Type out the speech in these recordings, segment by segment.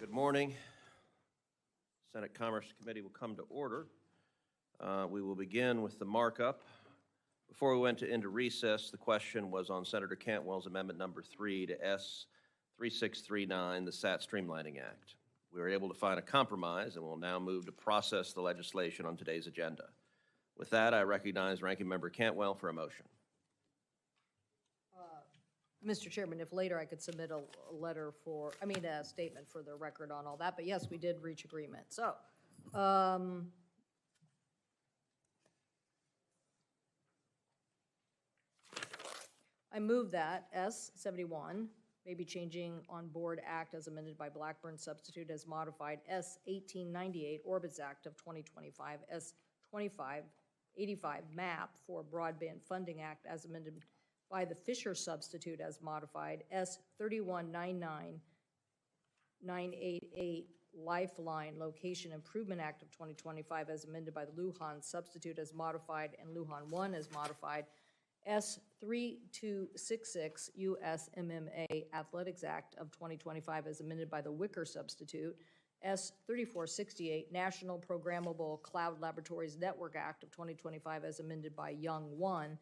Good morning. Senate Commerce Committee will come to order. We will begin with the markup. Before we went into recess, the question was on Senator Cantwell's amendment number 3 to S 3639, the SAT Streamlining Act. We were able to find a compromise and will now move to process the legislation on today's agenda. With that, I recognize Ranking Member Cantwell for a motion. Mr. Chairman, if later I could submit a letter for, a statement for the record on all that, but yes, we did reach agreement. So, I move that S 71, Baby Changing on Board Act as amended by Blackburn, substitute as modified, S 1898 Orbits Act of 2025, S 2585 MAP for Broadband Funding Act as amended by the Fisher substitute as modified, S 3198988 Lifeline Location Improvement Act of 2025 as amended by the Lujan substitute as modified and Lujan 1 as modified, S 3266 US MMA Athletics Act of 2025 as amended by the Wicker substitute, S 3468 National Programmable Cloud Laboratories Network Act of 2025 as amended by Young 1,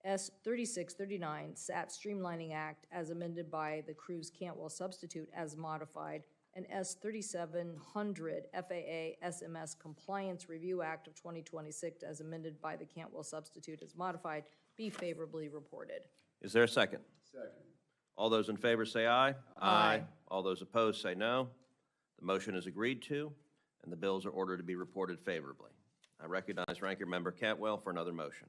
S 3639 SAT Streamlining Act as amended by the Cruz-Cantwell substitute as modified, and S 3700 FAA SMS Compliance Review Act of 2026 as amended by the Cantwell substitute as modified be favorably reported. Is there a second? Second. All those in favor say aye. Aye. All those opposed say no. The motion is agreed to, and the bills are ordered to be reported favorably. I recognize Ranking Member Cantwell for another motion.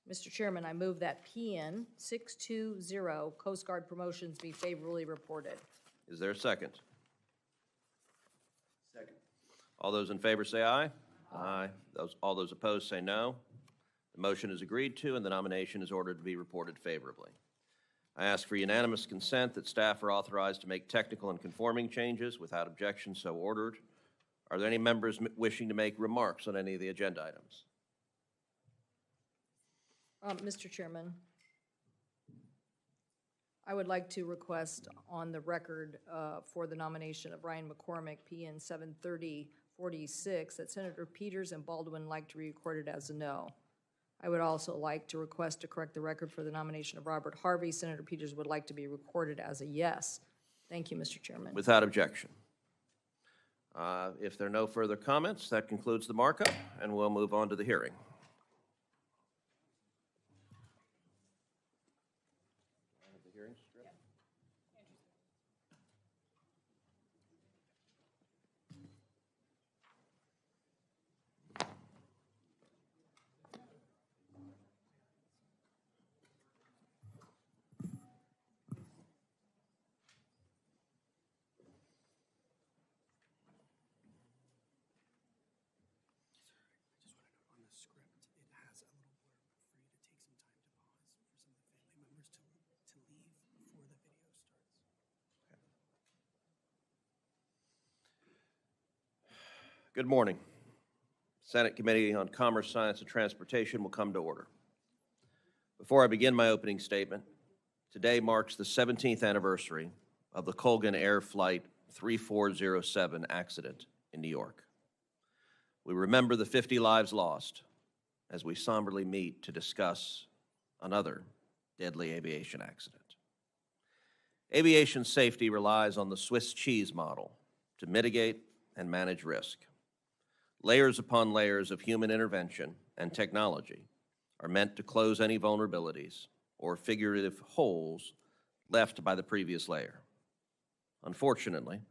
Mr. Chairman, I move that PN 620 Coast Guard promotions be favorably reported. Is there a second? Second. All those in favor say aye. Aye. All those opposed say no. The motion is agreed to, and the nomination is ordered to be reported favorably. I ask for unanimous consent that staff are authorized to make technical and conforming changes without objection so ordered. Are there any members wishing to make remarks on any of the agenda items? Mr. Chairman, I would like to request on the record for the nomination of Ryan McCormick, PN 73046, that Senator Peters and Baldwin like to be recorded as a no. I would also like to request to correct the record for the nomination of Robert Harvey. Senator Peters would like to be recorded as a yes. Thank you, Mr. Chairman. Without objection. If there are no further comments, that concludes the markup, and we'll move on to the hearing. Good morning. Senate Committee on Commerce, Science, and Transportation will come to order. Before I begin my opening statement, today marks the 17th anniversary of the Colgan Air Flight 3407 accident in New York. We remember the 50 lives lost as we somberly meet to discuss another deadly aviation accident. Aviation safety relies on the Swiss cheese model to mitigate and manage risk. Layers upon layers of human intervention and technology are meant to close any vulnerabilities or figurative holes left by the previous layer. Unfortunately,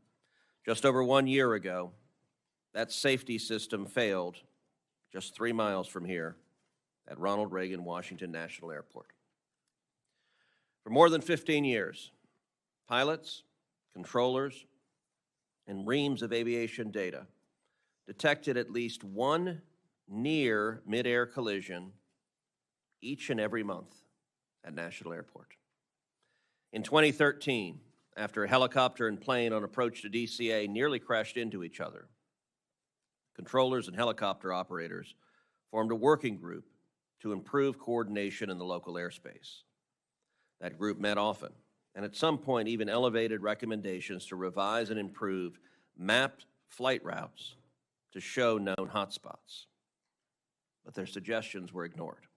just over 1 year ago, that safety system failed just 3 miles from here at Ronald Reagan Washington National Airport. For more than 15 years, pilots, controllers, and reams of aviation data detected at least one near mid-air collision each and every month at National Airport. In 2013, after a helicopter and plane on approach to DCA nearly crashed into each other, controllers and helicopter operators formed a working group to improve coordination in the local airspace. That group met often, and at some point even elevated recommendations to revise and improve mapped flight routes to show known hotspots. But their suggestions were ignored.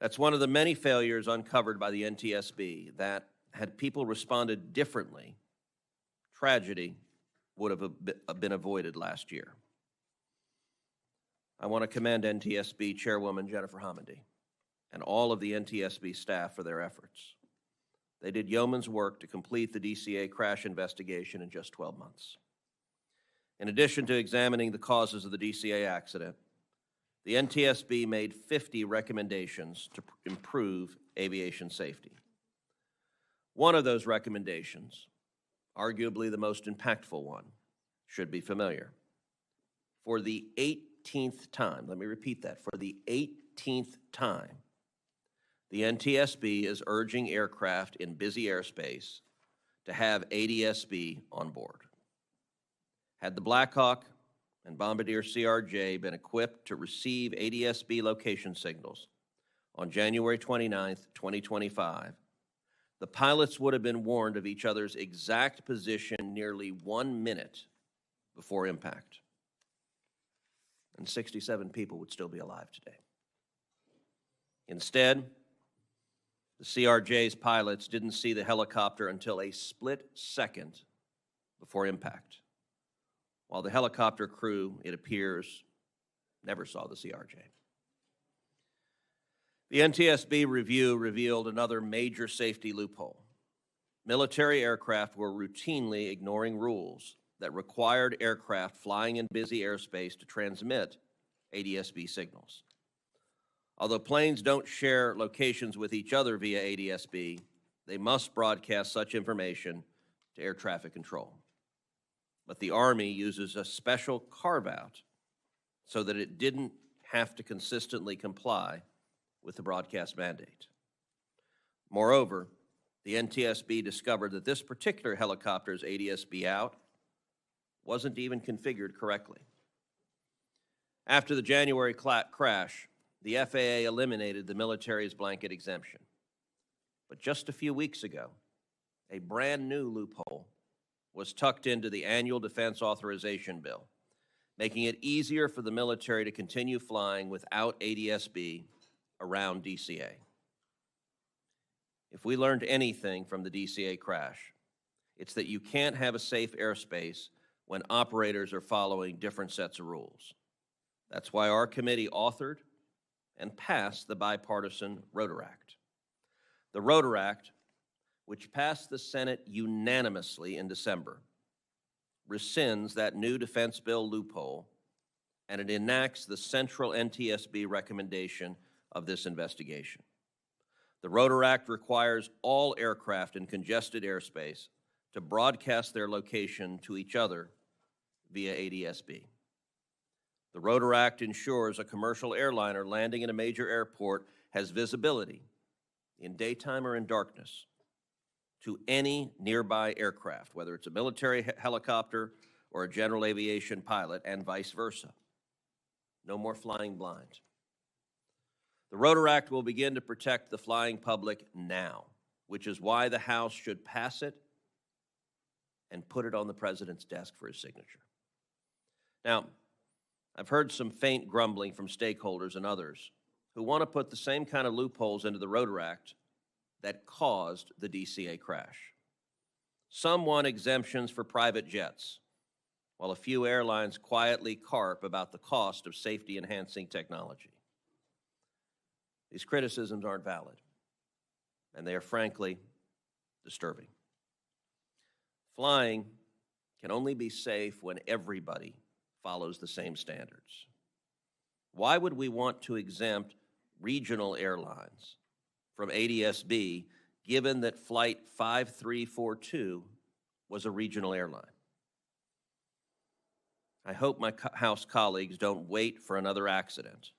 That's one of the many failures uncovered by the NTSB that, had people responded differently, tragedy would have been avoided last year. I want to commend NTSB Chairwoman Jennifer Homendy and all of the NTSB staff for their efforts. They did yeoman's work to complete the DCA crash investigation in just 12 months. In addition to examining the causes of the DCA accident, the NTSB made 50 recommendations to improve aviation safety. One of those recommendations, arguably the most impactful one, should be familiar. For the 18th time, let me repeat that, for the 18th time, the NTSB is urging aircraft in busy airspace to have ADSB on board. Had the Black Hawk and Bombardier CRJ been equipped to receive ADSB location signals on January 29th, 2025, the pilots would have been warned of each other's exact position nearly 1 minute before impact. And 67 people would still be alive today. Instead, the CRJ's pilots didn't see the helicopter until a split second before impact, while the helicopter crew, it appears, never saw the CRJ. The NTSB review revealed another major safety loophole. Military aircraft were routinely ignoring rules that required aircraft flying in busy airspace to transmit ADSB signals. Although planes don't share locations with each other via ADSB, they must broadcast such information to air traffic control. But the Army uses a special carve-out so that it didn't have to consistently comply with the broadcast mandate. Moreover, the NTSB discovered that this particular helicopter's ADSB out wasn't even configured correctly. After the January crash, the FAA eliminated the military's blanket exemption. But just a few weeks ago, a brand new loophole was tucked into the annual defense authorization bill, making it easier for the military to continue flying without ADSB around DCA. If we learned anything from the DCA crash, it's that you can't have a safe airspace when operators are following different sets of rules. That's why our committee authored and passed the bipartisan Rotor Act. The Rotor Act, which passed the Senate unanimously in December, rescinds that new defense bill loophole, and it enacts the central NTSB recommendation of this investigation. The Rotor Act requires all aircraft in congested airspace to broadcast their location to each other via ADSB. The Rotor Act ensures a commercial airliner landing in a major airport has visibility in daytime or in darkness to any nearby aircraft, whether it's a military helicopter or a general aviation pilot, and vice versa. No more flying blind. The Rotor Act will begin to protect the flying public now, which is why the House should pass it and put it on the President's desk for his signature. Now, I've heard some faint grumbling from stakeholders and others who want to put the same kind of loopholes into the Rotor Act that caused the DCA crash. Some want exemptions for private jets, while a few airlines quietly carp about the cost of safety-enhancing technology. These criticisms aren't valid, and they are frankly disturbing. Flying can only be safe when everybody follows the same standards. Why would we want to exempt regional airlines from ADSB given that Flight 5342 was a regional airline? I hope my House colleagues don't wait for another accident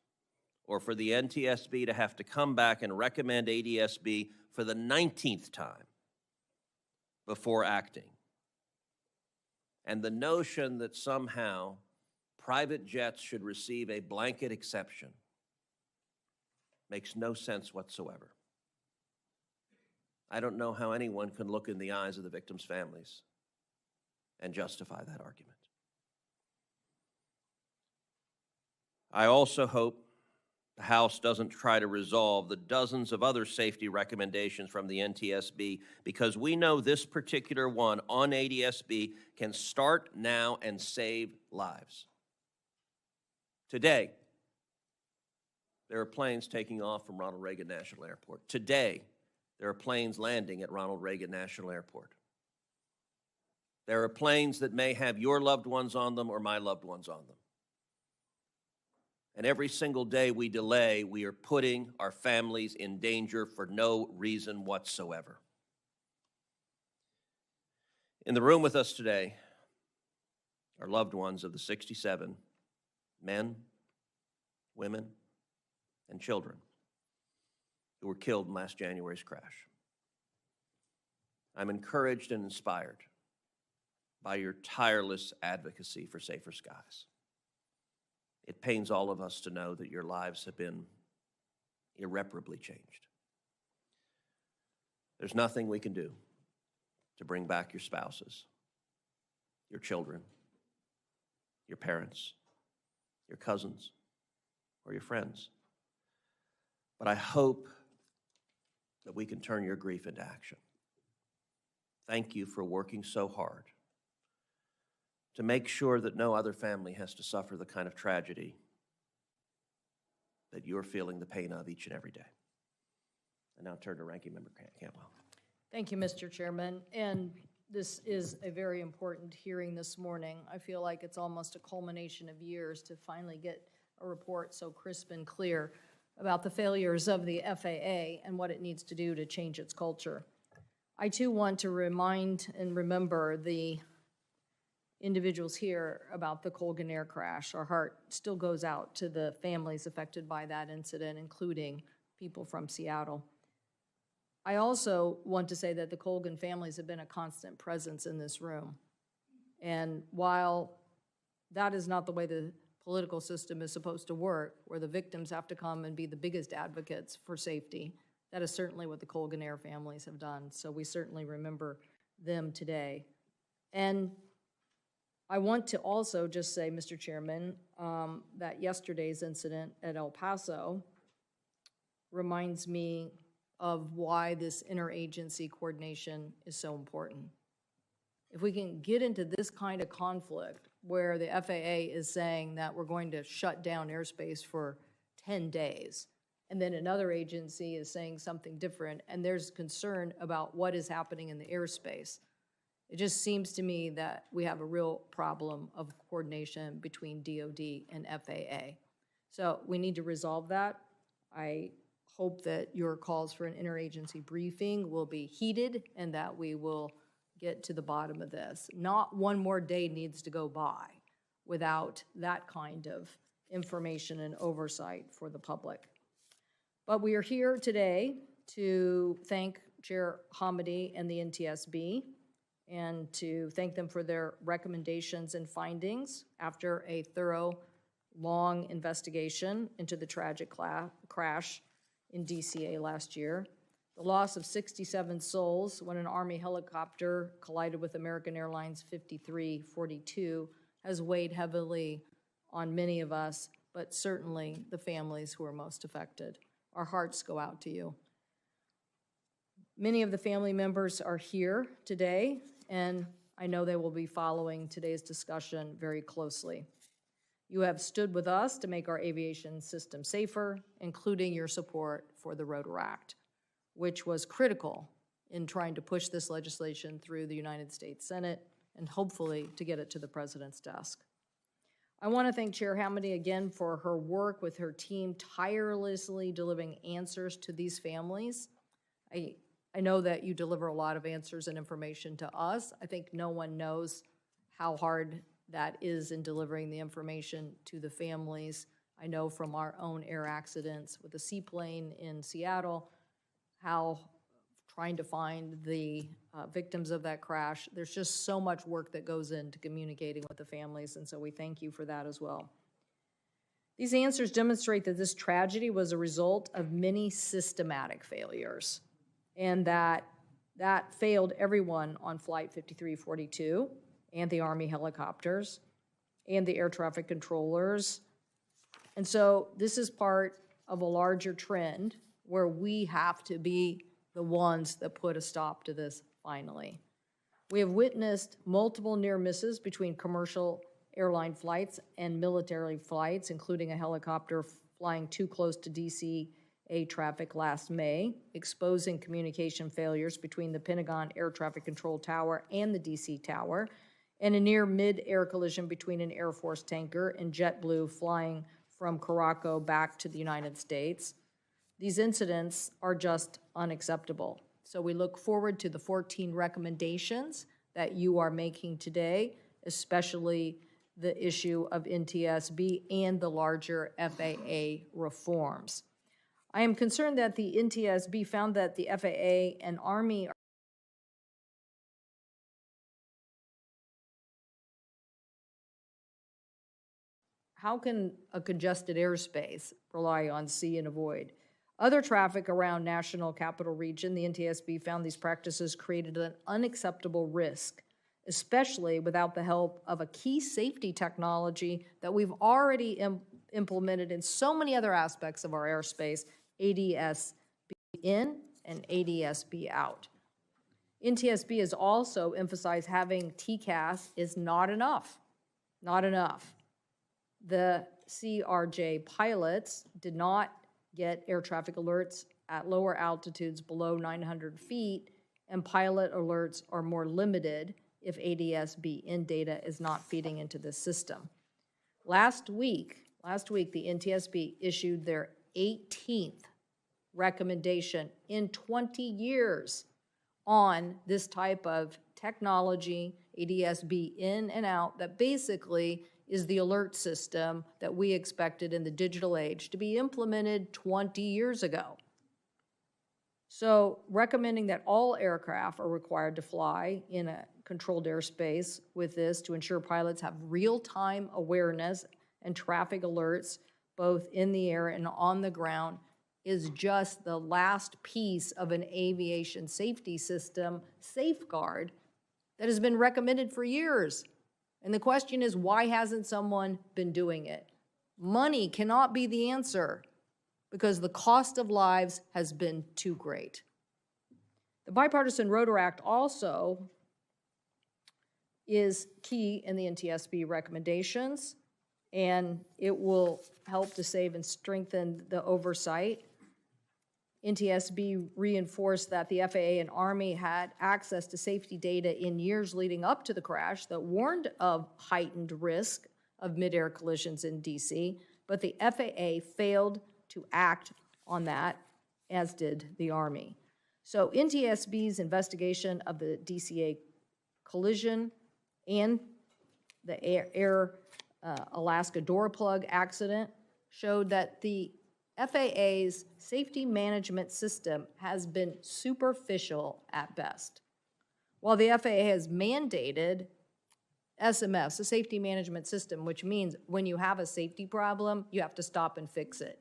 or for the NTSB to have to come back and recommend ADSB for the 19th time before acting. And the notion that somehow private jets should receive a blanket exception makes no sense whatsoever. I don't know how anyone can look in the eyes of the victims' families and justify that argument. I also hope the House doesn't try to resolve the dozens of other safety recommendations from the NTSB, because we know this particular one on ADSB can start now and save lives. Today, there are planes taking off from Ronald Reagan National Airport. Today, there are planes landing at Ronald Reagan National Airport. There are planes that may have your loved ones on them or my loved ones on them. And every single day we delay, we are putting our families in danger for no reason whatsoever. In the room with us today are loved ones of the 67 men, women, and children who were killed in last January's crash. I'm encouraged and inspired by your tireless advocacy for safer skies. It pains all of us to know that your lives have been irreparably changed. There's nothing we can do to bring back your spouses, your children, your parents, your cousins, or your friends. But I hope that we can turn your grief into action. Thank you for working so hard to make sure that no other family has to suffer the kind of tragedy that you're feeling the pain of each and every day. I now turn to Ranking Member Cantwell. Thank you, Mr. Chairman. And this is a very important hearing this morning. I feel like it's almost a culmination of years to finally get a report so crisp and clear about the failures of the FAA and what it needs to do to change its culture. I too want to remind and remember the individuals here about the Colgan Air crash. Our heart still goes out to the families affected by that incident, including people from Seattle. I also want to say that the Colgan families have been a constant presence in this room. And while that is not the way the political system is supposed to work, where the victims have to come and be the biggest advocates for safety, that is certainly what the Colgan Air families have done. So we certainly remember them today. And I want to also just say, Mr. Chairman, that yesterday's incident at El Paso reminds me of why this interagency coordination is so important. If we can get into this kind of conflict where the FAA is saying that we're going to shut down airspace for 10 days, and then another agency is saying something different, and there's concern about what is happening in the airspace, it just seems to me that we have a real problem of coordination between DOD and FAA. So we need to resolve that. I hope that your calls for an interagency briefing will be heeded and that we will get to the bottom of this. Not one more day needs to go by without that kind of information and oversight for the public. But we are here today to thank Chair Hamady and the NTSB and to thank them for their recommendations and findings after a thorough, long investigation into the tragic crash in DCA last year. The loss of 67 souls when an Army helicopter collided with American Airlines 5342 has weighed heavily on many of us, but certainly the families who are most affected. Our hearts go out to you. Many of the family members are here today, and I know they will be following today's discussion very closely. You have stood with us to make our aviation system safer, including your support for the Rotor Act, which was critical in trying to push this legislation through the United States Senate and hopefully to get it to the President's desk. I want to thank Chair Hamady again for her work with her team tirelessly delivering answers to these families. I know that you deliver a lot of answers and information to us. I think no one knows how hard that is in delivering the information to the families. I know from our own air accidents with the seaplane in Seattle, how trying to find the victims of that crash, there's just so much work that goes into communicating with the families, and so we thank you for that as well. These answers demonstrate that this tragedy was a result of many systematic failures, and that failed everyone on Flight 5342 and the Army helicopters and the air traffic controllers. And so this is part of a larger trend where we have to be the ones that put a stop to this finally. We have witnessed multiple near misses between commercial airline flights and military flights, including a helicopter flying too close to DCA traffic last May, exposing communication failures between the Pentagon Air Traffic Control Tower and the DC Tower, and a near mid-air collision between an Air Force tanker and JetBlue flying from Caraco back to the United States. These incidents are just unacceptable. So we look forward to the 14 recommendations that you are making today, especially the issue of NTSB and the larger FAA reforms. I am concerned that the NTSB found that the FAA and Army are how can a congested airspace rely on see and avoid? Other traffic around National Capital Region, the NTSB found these practices created an unacceptable risk, especially without the help of a key safety technology that we've already implemented in so many other aspects of our airspace, ADS-B in and ADS-B out. NTSB has also emphasized having TCAS is not enough, not enough. The CRJ pilots did not get air traffic alerts at lower altitudes below 900 feet, and pilot alerts are more limited if ADS-B in data is not feeding into the system. Last week, the NTSB issued their 18th recommendation in 20 years on this type of technology, ADS-B in and out, that basically is the alert system that we expected in the digital age to be implemented 20 years ago. So recommending that all aircraft are required to fly in a controlled airspace with this to ensure pilots have real-time awareness and traffic alerts both in the air and on the ground is just the last piece of an aviation safety system safeguard that has been recommended for years. And the question is, why hasn't someone been doing it? Money cannot be the answer because the cost of lives has been too great. The Bipartisan Rotor Act also is key in the NTSB recommendations, and it will help to save and strengthen the oversight. NTSB reinforced that the FAA and Army had access to safety data in years leading up to the crash that warned of heightened risk of mid-air collisions in DC, but the FAA failed to act on that, as did the Army. So NTSB's investigation of the DCA collision and the Air Alaska door plug accident showed that the FAA's safety management system has been superficial at best. While the FAA has mandated SMS, a safety management system, which means when you have a safety problem, you have to stop and fix it.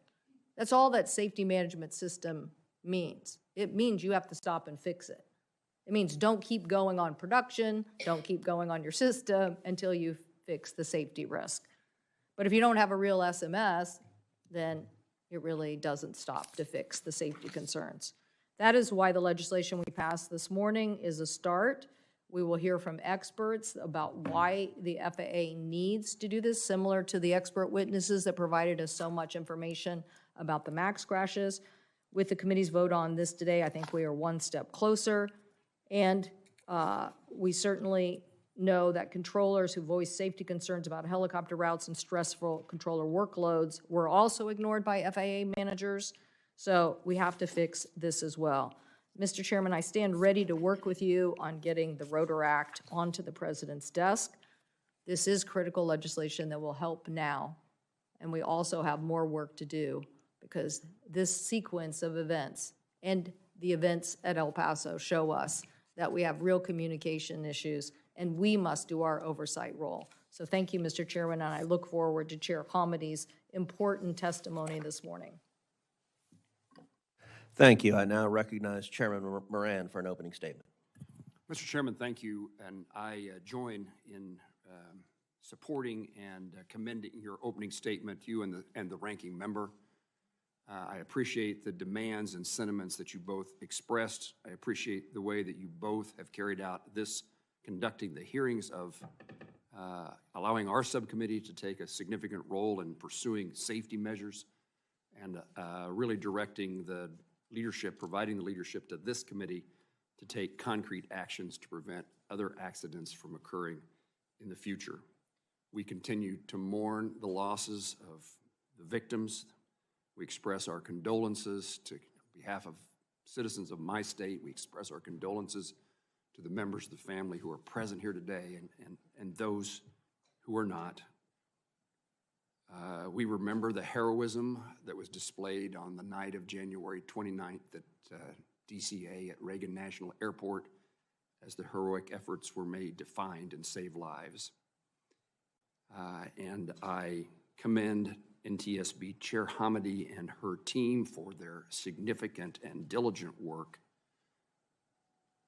That's all that safety management system means. It means you have to stop and fix it. It means don't keep going on production, don't keep going on your system until you fix the safety risk. But if you don't have a real SMS, then it really doesn't stop to fix the safety concerns. That is why the legislation we passed this morning is a start. We will hear from experts about why the FAA needs to do this, similar to the expert witnesses that provided us so much information about the MAX crashes. With the committee's vote on this today, I think we are one step closer, and we certainly know that controllers who voiced safety concerns about helicopter routes and stressful controller workloads were also ignored by FAA managers, so we have to fix this as well. Mr. Chairman, I stand ready to work with you on getting the Rotor Act onto the President's desk. This is critical legislation that will help now, and we also have more work to do because this sequence of events and the events at El Paso show us that we have real communication issues, and we must do our oversight role. So thank you, Mr. Chairman, and I look forward to Chair Hamedy's important testimony this morning. Thank you. I now recognize Chairman Moran for an opening statement. Mr. Chairman, thank you, and I join in supporting and commending your opening statement, you and the ranking member. I appreciate the demands and sentiments that you both expressed. I appreciate the way that you both have carried out this, conducting the hearings of allowing our subcommittee to take a significant role in pursuing safety measures and really directing the leadership, providing the leadership to this committee to take concrete actions to prevent other accidents from occurring in the future. We continue to mourn the losses of the victims. We express our condolences on behalf of citizens of my state. We express our condolences to the members of the family who are present here today and those who are not. We remember the heroism that was displayed on the night of January 29th at DCA at Reagan National Airport as the heroic efforts were made to find and save lives. And I commend NTSB Chair Hamedy and her team for their significant and diligent work.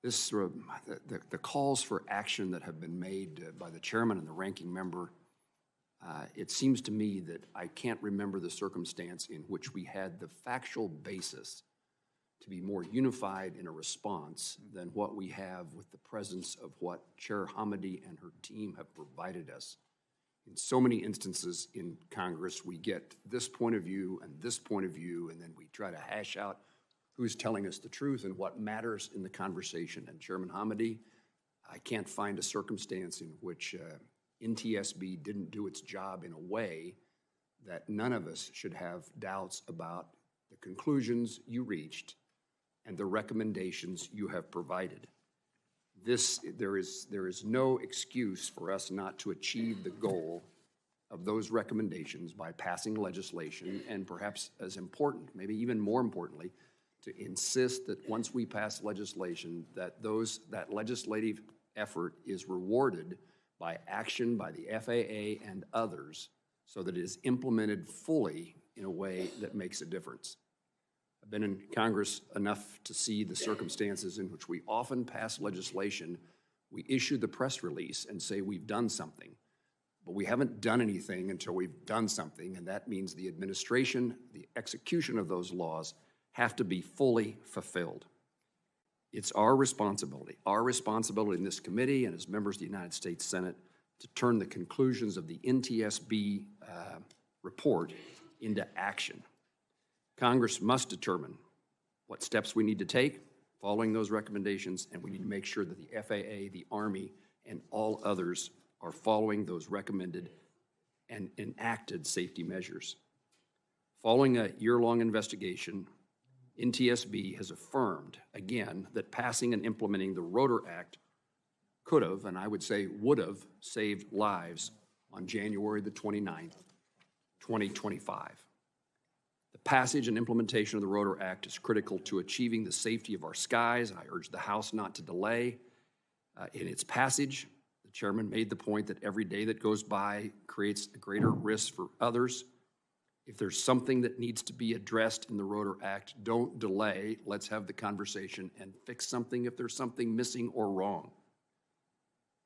The calls for action that have been made by the chairman and the ranking member, it seems to me that I can't remember the circumstance in which we had the factual basis to be more unified in a response than what we have with the presence of what Chair Hamedy and her team have provided us. In so many instances in Congress, we get this point of view and this point of view, and then we try to hash out who's telling us the truth and what matters in the conversation. And Chairman Hamedy, I can't find a circumstance in which NTSB didn't do its job in a way that none of us should have doubts about the conclusions you reached and the recommendations you have provided. There is no excuse for us not to achieve the goal of those recommendations by passing legislation, and perhaps as important, maybe even more importantly, to insist that once we pass legislation, that legislative effort is rewarded by action by the FAA and others so that it is implemented fully in a way that makes a difference. I've been in Congress enough to see the circumstances in which we often pass legislation, we issue the press release and say we've done something, but we haven't done anything until we've done something, and that means the administration, the execution of those laws have to be fully fulfilled. It's our responsibility in this committee and as members of the United States Senate to turn the conclusions of the NTSB report into action. Congress must determine what steps we need to take following those recommendations, and we need to make sure that the FAA, the Army, and all others are following those recommended and enacted safety measures. Following a year-long investigation, NTSB has affirmed, again, that passing and implementing the Rotor Act could have, and I would say would have, saved lives on January the 29th, 2025. The passage and implementation of the Rotor Act is critical to achieving the safety of our skies. I urge the House not to delay in its passage. The chairman made the point that every day that goes by creates a greater risk for others. If there's something that needs to be addressed in the Rotor Act, don't delay. Let's have the conversation and fix something if there's something missing or wrong.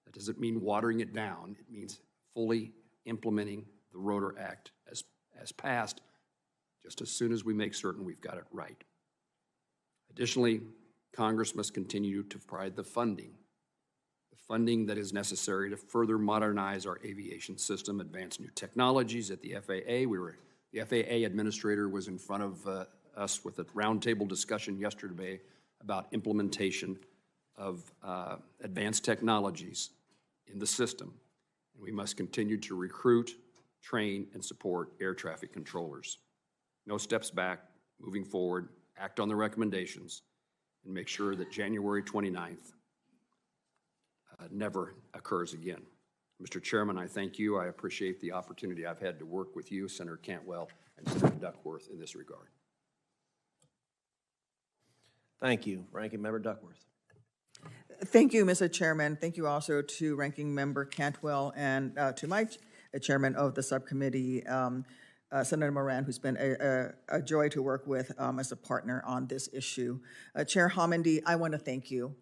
That doesn't mean watering it down. It means fully implementing the Rotor Act as passed, just as soon as we make certain we've got it right. Additionally, Congress must continue to provide the funding that is necessary to further modernize our aviation system, advance new technologies at the FAA. The FAA administrator was in front of us with a roundtable discussion yesterday about implementation of advanced technologies in the system. And we must continue to recruit, train, and support air traffic controllers. No steps back, moving forward, act on the recommendations, and make sure that January 29th never occurs again. Mr. Chairman, I thank you. I appreciate the opportunity I've had to work with you, Senator Cantwell, and Senator Duckworth in this regard. Thank you, Ranking Member Duckworth. Thank you, Mr. Chairman. Thank you also to Ranking Member Cantwell and to my chairman of the subcommittee, Senator Moran, who's been a joy to work with as a partner on this issue. Chair Homendy, I want to thank you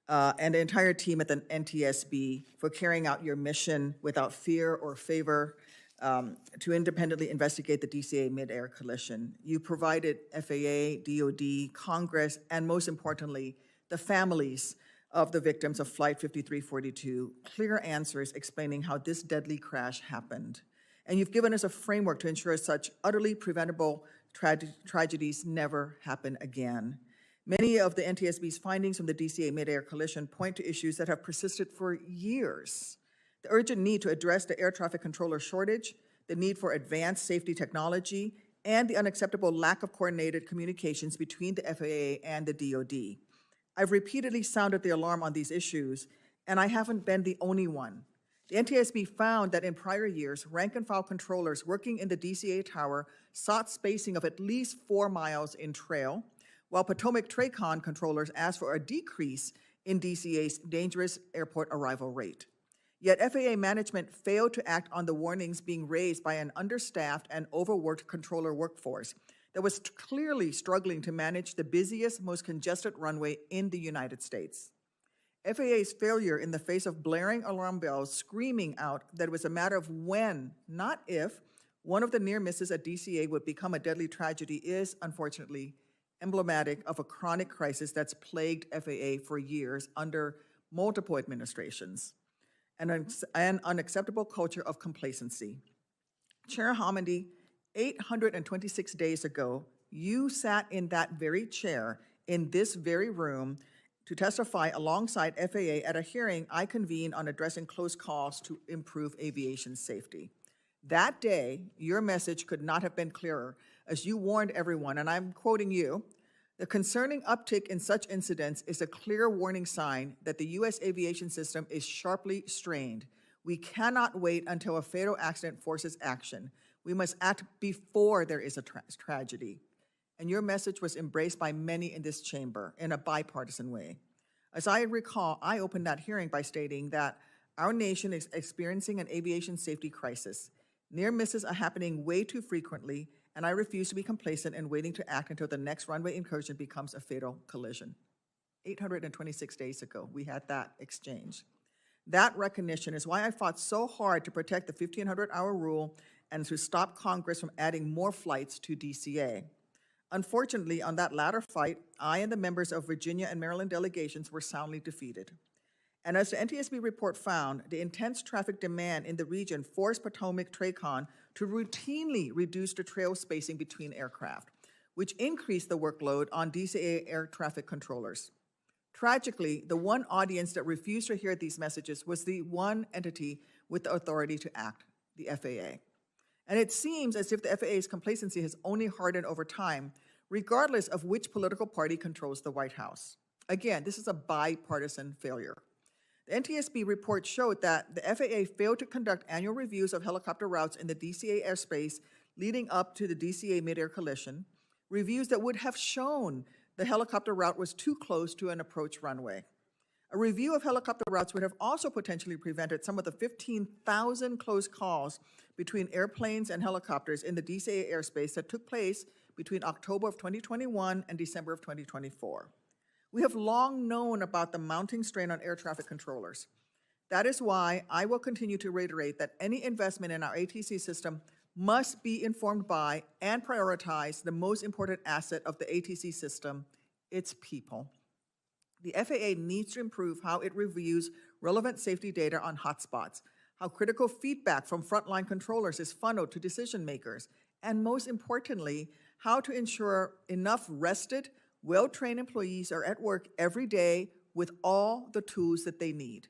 and the entire team at the NTSB for carrying out your mission without fear or favor to independently investigate the DCA Midair collision. You provided FAA, DOD, Congress, and most importantly, the families of the victims of Flight 5342 clear answers explaining how this deadly crash happened. And you've given us a framework to ensure such utterly preventable tragedies never happen again. Many of the NTSB's findings from the DCA Midair collision point to issues that have persisted for years. The urgent need to address the air traffic controller shortage, the need for advanced safety technology, and the unacceptable lack of coordinated communications between the FAA and the DoD. I've repeatedly sounded the alarm on these issues, and I haven't been the only one. The NTSB found that in prior years, rank-and-file controllers working in the DCA tower sought spacing of at least 4 miles in trail, while Potomac TRACON controllers asked for a decrease in DCA's dangerous airport arrival rate. Yet FAA management failed to act on the warnings being raised by an understaffed and overworked controller workforce that was clearly struggling to manage the busiest, most congested runway in the United States. FAA's failure in the face of blaring alarm bells screaming out that it was a matter of when, not if, one of the near misses at DCA would become a deadly tragedy is, unfortunately, emblematic of a chronic crisis that's plagued FAA for years under multiple administrations, and an unacceptable culture of complacency. Chair Homendy, 826 days ago, you sat in that very chair in this very room to testify alongside FAA at a hearing I convened on addressing close calls to improve aviation safety. That day, your message could not have been clearer as you warned everyone, and I'm quoting you, "The concerning uptick in such incidents is a clear warning sign that the U.S. aviation system is sharply strained. We cannot wait until a fatal accident forces action. We must act before there is a tragedy." And your message was embraced by many in this chamber in a bipartisan way. As I recall, I opened that hearing by stating that our nation is experiencing an aviation safety crisis. Near misses are happening way too frequently, and I refuse to be complacent and waiting to act until the next runway incursion becomes a fatal collision. 826 days ago, we had that exchange. That recognition is why I fought so hard to protect the 1,500-hour rule and to stop Congress from adding more flights to DCA. Unfortunately, on that latter fight, I and the members of Virginia and Maryland delegations were soundly defeated. And as the NTSB report found, the intense traffic demand in the region forced Potomac TRACON to routinely reduce the trail spacing between aircraft, which increased the workload on DCA air traffic controllers. Tragically, the one audience that refused to hear these messages was the one entity with the authority to act, the FAA. And it seems as if the FAA's complacency has only hardened over time, regardless of which political party controls the White House. Again, this is a bipartisan failure. The NTSB report showed that the FAA failed to conduct annual reviews of helicopter routes in the DCA airspace leading up to the DCA Midair collision, reviews that would have shown the helicopter route was too close to an approach runway. A review of helicopter routes would have also potentially prevented some of the 15,000 close calls between airplanes and helicopters in the DCA airspace that took place between October of 2021 and December of 2024. We have long known about the mounting strain on air traffic controllers. That is why I will continue to reiterate that any investment in our ATC system must be informed by and prioritize the most important asset of the ATC system, its people. The FAA needs to improve how it reviews relevant safety data on hotspots, how critical feedback from frontline controllers is funneled to decision makers, and most importantly, how to ensure enough rested, well-trained employees are at work every day with all the tools that they need.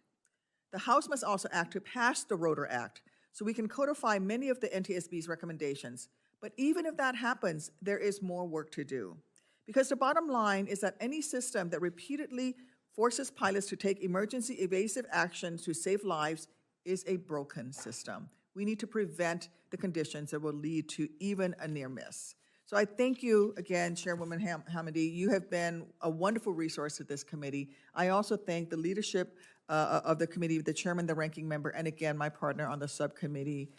The House must also act to pass the Rotor Act so we can codify many of the NTSB's recommendations. But even if that happens, there is more work to do. Because the bottom line is that any system that repeatedly forces pilots to take emergency evasive actions to save lives is a broken system. We need to prevent the conditions that will lead to even a near miss. So I thank you again, Chairwoman Hamady. You have been a wonderful resource to this committee. I also thank the leadership of the committee, the chairman, the ranking member, and again, my partner on the subcommittee,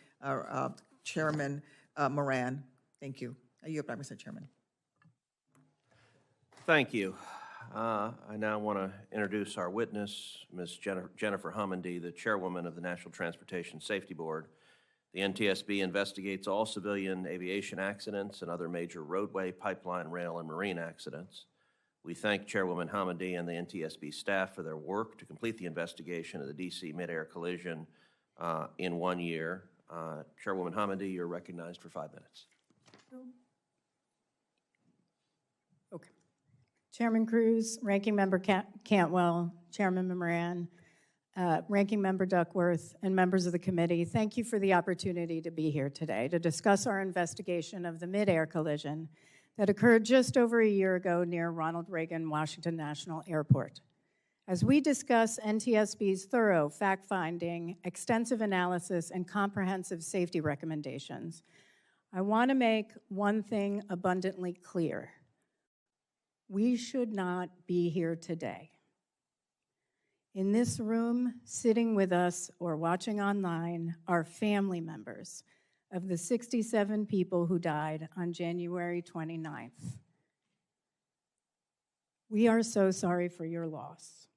Chairman Moran. Thank you. I yield back, Mr. Chairman. Thank you. I now want to introduce our witness, Ms. Jennifer Hamady, the chairwoman of the National Transportation Safety Board. The NTSB investigates all civilian aviation accidents and other major roadway, pipeline, rail, and marine accidents. We thank Chairwoman Hamady and the NTSB staff for their work to complete the investigation of the DC Midair collision in 1 year. Chairwoman Hamady, you're recognized for 5 minutes. Okay. Chairman Cruz, Ranking Member Cantwell, Chairman Moran, Ranking Member Duckworth, and members of the committee, thank you for the opportunity to be here today to discuss our investigation of the mid-air collision that occurred just over a year ago near Ronald Reagan Washington National Airport. As we discuss NTSB's thorough fact-finding, extensive analysis, and comprehensive safety recommendations, I want to make one thing abundantly clear. We should not be here today. In this room, sitting with us or watching online, are family members of the 67 people who died on January 29th. We are so sorry for your loss.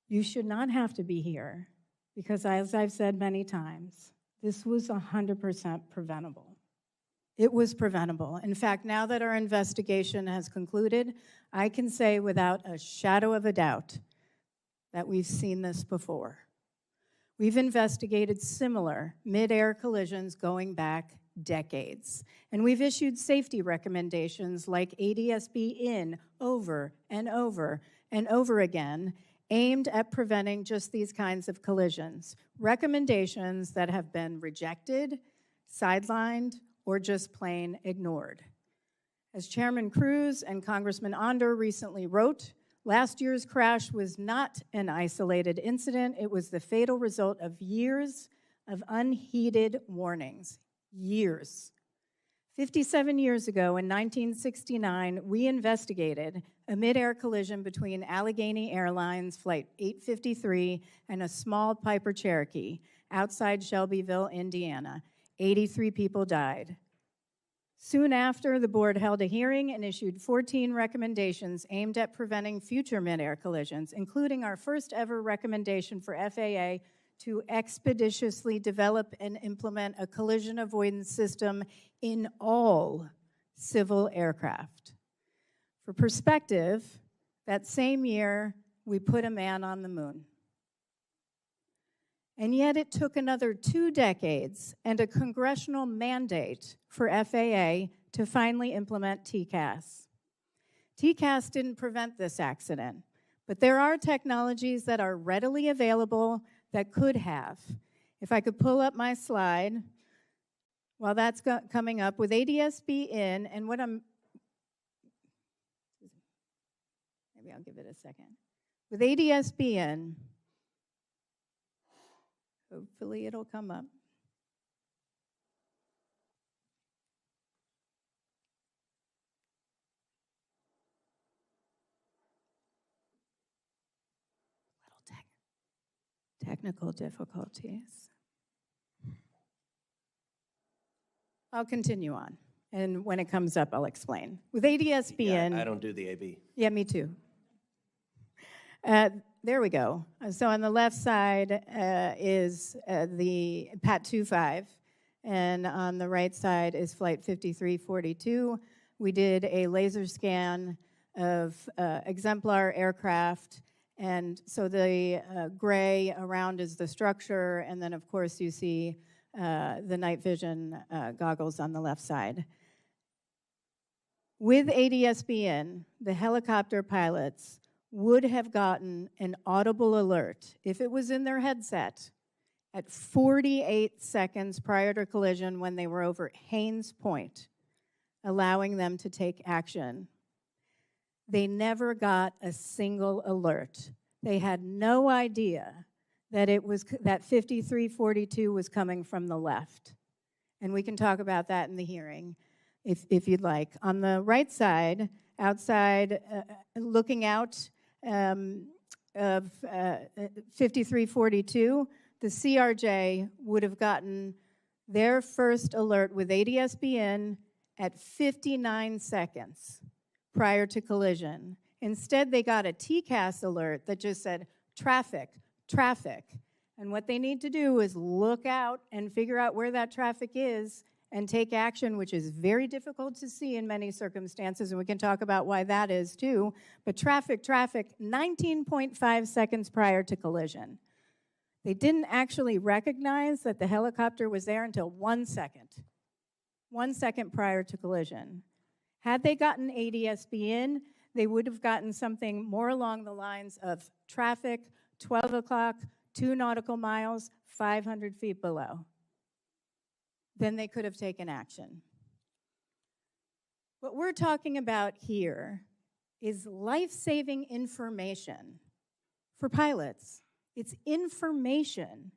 You should not have to be here because, as I've said many times, this was 100% preventable. It was preventable. In fact, now that our investigation has concluded, I can say without a shadow of a doubt that we've seen this before. We've investigated similar mid-air collisions going back decades, and we've issued safety recommendations like ADSB in over and over and over again, aimed at preventing just these kinds of collisions. Recommendations that have been rejected, sidelined, or just plain ignored. As Chairman Cruz and Congressman Onder recently wrote, last year's crash was not an isolated incident. It was the fatal result of years of unheeded warnings. Years. 57 years ago, in 1969, we investigated a mid-air collision between Allegheny Airlines Flight 853 and a small Piper Cherokee outside Shelbyville, Indiana. 83 people died. Soon after, the board held a hearing and issued 14 recommendations aimed at preventing future mid-air collisions, including our first ever recommendation for FAA to expeditiously develop and implement a collision avoidance system in all civil aircraft. For perspective, that same year, we put a man on the moon. And yet it took another 2 decades and a congressional mandate for FAA to finally implement TCAS. TCAS didn't prevent this accident, but there are technologies that are readily available that could have. If I could pull up my slide, while that's coming up, with ADSB in, and what I'm, maybe I'll give it a second. With ADSB in, hopefully it'll come up. Little technical difficulties. I'll continue on, and when it comes up, I'll explain. With ADSB in, I don't do the AB. Yeah, me too. There we go. So on the left side is the PAT 25, and on the right side is Flight 5342. We did a laser scan of exemplar aircraft, and so the gray around is the structure, and then of course you see the night vision goggles on the left side. With ADSB in, the helicopter pilots would have gotten an audible alert if it was in their headset at 48 seconds prior to collision when they were over Haines Point, allowing them to take action. They never got a single alert. They had no idea that 5342 was coming from the left. and we can talk about that in the hearing if you'd like. On the right side, outside, looking out of 5342, the CRJ would have gotten their first alert with ADSB in at 59 seconds prior to collision. Instead, they got a TCAS alert that just said, traffic, traffic. And what they need to do is look out and figure out where that traffic is and take action, which is very difficult to see in many circumstances, and we can talk about why that is too. But traffic, 19.5 seconds prior to collision. They didn't actually recognize that the helicopter was there until 1 second. 1 second prior to collision. Had they gotten ADSB in, they would have gotten something more along the lines of traffic, 12 o'clock, 2 nautical miles, 500 feet below. Then they could have taken action. What we're talking about here is life-saving information for pilots. It's information.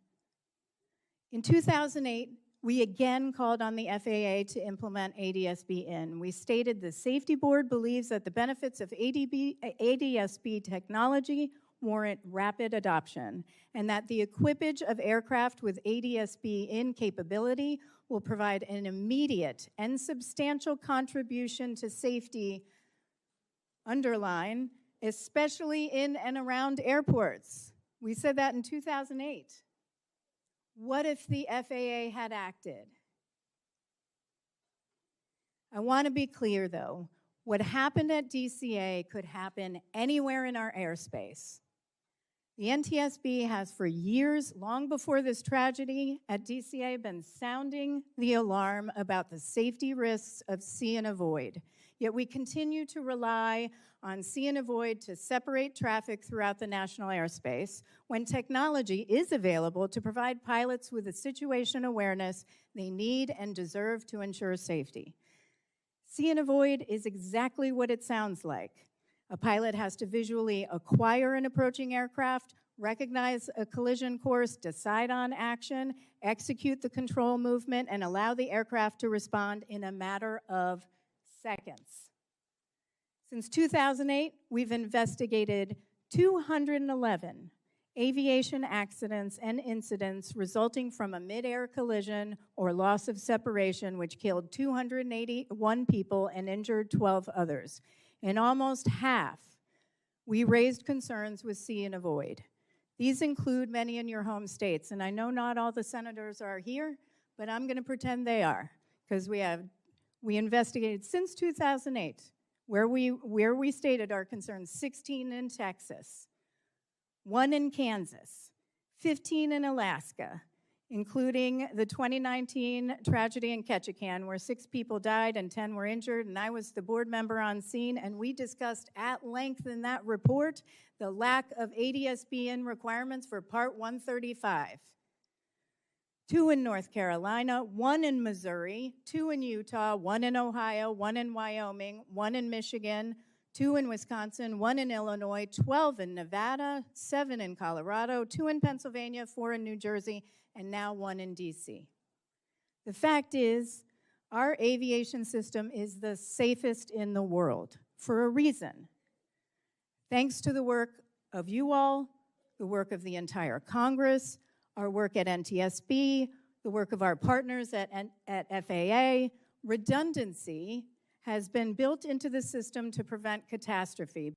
In 2008, we again called on the FAA to implement ADSB in. We stated the Safety Board believes that the benefits of ADSB technology warrant rapid adoption, and that the equipage of aircraft with ADSB in capability will provide an immediate and substantial contribution to safety, underline, especially in and around airports. We said that in 2008. What if the FAA had acted? I want to be clear, though. What happened at DCA could happen anywhere in our airspace. The NTSB has for years, long before this tragedy at DCA, been sounding the alarm about the safety risks of see and avoid. Yet we continue to rely on see and avoid to separate traffic throughout the national airspace when technology is available to provide pilots with the situation awareness they need and deserve to ensure safety. See and avoid is exactly what it sounds like. A pilot has to visually acquire an approaching aircraft, recognize a collision course, decide on action, execute the control movement, and allow the aircraft to respond in a matter of seconds. Since 2008, we've investigated 211 aviation accidents and incidents resulting from a mid-air collision or loss of separation, which killed 281 people and injured 12 others. In almost half, we raised concerns with see and avoid. These include many in your home states, and I know not all the senators are here, but I'm going to pretend they are, because we investigated since 2008, where we stated our concerns, 16 in Texas, 1 in Kansas, 15 in Alaska, including the 2019 tragedy in Ketchikan, where 6 people died and 10 were injured, and I was the board member on scene, and we discussed at length in that report the lack of ADSB-in requirements for Part 135. 2 in North Carolina, 1 in Missouri, 2 in Utah, 1 in Ohio, 1 in Wyoming, 1 in Michigan, 2 in Wisconsin, 1 in Illinois, 12 in Nevada, 7 in Colorado, 2 in Pennsylvania, 4 in New Jersey, and now 1 in DC. The fact is, our aviation system is the safest in the world for a reason. Thanks to the work of you all, the work of the entire Congress, our work at NTSB, the work of our partners at FAA, redundancy has been built into the system to prevent catastrophe.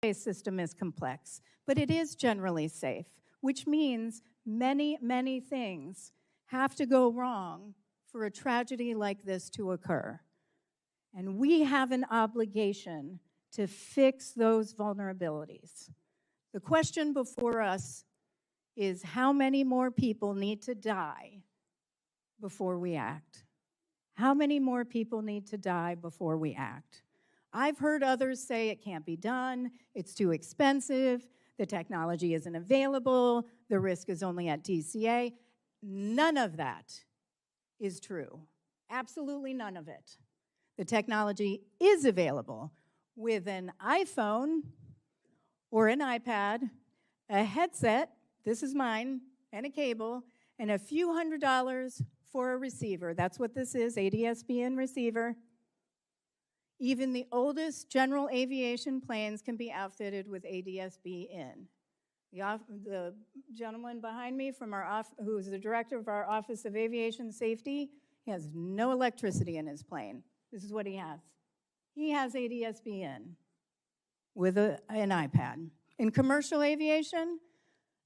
The system is complex, but it is generally safe, which means many, many things have to go wrong for a tragedy like this to occur. And we have an obligation to fix those vulnerabilities. The question before us is how many more people need to die before we act? How many more people need to die before we act? I've heard others say it can't be done, it's too expensive, the technology isn't available, the risk is only at DCA. None of that is true. Absolutely none of it. The technology is available with an iPhone or an iPad a headset, this is mine, and a cable, and a few $100s for a receiver. That's what this is, ADSB and receiver. Even the oldest general aviation planes can be outfitted with ADSB in. The gentleman behind me from who is the director of our Office of Aviation Safety, he has no electricity in his plane. This is what he has. He has ADSB in with an iPad. In commercial aviation,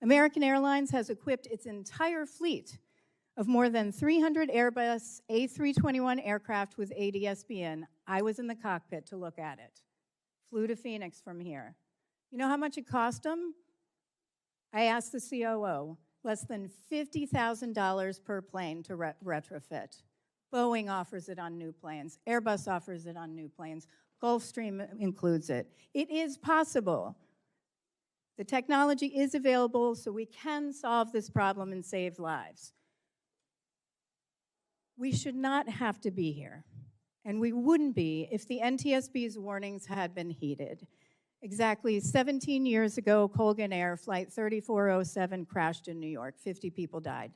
American Airlines has equipped its entire fleet of more than 300 Airbus A321 aircraft with ADSB in. I was in the cockpit to look at it. Flew to Phoenix from here. You know how much it cost them? I asked the COO, less than $50,000 per plane to retrofit. Boeing offers it on new planes. Airbus offers it on new planes. Gulfstream includes it. It is possible. The technology is available, so we can solve this problem and save lives. We should not have to be here, and we wouldn't be if the NTSB's warnings had been heeded. Exactly 17 years ago, Colgan Air Flight 3407 crashed in New York. 50 people died.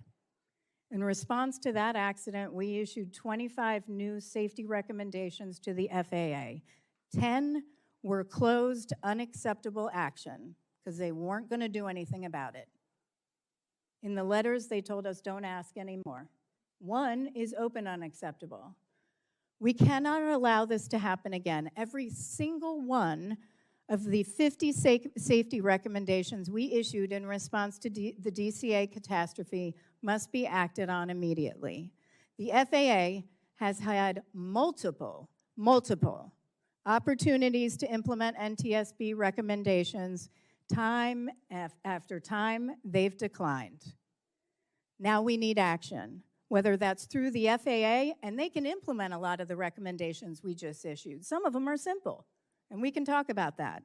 In response to that accident, we issued 25 new safety recommendations to the FAA. 10 were closed, unacceptable action, because they weren't going to do anything about it. In the letters, they told us, don't ask anymore. 1 is open unacceptable. We cannot allow this to happen again. Every single one of the 50 safety recommendations we issued in response to the DCA catastrophe must be acted on immediately. The FAA has had multiple opportunities to implement NTSB recommendations. Time after time, they've declined. Now we need action, whether that's through the FAA, and they can implement a lot of the recommendations we just issued. Some of them are simple, and we can talk about that.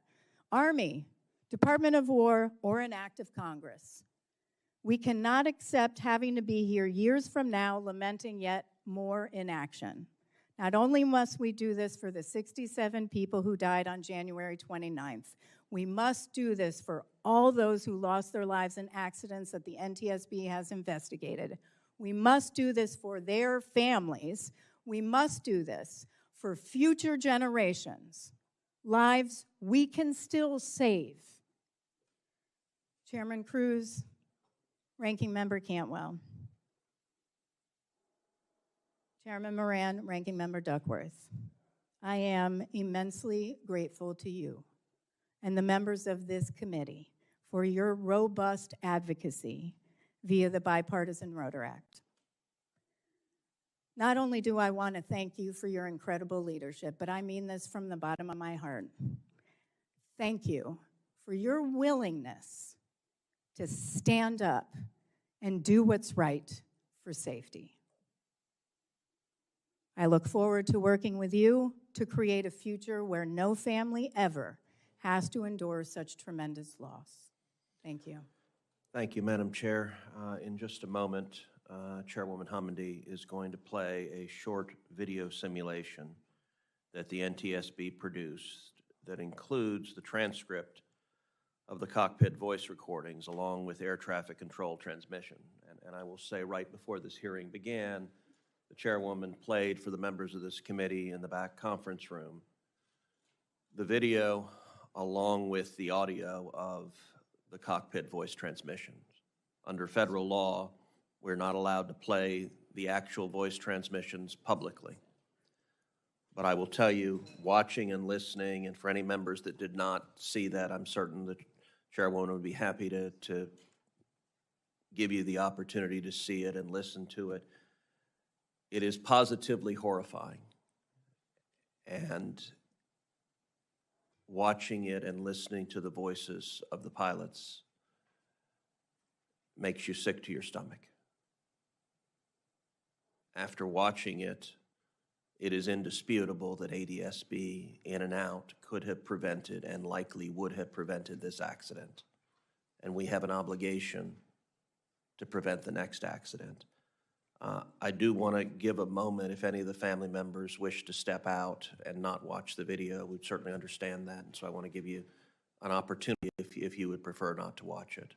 Army, Department of War, or an act of Congress. We cannot accept having to be here years from now lamenting yet more inaction. Not only must we do this for the 67 people who died on January 29th, we must do this for all those who lost their lives in accidents that the NTSB has investigated. We must do this for their families. We must do this for future generations. Lives we can still save. Chairman Cruz, Ranking Member Cantwell, Chairman Moran, Ranking Member Duckworth, I am immensely grateful to you and the members of this committee for your robust advocacy via the Bipartisan Rotor Act. Not only do I want to thank you for your incredible leadership, but I mean this from the bottom of my heart. Thank you for your willingness to stand up and do what's right for safety. I look forward to working with you to create a future where no family ever has to endure such tremendous loss. Thank you. Thank you, Madam Chair. In just a moment, Chairwoman Homendy is going to play a short video simulation that the NTSB produced that includes the transcript of the cockpit voice recordings along with air traffic control transmission. And I will say right before this hearing began, the chairwoman played for the members of this committee in the back conference room the video along with the audio of the cockpit voice transmissions. Under federal law, we're not allowed to play the actual voice transmissions publicly. But I will tell you, watching and listening, and for any members that did not see that, I'm certain the chairwoman would be happy to give you the opportunity to see it and listen to it. It is positively horrifying. And watching it and listening to the voices of the pilots makes you sick to your stomach. After watching it, it is indisputable that ADSB in and out could have prevented and likely would have prevented this accident. And we have an obligation to prevent the next accident. I do want to give a moment if any of the family members wish to step out and not watch the video. We'd certainly understand that, and so I want to give you an opportunity if you would prefer not to watch it.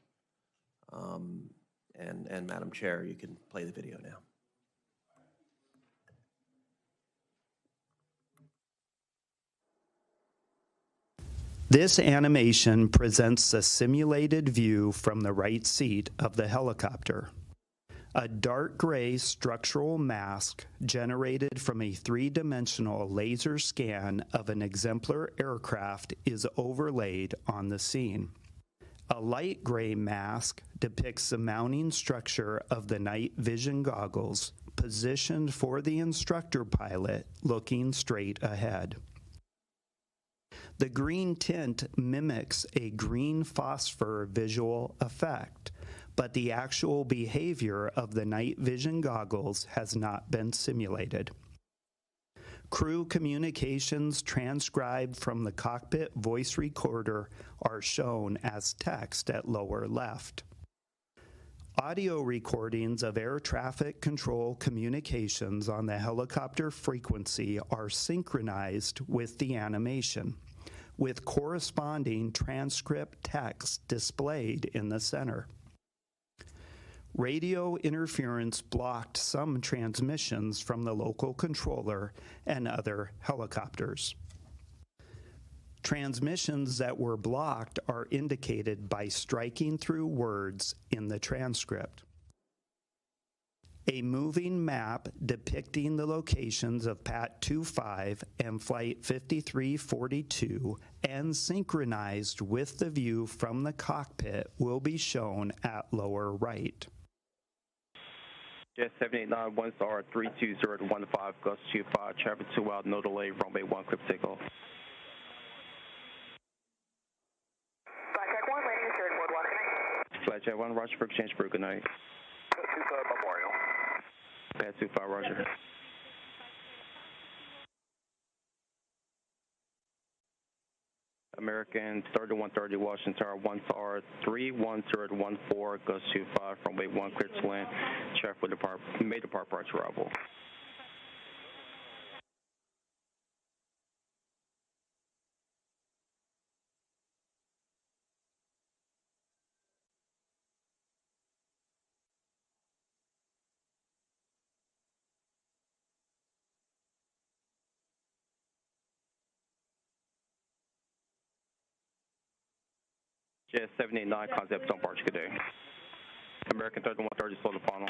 And Madam Chair, you can play the video now. This animation presents a simulated view from the right seat of the helicopter. A dark gray structural mask generated from a three-dimensional laser scan of an exemplar aircraft is overlaid on the scene. A light gray mask depicts the mounting structure of the night vision goggles positioned for the instructor pilot looking straight ahead. The green tint mimics a green phosphor visual effect, but the actual behavior of the night vision goggles has not been simulated. Crew communications transcribed from the cockpit voice recorder are shown as text at lower left. Audio recordings of air traffic control communications on the helicopter frequency are synchronized with the animation, with corresponding transcript text displayed in the center. Radio interference blocked some transmissions from the local controller and other helicopters. Transmissions that were blocked are indicated by striking through words in the transcript. A moving map depicting the locations of PAT 25 and Flight 5342 and synchronized with the view from the cockpit will be shown at lower right. Jet 789, 1 star 32015, gust 25, traffic 2 out, no delay, runway 1, clip takeoff. Blackjack 1, landing third mode 1. Blackjack 1, roger for exchange for good night. 25 Memorial. Pad 25, roger. American 3130 Washington Tower 1 star 31014, gust 25, runway 1, clear to land. Traffic will depart, may depart prior to arrival. Jet 789, concept on Barge, good day. American 3130, slow the funnel.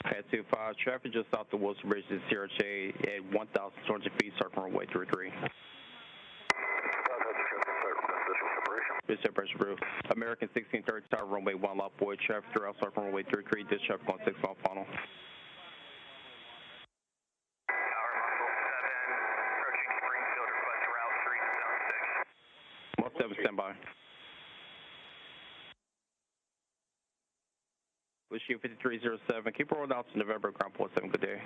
Pad 25, traffic just south of Wilson Bridge to CRJ at 1,200 feet, start from runway 33. This separation approved. American 1630, tower runway 1, lot boy, traffic throughout, start from runway 33, this traffic on 6 mile funnel. Most 7, stand by. Wish you 5307. Keep rolling out to November, ground port 7. Good day.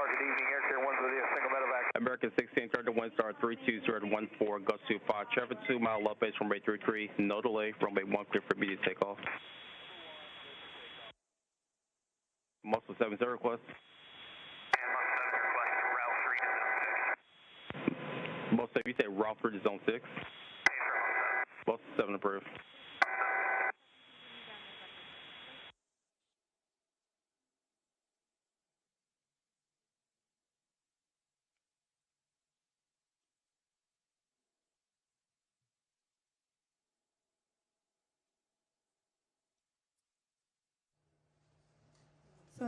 Good evening, Air Care 1 with you, single medevac. American 1630, 1 star 32014, gust 25, traffic 2 mile left base, runway 33, no delay, runway 1, clear for immediate takeoff. Muscle 7, 0 request. Most of you say route 3 to zone 6. Most 7 approved. So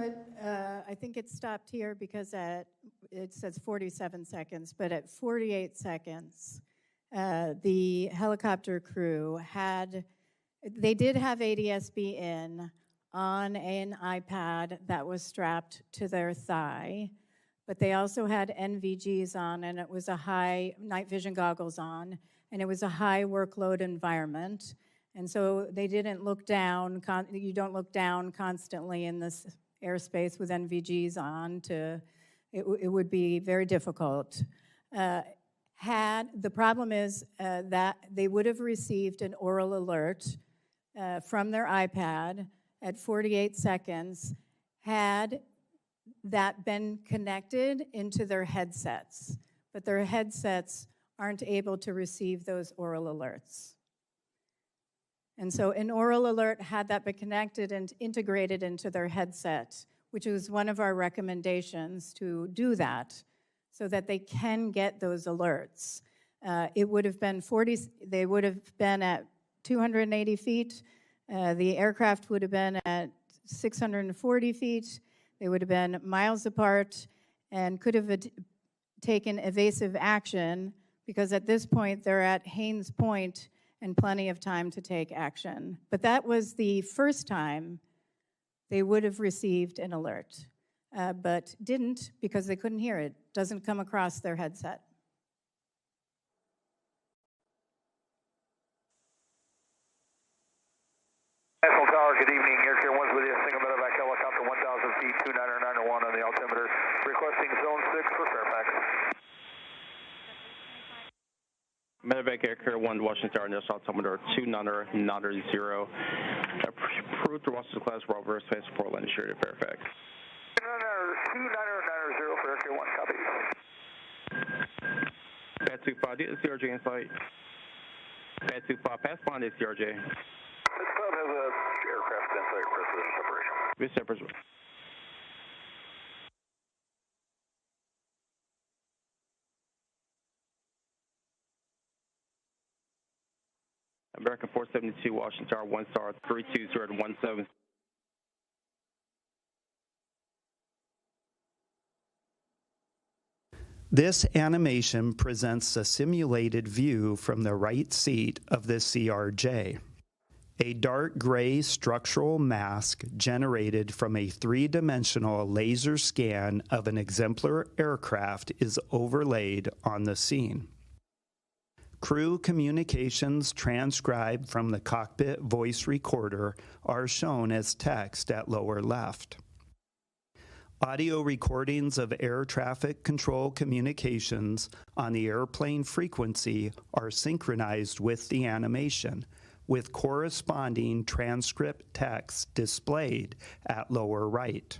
I think it stopped here because it says 47 seconds, but at 48 seconds, the helicopter crew they did have ADSB in on an iPad that was strapped to their thigh, but they also had NVGs on, and it was a high, night vision goggles on, and it was a high workload environment. And so they didn't look down, you don't look down constantly in this airspace with NVGs on it would be very difficult. The problem is that they would have received an oral alert from their iPad at 48 seconds had that been connected into their headsets. But their headsets aren't able to receive those oral alerts. And so an oral alert, had that been connected and integrated into their headset, which was one of our recommendations to do that so that they can get those alerts. It would have been they would have been at 280 feet. The aircraft would have been at 640 feet. They would have been miles apart and could have taken evasive action because at this point they're at Haynes Point and plenty of time to take action. But that was the first time they would have received an alert, but didn't because they couldn't hear it. Doesn't come across their headset. National Tower, good evening. Air 1's with you. Single medevac helicopter 1,000 feet, 29901 on the altimeter. Requesting zone 6 for Fairfax. Medevac Air Carrier 1 Washington Tower, national altimeter 29990. Approved to Washington class Robert Space Portland, issued at Fairfax. 29990 for Air Carrier 1, copy. Pad 25, do you have CRJ in sight? Pad 25, pass bond is CRJ. This club has a aircraft in sight, precision separation. This separation. American 472 Washington Tower 1 star 32017. This animation presents a simulated view from the right seat of the CRJ. A dark gray structural mask generated from a three-dimensional laser scan of an exemplar aircraft is overlaid on the scene. Crew communications transcribed from the cockpit voice recorder are shown as text at lower left. Audio recordings of air traffic control communications on the airplane frequency are synchronized with the animation, with corresponding transcript text displayed at lower right.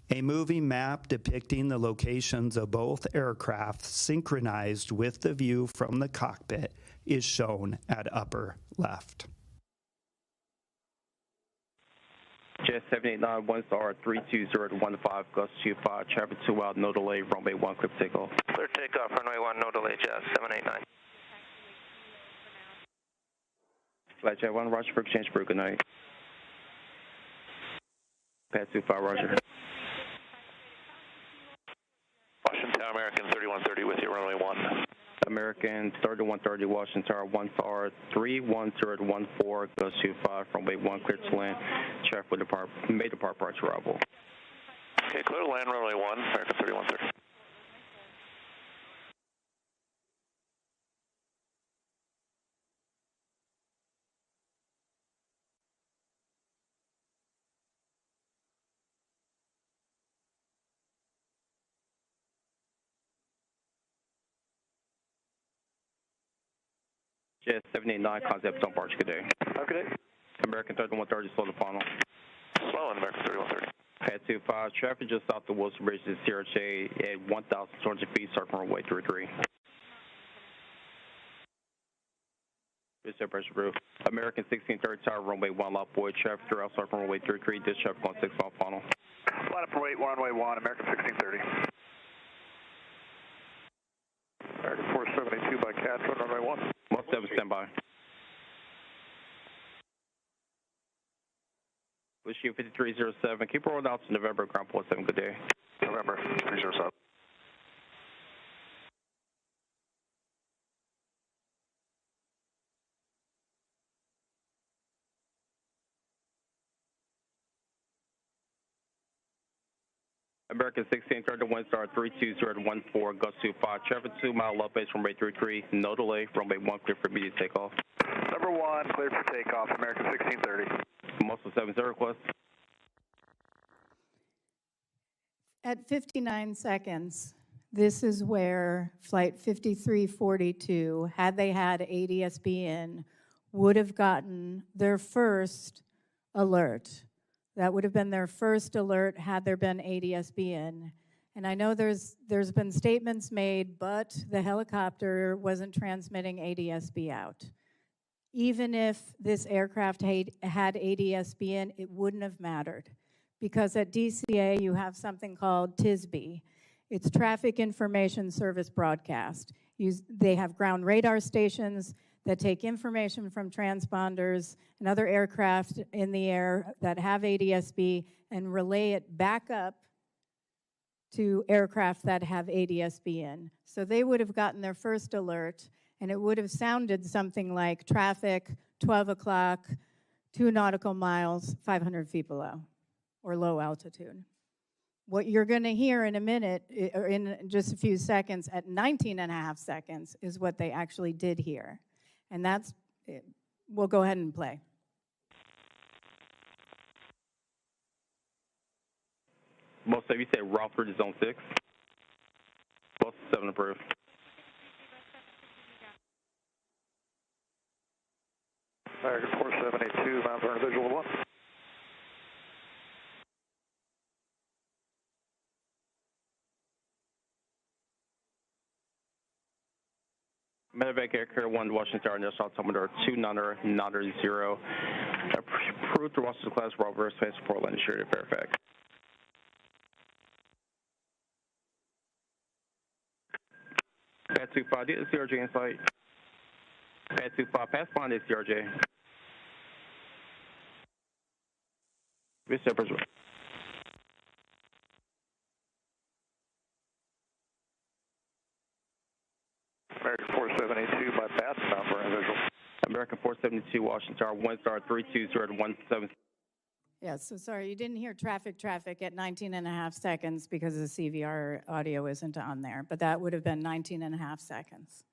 A moving map depicting the locations of both aircraft synchronized with the view from the cockpit is shown at upper left. Jet 789 1 star 32015 Gust 25 traffic 2 out, no delay, runway 1 clear for takeoff. Clear takeoff, runway 1, no delay, Jet 789. Flight Jet 1, Roger for exchange for good night. Pad 25, Roger. Washington Tower, American 3130 with you, runway 1. American 3130 Washington Tower 1 star 31014 Gust 25 runway 1 clear to land. Traffic will depart, may depart prior to arrival. Okay, clear to land, runway 1, American 3130. Jet 789 concept on Barge, good day. Okay. American 3130 slow the funnel. Slow on American 3130. Pad 25, traffic just south of Wilson Bridge to CRJ at 1,200 feet, circle runway 33. Pressure roof. American 1630 Tower, runway 1, lot boy, traffic throughout, circle runway 33, this traffic on 6 mile funnel. Line up for wait, runway 1, American 1630. American 472 by Catherine, runway 1. 17 standby. Wish you 5307. Keep rolling out to November, ground point 7. Good day. November 307. American 1631 star 32014 Gust 25. Traffic 2 mile up base from runway 33. No delay. Runway 1 clear for immediate takeoff. Number 1 clear for takeoff. American 1630. Muscle 70 request. At 59 seconds, This is where Flight 5342, had they had ADSB in, would have gotten their first alert. That would have been their first alert had there been ADSB in. And I know there's been statements made, but the helicopter wasn't transmitting ADSB out. Even if this aircraft had ADSB in, it wouldn't have mattered. Because at DCA, you have something called TSB. It's Traffic Information Service Broadcast. They have ground radar stations that take information from transponders and other aircraft in the air that have ADSB and relay it back up to aircraft that have ADSB in. So they would have gotten their first alert, and it would have sounded something like traffic, 12 o'clock, 2 nautical miles, 500 feet below, or low altitude. What you're going to hear in a minute, or in just a few seconds, at 19.5 seconds, is what they actually did hear. And that's, we'll go ahead and play. Most of you say route through to zone 6. Most 7 approved. American 4782, Mount Vernon, visual 1. Medevac Air Carrier 1 to Washington Tower, National Altimeter 290, approved to Washington class Rover Space Portland, insured at Fairfax. Pad 25, did the CRJ in sight. Pad 25, pass bond is CRJ. This is American 4782, my bad, Mount Vernon, visual. American 472, Washington Tower, 1 star 320 to 17. Yes, so sorry, you didn't hear traffic at 19.5 seconds because the CVR audio isn't on there, but that would have been 19.5 seconds.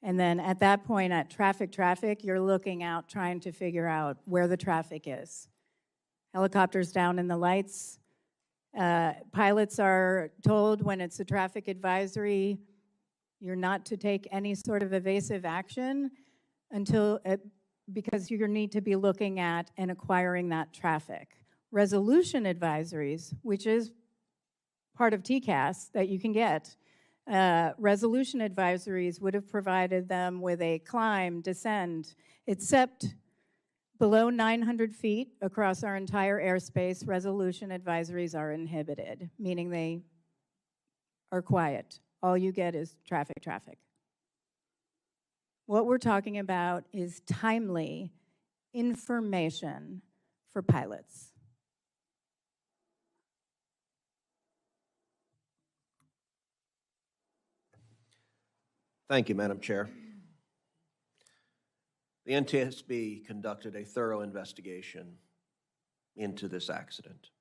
And then at that point, at traffic, you're looking out, trying to figure out where the traffic is. Helicopters down in the lights. Pilots are told when it's a traffic advisory, you're not to take any sort of evasive action until, because you need to be looking at and acquiring that traffic. Resolution advisories, which is part of TCAS that you can get, resolution advisories would have provided them with a climb, descend, except below 900 feet across our entire airspace, resolution advisories are inhibited, meaning they are quiet. All you get is traffic. What we're talking about is timely information for pilots. Thank you, Madam Chair. The NTSB conducted a thorough investigation into this accident.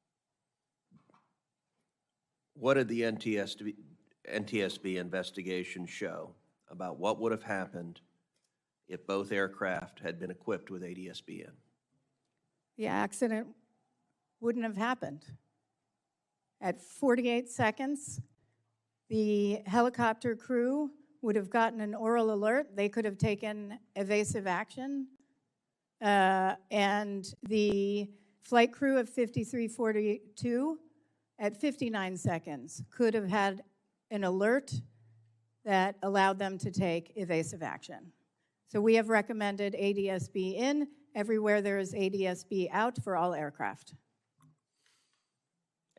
What did the NTSB investigation show about what would have happened if both aircraft had been equipped with ADSB in? The accident wouldn't have happened. At 48 seconds, the helicopter crew would have gotten an oral alert. They could have taken evasive action. And the flight crew of 5342 at 59 seconds could have had an alert that allowed them to take evasive action. So we have recommended ADSB in everywhere there is ADSB out for all aircraft.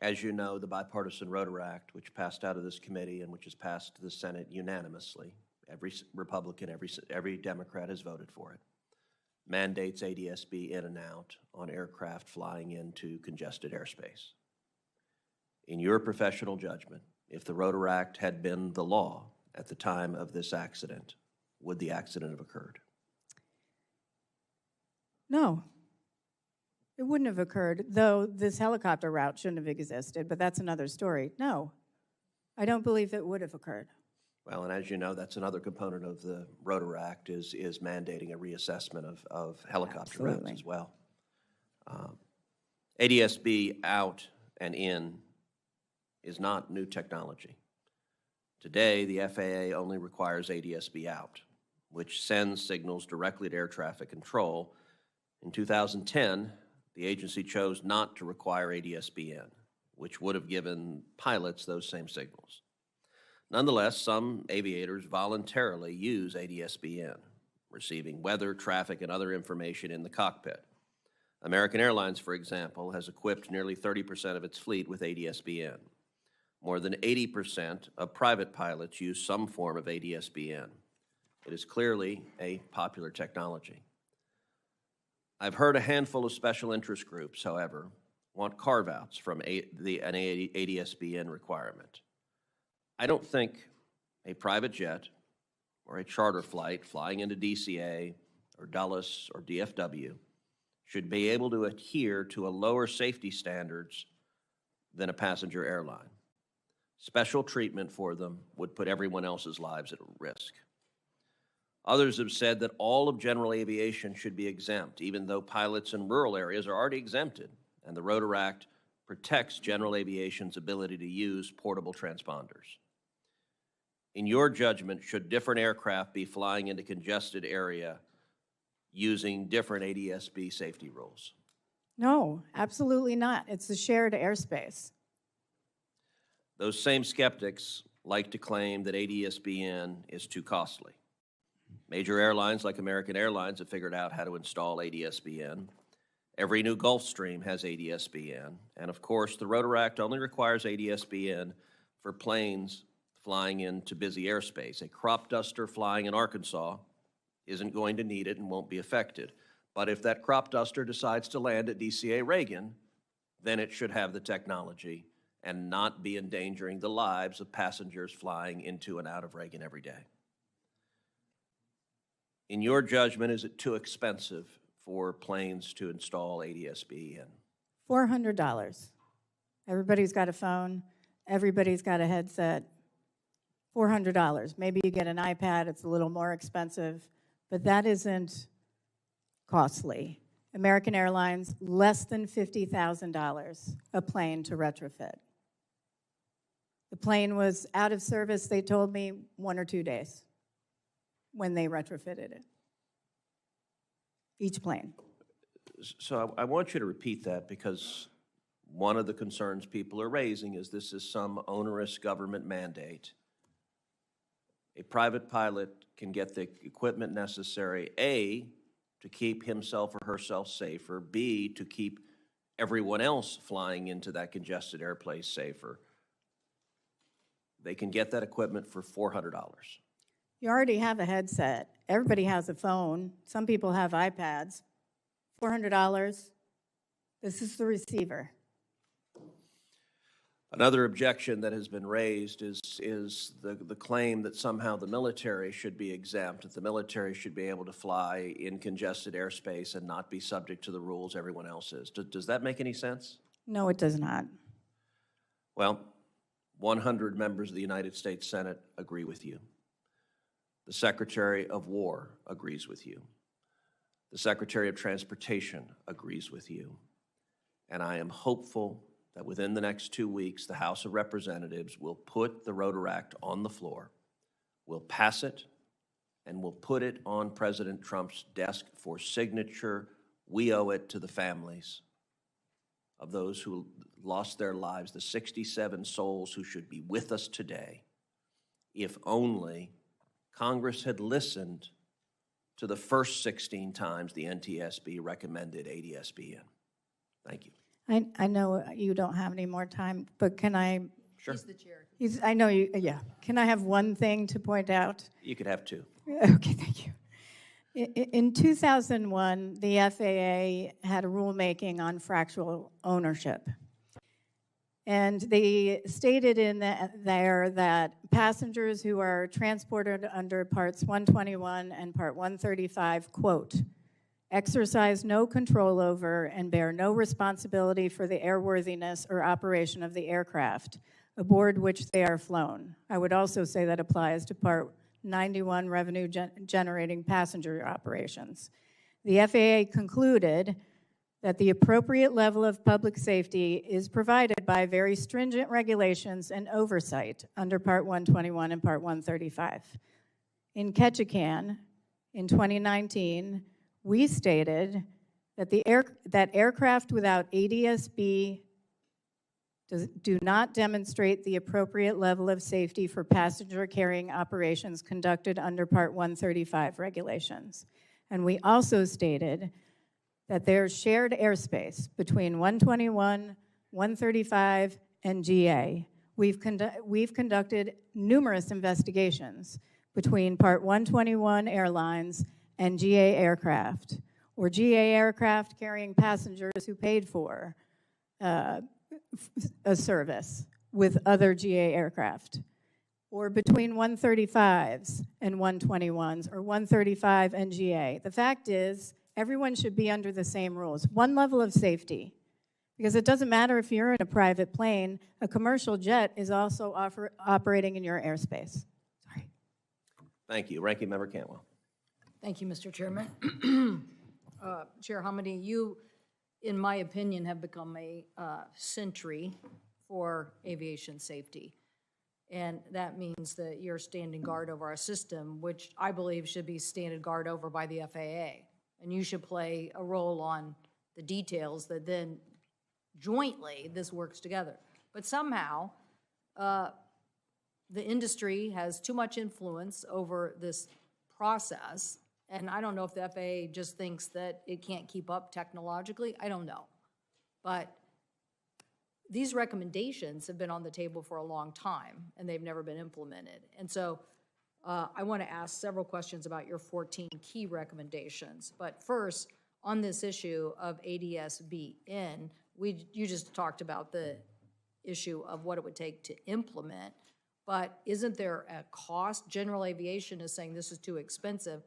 As you know, the Bipartisan Rotor Act, which passed out of this committee and which has passed to the Senate unanimously, every Republican, every Democrat has voted for it, mandates ADSB in and out on aircraft flying into congested airspace. In your professional judgment, if the Rotor Act had been the law at the time of this accident, would the accident have occurred? No, it wouldn't have occurred, though this helicopter route shouldn't have existed, but that's another story. No, I don't believe it would have occurred. Well, and as you know, that's another component of the Rotor Act is mandating a reassessment of helicopter routes as well. ADSB out and in is not new technology. Today, the FAA only requires ADS-B out, which sends signals directly to air traffic control. In 2010, the agency chose not to require ADS-B in, which would have given pilots those same signals. Nonetheless, some aviators voluntarily use ADS-B in, receiving weather, traffic, and other information in the cockpit. American Airlines, for example, has equipped nearly 30% of its fleet with ADS-B in. More than 80% of private pilots use some form of ADS-B in. It is clearly a popular technology. I've heard a handful of special interest groups, however, want carve-outs from an ADS-B in requirement. I don't think a private jet or a charter flight flying into DCA or Dulles or DFW should be able to adhere to a lower safety standards than a passenger airline. Special treatment for them would put everyone else's lives at risk. Others have said that all of general aviation should be exempt, even though pilots in rural areas are already exempted, and the Rotor Act protects general aviation's ability to use portable transponders. In your judgment, should different aircraft be flying into congested area using different ADS-B safety rules? No, absolutely not. It's a shared airspace. Those same skeptics like to claim that ADS-B in is too costly. Major airlines like American Airlines have figured out how to install ADS-B in. Every new Gulfstream has ADS-B in. And of course, the Rotor Act only requires ADS-B in for planes flying into busy airspace. A crop duster flying in Arkansas isn't going to need it and won't be affected. But if that crop duster decides to land at DCA Reagan, then it should have the technology and not be endangering the lives of passengers flying into and out of Reagan every day. In your judgment, is it too expensive for planes to install ADS-B in? $400. Everybody's got a phone. Everybody's got a headset. $400. Maybe you get an iPad. It's a little more expensive, but that isn't costly. American Airlines, less than $50,000 a plane to retrofit. The plane was out of service, they told me, 1 or 2 days when they retrofitted it. Each plane. So I want you to repeat that, because one of the concerns people are raising is this is some onerous government mandate. A private pilot can get the equipment necessary, A, to keep himself or herself safer, B, to keep everyone else flying into that congested airplace safer. They can get that equipment for $400. You already have a headset. Everybody has a phone. Some people have iPads. $400. This is the receiver. Another objection that has been raised is the claim that somehow the military should be exempt, that the military should be able to fly in congested airspace and not be subject to the rules everyone else is. Does that make any sense? No, it does not. Well, 100 members of the United States Senate agree with you. The Secretary of War agrees with you. The Secretary of Transportation agrees with you. And I am hopeful that within the next 2 weeks, the House of Representatives will put the Rotor Act on the floor, will pass it, and will put it on President Trump's desk for signature. We owe it to the families of those who lost their lives, the 67 souls who should be with us today, if only Congress had listened to the first 16 times the NTSB recommended ADS-B in. Thank you. I know you don't have any more time, but can I? Sure. He's the chair. I know you, yeah. Can I have one thing to point out? You could have 2. Okay, thank you. In 2001, the FAA had a rulemaking on fractional ownership. And they stated in there that passengers who are transported under Parts 121 and Part 135, quote, exercise no control over and bear no responsibility for the airworthiness or operation of the aircraft aboard which they are flown. I would also say that applies to Part 91 revenue generating passenger operations. The FAA concluded that the appropriate level of public safety is provided by very stringent regulations and oversight under Part 121 and Part 135. In Ketchikan, in 2019, we stated that aircraft without ADSB do not demonstrate the appropriate level of safety for passenger carrying operations conducted under Part 135 regulations. And we also stated that there's shared airspace between 121, 135, and GA. We've conducted numerous investigations between Part 121 airlines and GA aircraft, or GA aircraft carrying passengers who paid for a service with other GA aircraft, or between 135s and 121s, or 135 and GA. The fact is, everyone should be under the same rules. One level of safety, because it doesn't matter if you're in a private plane, a commercial jet is also operating in your airspace. Sorry. Thank you. Ranking Member Cantwell. Thank you, Mr. Chairman. Chair Hamady, you, in my opinion, have become a sentry for aviation safety. And that means that you're standing guard over our system, which I believe should be standing guard over by the FAA. And you should play a role on the details that then jointly this works together. But somehow, the industry has too much influence over this process. And I don't know if the FAA just thinks that it can't keep up technologically. I don't know. But these recommendations have been on the table for a long time, and they've never been implemented. And so I want to ask several questions about your 14 key recommendations. But first, on this issue of ADSB-N, you just talked about the issue of what it would take to implement, but isn't there a cost? General Aviation is saying this is too expensive,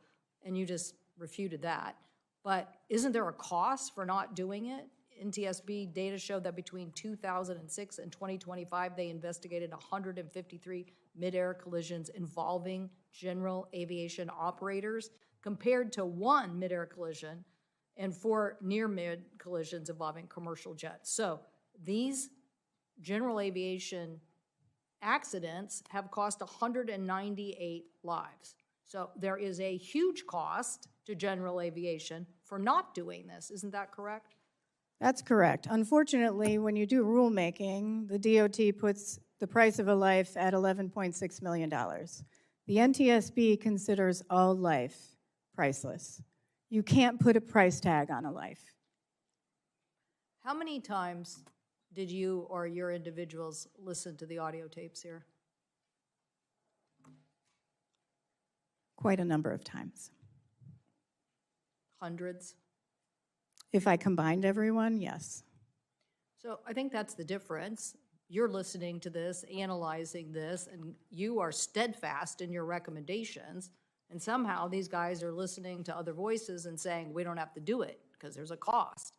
and you just refuted that. But isn't there a cost for not doing it? NTSB data showed that between 2006 and 2025, they investigated 153 midair collisions involving general aviation operators, compared to 1 midair collision and 4 near-mid collisions involving commercial jets. So these general aviation accidents have cost 198 lives. So there is a huge cost to general aviation for not doing this. Isn't that correct? That's correct. Unfortunately, when you do rulemaking, the DOT puts the price of a life at $11.6 million. The NTSB considers all life priceless. You can't put a price tag on a life. How many times did you or your individuals listen to the audio tapes here? Quite a number of times. Hundreds? If I combined everyone, yes. So I think that's the difference. You're listening to this, analyzing this, and you are steadfast in your recommendations, and somehow these guys are listening to other voices and saying, we don't have to do it because there's a cost.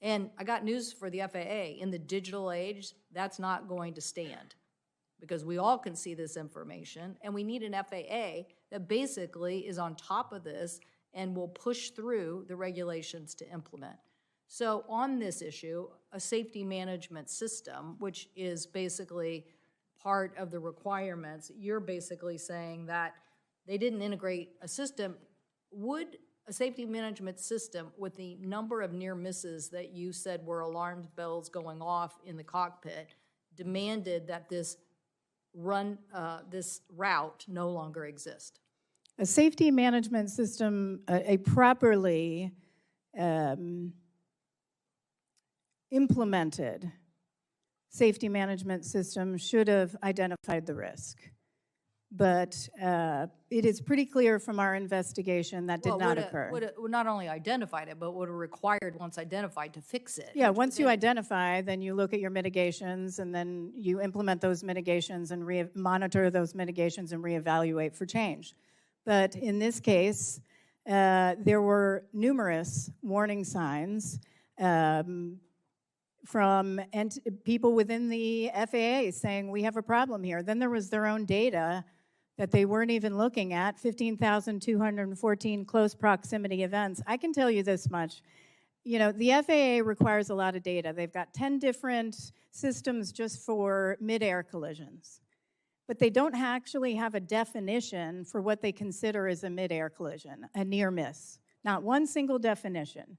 And I got news for the FAA. In the digital age, that's not going to stand, because we all can see this information, and we need an FAA that basically is on top of this and will push through the regulations to implement. So on this issue, a safety management system, which is basically part of the requirements, you're basically saying that they didn't integrate a system. Would a safety management system, with the number of near misses that you said were alarm bells going off in the cockpit, demanded that this route no longer exist? A safety management system, a properly implemented safety management system should have identified the risk. But it is pretty clear from our investigation that did not occur. Would it not only identified it, but would have required, once identified, to fix it? Yeah, once you identify, then you look at your mitigations, and then you implement those mitigations and monitor those mitigations and reevaluate for change. But in this case, there were numerous warning signs from people within the FAA saying, we have a problem here. Then there was their own data that they weren't even looking at, 15,214 close proximity events. I can tell you this much. you know, the FAA requires a lot of data. They've got 10 different systems just for midair collisions. But they don't actually have a definition for what they consider as a midair collision, a near miss. Not one single definition.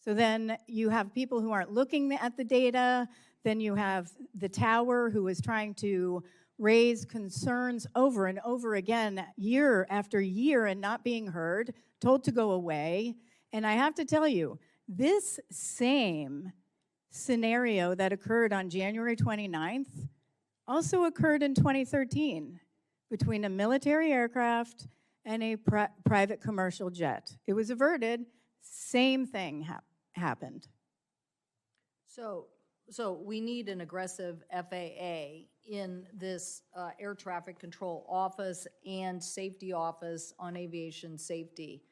So then you have people who aren't looking at the data. Then you have the tower who is trying to raise concerns over and over again, year after year, and not being heard, told to go away. And I have to tell you, this same scenario that occurred on January 29th also occurred in 2013 between a military aircraft and a private commercial jet. It was averted, same thing happened. So we need an aggressive FAA in this air traffic control office and safety office on aviation safety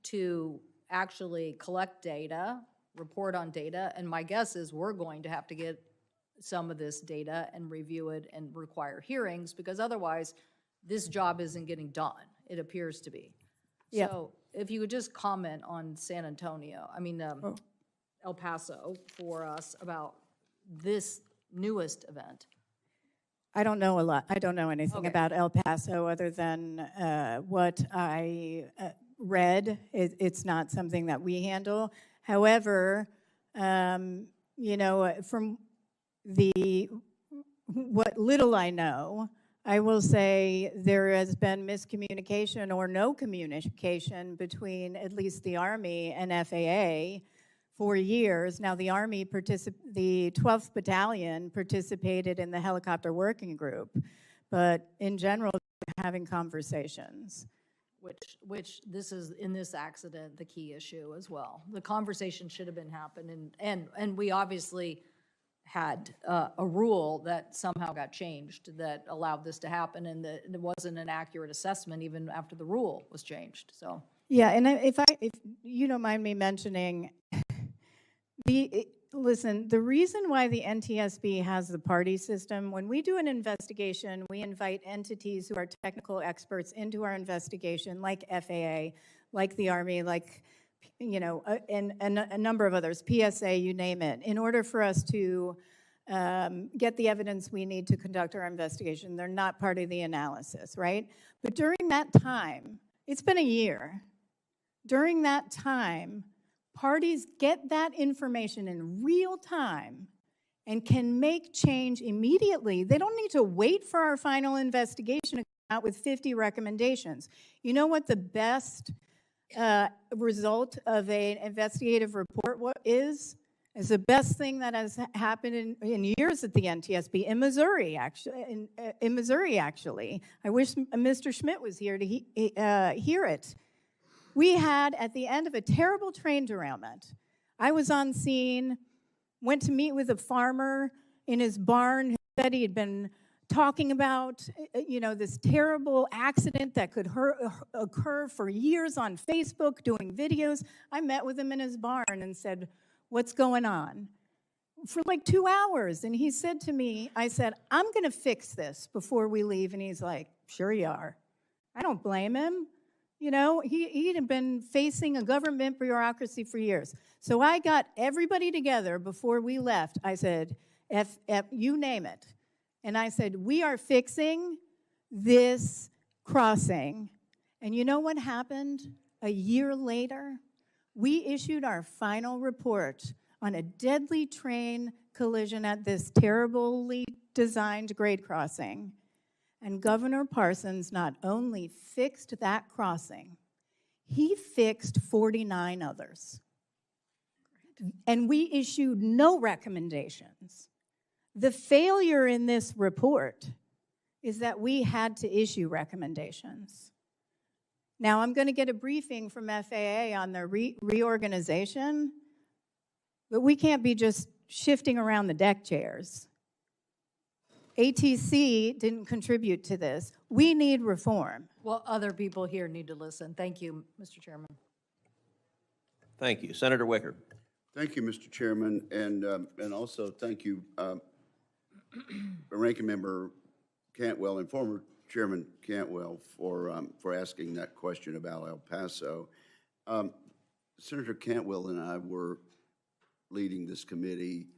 to actually collect data, report on data, and my guess is we're going to have to get some of this data and review it and require hearings, because otherwise this job isn't getting done, it appears to be. Yep. So if you would just comment on San Antonio, El Paso for us about this newest event. I don't know a lot. I don't know anything Okay. about El Paso other than what I read. It's not something that we handle. However, you know, from what little I know, I will say there has been miscommunication or no communication between at least the Army and FAA for years. Now, the Army, the 12th Battalion participated in the helicopter working group, but in general, having conversations. Which this is, in this accident, the key issue as well. The conversation should have been happening, and we obviously had a rule that somehow got changed that allowed this to happen, and that it wasn't an accurate assessment even after the rule was changed, so. Yeah, and if you don't mind me mentioning, listen, the reason why the NTSB has the party system, when we do an investigation, we invite entities who are technical experts into our investigation, like FAA, like the Army, like, you know, and a number of others, PSA, you name it, in order for us to get the evidence we need to conduct our investigation. They're not part of the analysis, right? But during that time, it's been a year. During that time, parties get that information in real time and can make change immediately. They don't need to wait for our final investigation to come out with 50 recommendations. You know what the best result of an investigative report is the best thing that has happened in years at the NTSB in Missouri, actually. In Missouri, actually. I wish Mr. Schmidt was here to hear it. We had, at the end of a terrible train derailment, I was on scene, went to meet with a farmer in his barn who said he had been talking about, you know, this terrible accident that could occur for years on Facebook, doing videos. I met with him in his barn and said, "What's going on?" For like 2 hours. And he said to me, I said, "I'm going to fix this before we leave." And he's like, "Sure you are." I don't blame him. You know, he'd have been facing a government bureaucracy for years. So I got everybody together before we left. I said, F, you name it. And I said, we are fixing this crossing. And you know what happened? A year later, we issued our final report on a deadly train collision at this terribly designed grade crossing. And Governor Parsons not only fixed that crossing, he fixed 49 others. And we issued no recommendations. The failure in this report is that we had to issue recommendations. Now, I'm going to get a briefing from FAA on their reorganization, but we can't be just shifting around the deck chairs. ATC didn't contribute to this. We need reform. Well, other people here need to listen. Thank you, Mr. Chairman. Thank you. Senator Wicker. Thank you, Mr. Chairman, and also thank you, Ranking Member Cantwell and former Chairman Cantwell for asking that question about El Paso. Senator Cantwell and I were leading this committee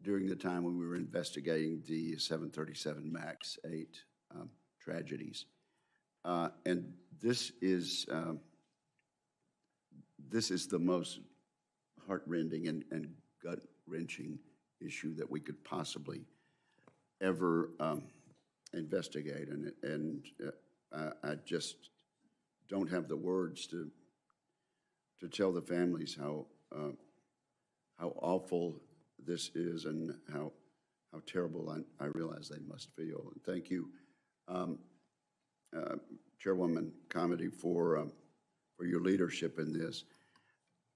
during the time when we were investigating the 737 MAX 8 tragedies. And this is the most heart-rending and gut-wrenching issue that we could possibly ever investigate. And I just don't have the words to tell the families how awful this is and how terrible I realize they must feel. And thank you, Chairwoman Comedy, for your leadership in this.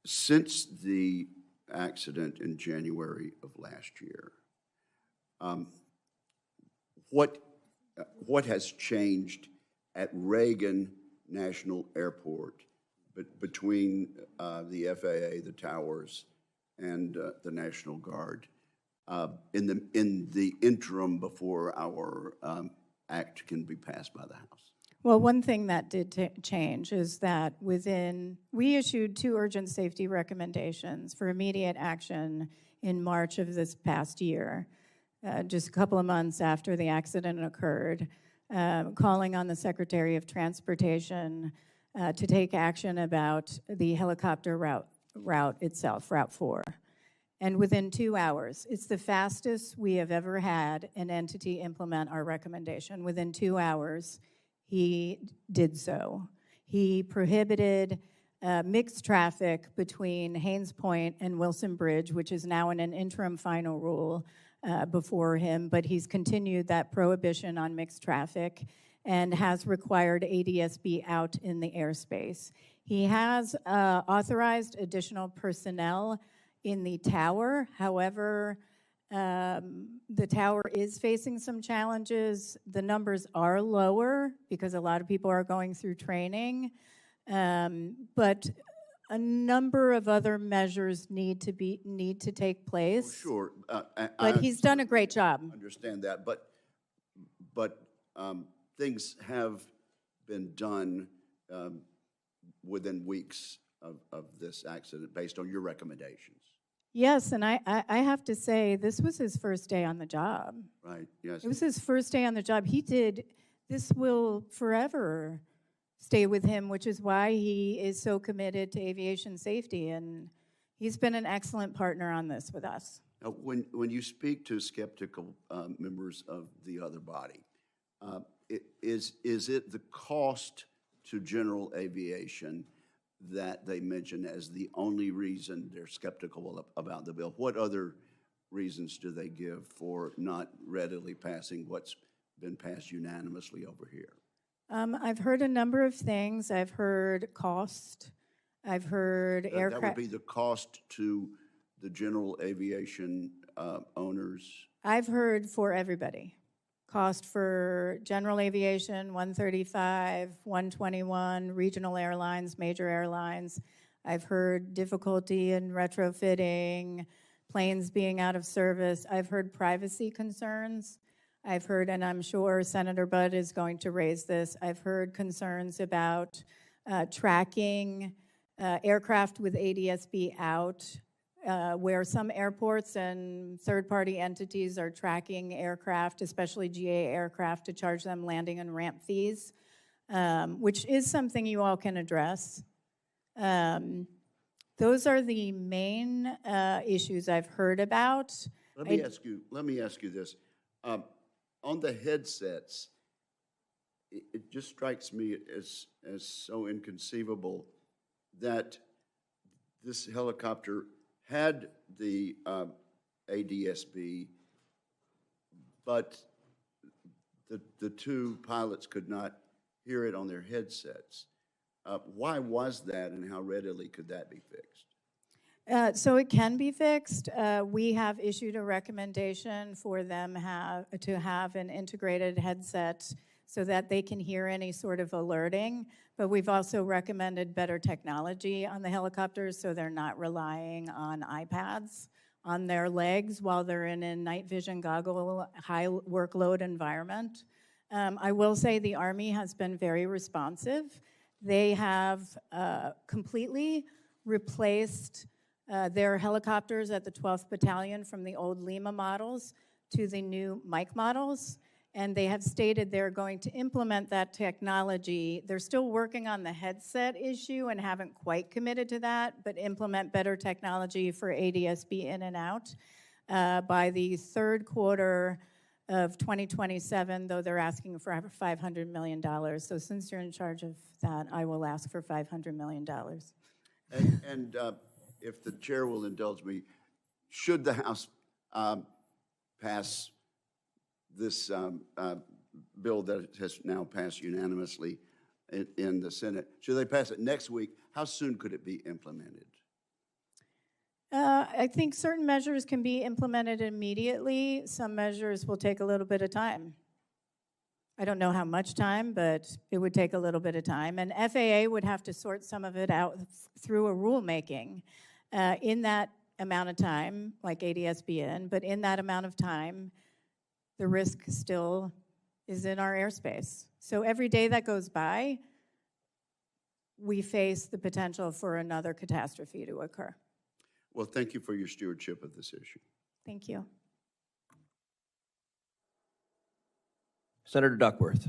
Since the accident in January of last year, what has changed at Reagan National Airport between the FAA, the towers, and the National Guard in the interim before our act can be passed by the House? Well, one thing that did change is that we issued 2 urgent safety recommendations for immediate action in March of this past year, just a couple of months after the accident occurred, calling on the Secretary of Transportation to take action about the helicopter route itself, Route 4. And within 2 hours, it's the fastest we have ever had an entity implement our recommendation. Within 2 hours, he did so. He prohibited mixed traffic between Haynes Point and Wilson Bridge, which is now in an interim final rule before him, but he's continued that prohibition on mixed traffic and has required ADSB out in the airspace. He has authorized additional personnel in the tower. However, the tower is facing some challenges. The numbers are lower because a lot of people are going through training, but a number of other measures need to take place. Oh, sure, but he's done a great job. I understand that, but things have been done within weeks of this accident based on your recommendations. Yes, and I have to say, this was his first day on the job. Right, yes. It was his first day on the job. This will forever stay with him, which is why he is so committed to aviation safety, and he's been an excellent partner on this with us. Now, when you speak to skeptical members of the other body, is it the cost to general aviation that they mention as the only reason they're skeptical about the bill? What other reasons do they give for not readily passing what's been passed unanimously over here? I've heard a number of things. I've heard cost. I've heard aircraft. That would be the cost to the general aviation owners? I've heard for everybody. Cost for general aviation, 135, 121, regional airlines, major airlines. I've heard difficulty in retrofitting, planes being out of service. I've heard privacy concerns. I've heard, and I'm sure Senator Budd is going to raise this, I've heard concerns about tracking aircraft with ADSB out, where some airports and third-party entities are tracking aircraft, especially GA aircraft, to charge them landing and ramp fees, which is something you all can address. Those are the main issues I've heard about. Let me ask you this. On the headsets, it just strikes me as so inconceivable that this helicopter had the ADSB, but the 2 pilots could not hear it on their headsets. Why was that, and how readily could that be fixed? So it can be fixed. We have issued a recommendation for them to have an integrated headset so that they can hear any sort of alerting. But we've also recommended better technology on the helicopters so they're not relying on iPads on their legs while they're in a night vision goggle, high workload environment. I will say the Army has been very responsive. They have completely replaced their helicopters at the 12th Battalion from the old Lima models to the new Mike models, and they have stated they're going to implement that technology. They're still working on the headset issue and haven't quite committed to that, but implement better technology for ADSB in and out by the third quarter of 2027, though they're asking for $500 million. So since you're in charge of that, I will ask for $500 million. And if the chair will indulge me, should the House pass this bill that has now passed unanimously in the Senate, should they pass it next week, how soon could it be implemented? I think certain measures can be implemented immediately. Some measures will take a little bit of time. I don't know how much time, but it would take a little bit of time. And FAA would have to sort some of it out through a rulemaking in that amount of time, like ADSB in, but in that amount of time, the risk still is in our airspace. So every day that goes by, we face the potential for another catastrophe to occur. Well, thank you for your stewardship of this issue. Thank you. Senator Duckworth.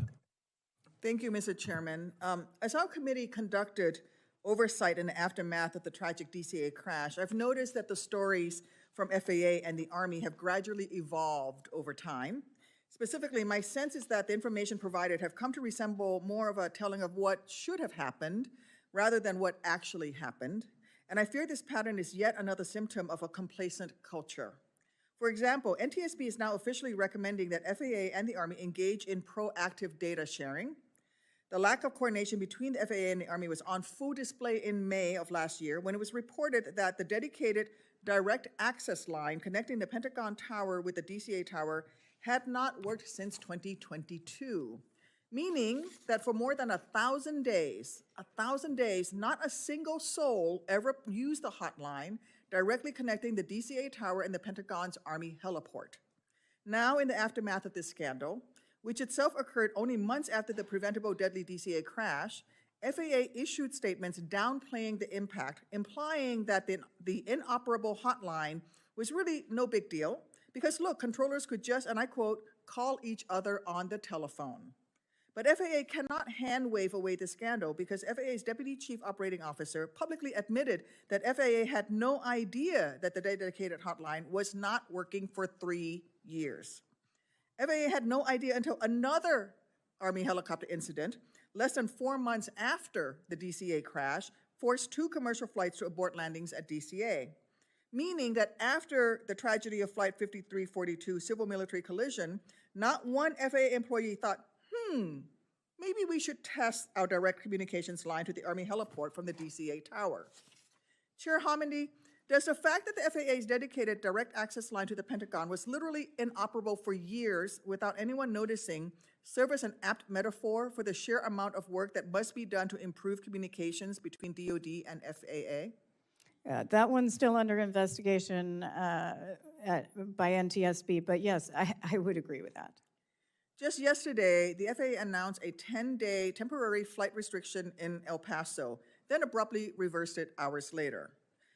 Thank you, Mr. Chairman. As our committee conducted oversight in the aftermath of the tragic DCA crash, I've noticed that the stories from FAA and the Army have gradually evolved over time. Specifically, my sense is that the information provided have come to resemble more of a telling of what should have happened rather than what actually happened. And I fear this pattern is yet another symptom of a complacent culture. For example, NTSB is now officially recommending that FAA and the Army engage in proactive data sharing. The lack of coordination between the FAA and the Army was on full display in May of last year when it was reported that the dedicated direct access line connecting the Pentagon Tower with the DCA Tower had not worked since 2022. Meaning that for more than 1,000 days, not a single soul ever used the hotline directly connecting the DCA Tower and the Pentagon's Army heliport. Now, in the aftermath of this scandal, which itself occurred only months after the preventable deadly DCA crash, FAA issued statements downplaying the impact, implying that the inoperable hotline was really no big deal because, look, controllers could just, and I quote, call each other on the telephone. But FAA cannot hand-wave away the scandal because FAA's Deputy Chief Operating Officer publicly admitted that FAA had no idea that the dedicated hotline was not working for 3 years. FAA had no idea until another Army helicopter incident, less than 4 months after the DCA crash, forced 2 commercial flights to abort landings at DCA. Meaning that after the tragedy of Flight 5342 civil-military collision, not one FAA employee thought, maybe we should test our direct communications line to the Army heliport from the DCA Tower. Chair Homendy, does the fact that the FAA's dedicated direct access line to the Pentagon was literally inoperable for years without anyone noticing serve as an apt metaphor for the sheer amount of work that must be done to improve communications between DoD and FAA? That one's still under investigation by NTSB, but yes, I would agree with that. Just yesterday, the FAA announced a 10-day temporary flight restriction in El Paso, then abruptly reversed it hours later.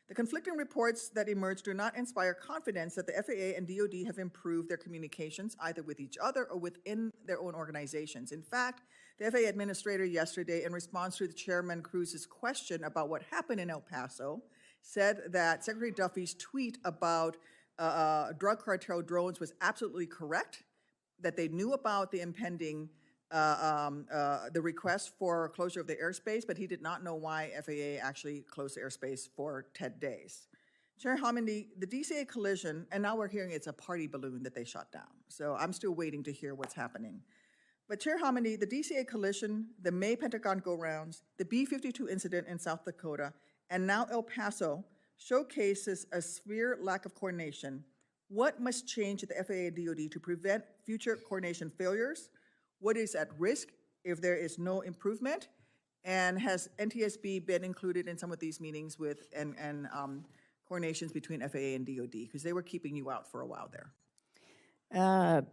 The conflicting reports that emerged do not inspire confidence that the FAA and DoD have improved their communications either with each other or within their own organizations. In fact, the FAA administrator yesterday, in response to the Chairman Cruz's question about what happened in El Paso, said that Secretary Duffy's tweet about drug cartel drones was absolutely correct, that they knew about the impending, the request for closure of the airspace, but he did not know why FAA actually closed the airspace for 10 days. Chair Homendy, the DCA collision, and now we're hearing it's a party balloon that they shot down. So I'm still waiting to hear what's happening. But Chair Homendy, the DCA collision, the May Pentagon go-rounds, the B-52 incident in South Dakota, and now El Paso showcases a severe lack of coordination. What must change at the FAA and DoD to prevent future coordination failures? What is at risk if there is no improvement? And has NTSB been included in some of these meetings with and coordinations between FAA and DoD? Because they were keeping you out for a while there. No,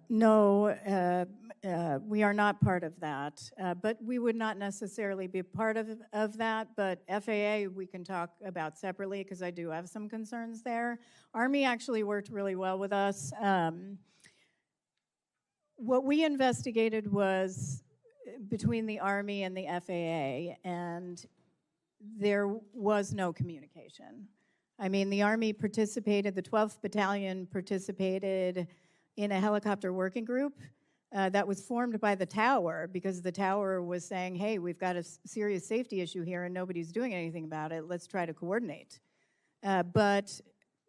we are not part of that, but we would not necessarily be part of that, but FAA we can talk about separately because I do have some concerns there. Army actually worked really well with us. What we investigated was between the Army and the FAA, and there was no communication. I mean, the Army participated, the 12th Battalion participated in a helicopter working group that was formed by the tower because the tower was saying, hey, we've got a serious safety issue here and nobody's doing anything about it. Let's try to coordinate. But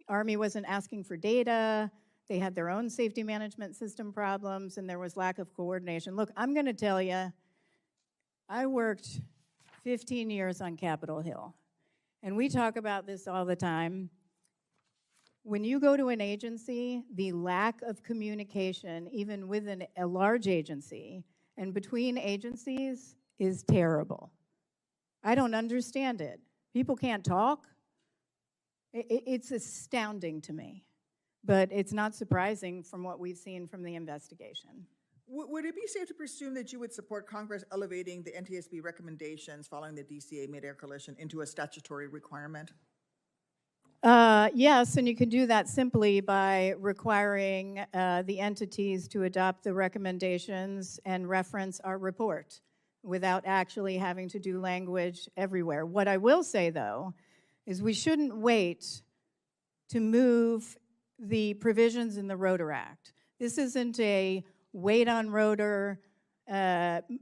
Army wasn't asking for data. They had their own safety management system problems, and there was lack of coordination. Look, I'm going to tell you, I worked 15 years on Capitol Hill, and we talk about this all the time. When you go to an agency, the lack of communication, even within a large agency and between agencies, is terrible. I don't understand it. People can't talk. It's astounding to me, but it's not surprising from what we've seen from the investigation. Would it be safe to presume that you would support Congress elevating the NTSB recommendations following the DCA Midair collision into a statutory requirement? Yes, and you can do that simply by requiring the entities to adopt the recommendations and reference our report without actually having to do language everywhere. What I will say, though, is we shouldn't wait to move the provisions in the Rotor Act. This isn't a wait on Rotor,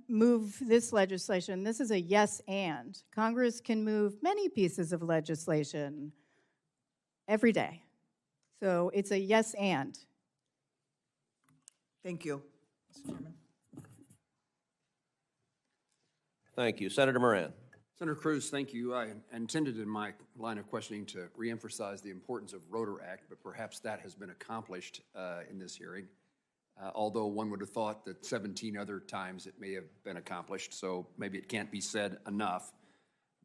move this legislation. This is a yes and. Congress can move many pieces of legislation every day. So it's a yes and. Thank you, Mr. Chairman. Thank you. Senator Moran. Senator Cruz, thank you. I intended in my line of questioning to reemphasize the importance of Rotor Act, but perhaps that has been accomplished in this hearing, although one would have thought that 17 other times it may have been accomplished, so maybe it can't be said enough,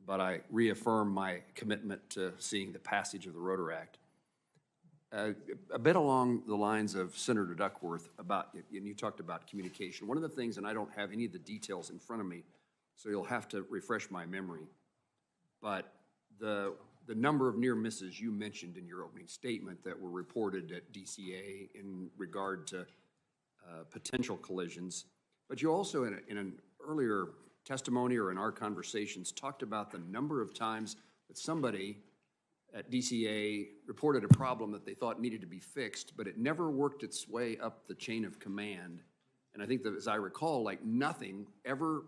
but I reaffirm my commitment to seeing the passage of the Rotor Act. A bit along the lines of Senator Duckworth about, and you talked about communication. One of the things, and I don't have any of the details in front of me, so you'll have to refresh my memory. But the number of near misses you mentioned in your opening statement that were reported at DCA in regard to potential collisions, but you also in an earlier testimony or in our conversations talked about the number of times that somebody at DCA reported a problem that they thought needed to be fixed, but it never worked its way up the chain of command. And I think that, as I recall, like nothing ever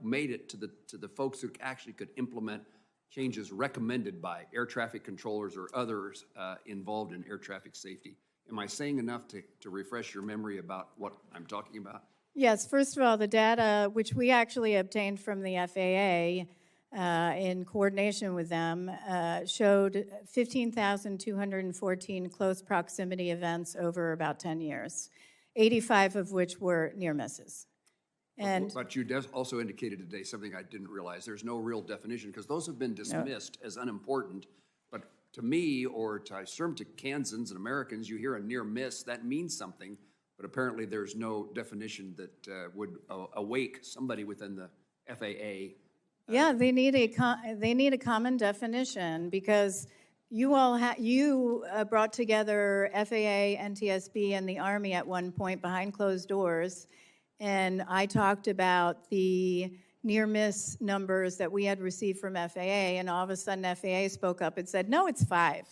made it to the folks who actually could implement changes recommended by air traffic controllers or others involved in air traffic safety. Am I saying enough to refresh your memory about what I'm talking about? Yes, first of all, the data, which we actually obtained from the FAA in coordination with them, showed 15,214 close proximity events over about 10 years, 85 of which were near misses. But you also indicated today something I didn't realize. There's no real definition because those have been dismissed as unimportant. But to me, or to, I assume to Kansans and Americans, you hear a near miss, that means something. But apparently there's no definition that would awake somebody within the FAA. Yeah, they need a common definition because you all brought together FAA, NTSB, and the Army at one point behind closed doors. And I talked about the near-miss numbers that we had received from FAA, and all of a sudden FAA spoke up and said, no, it's 5.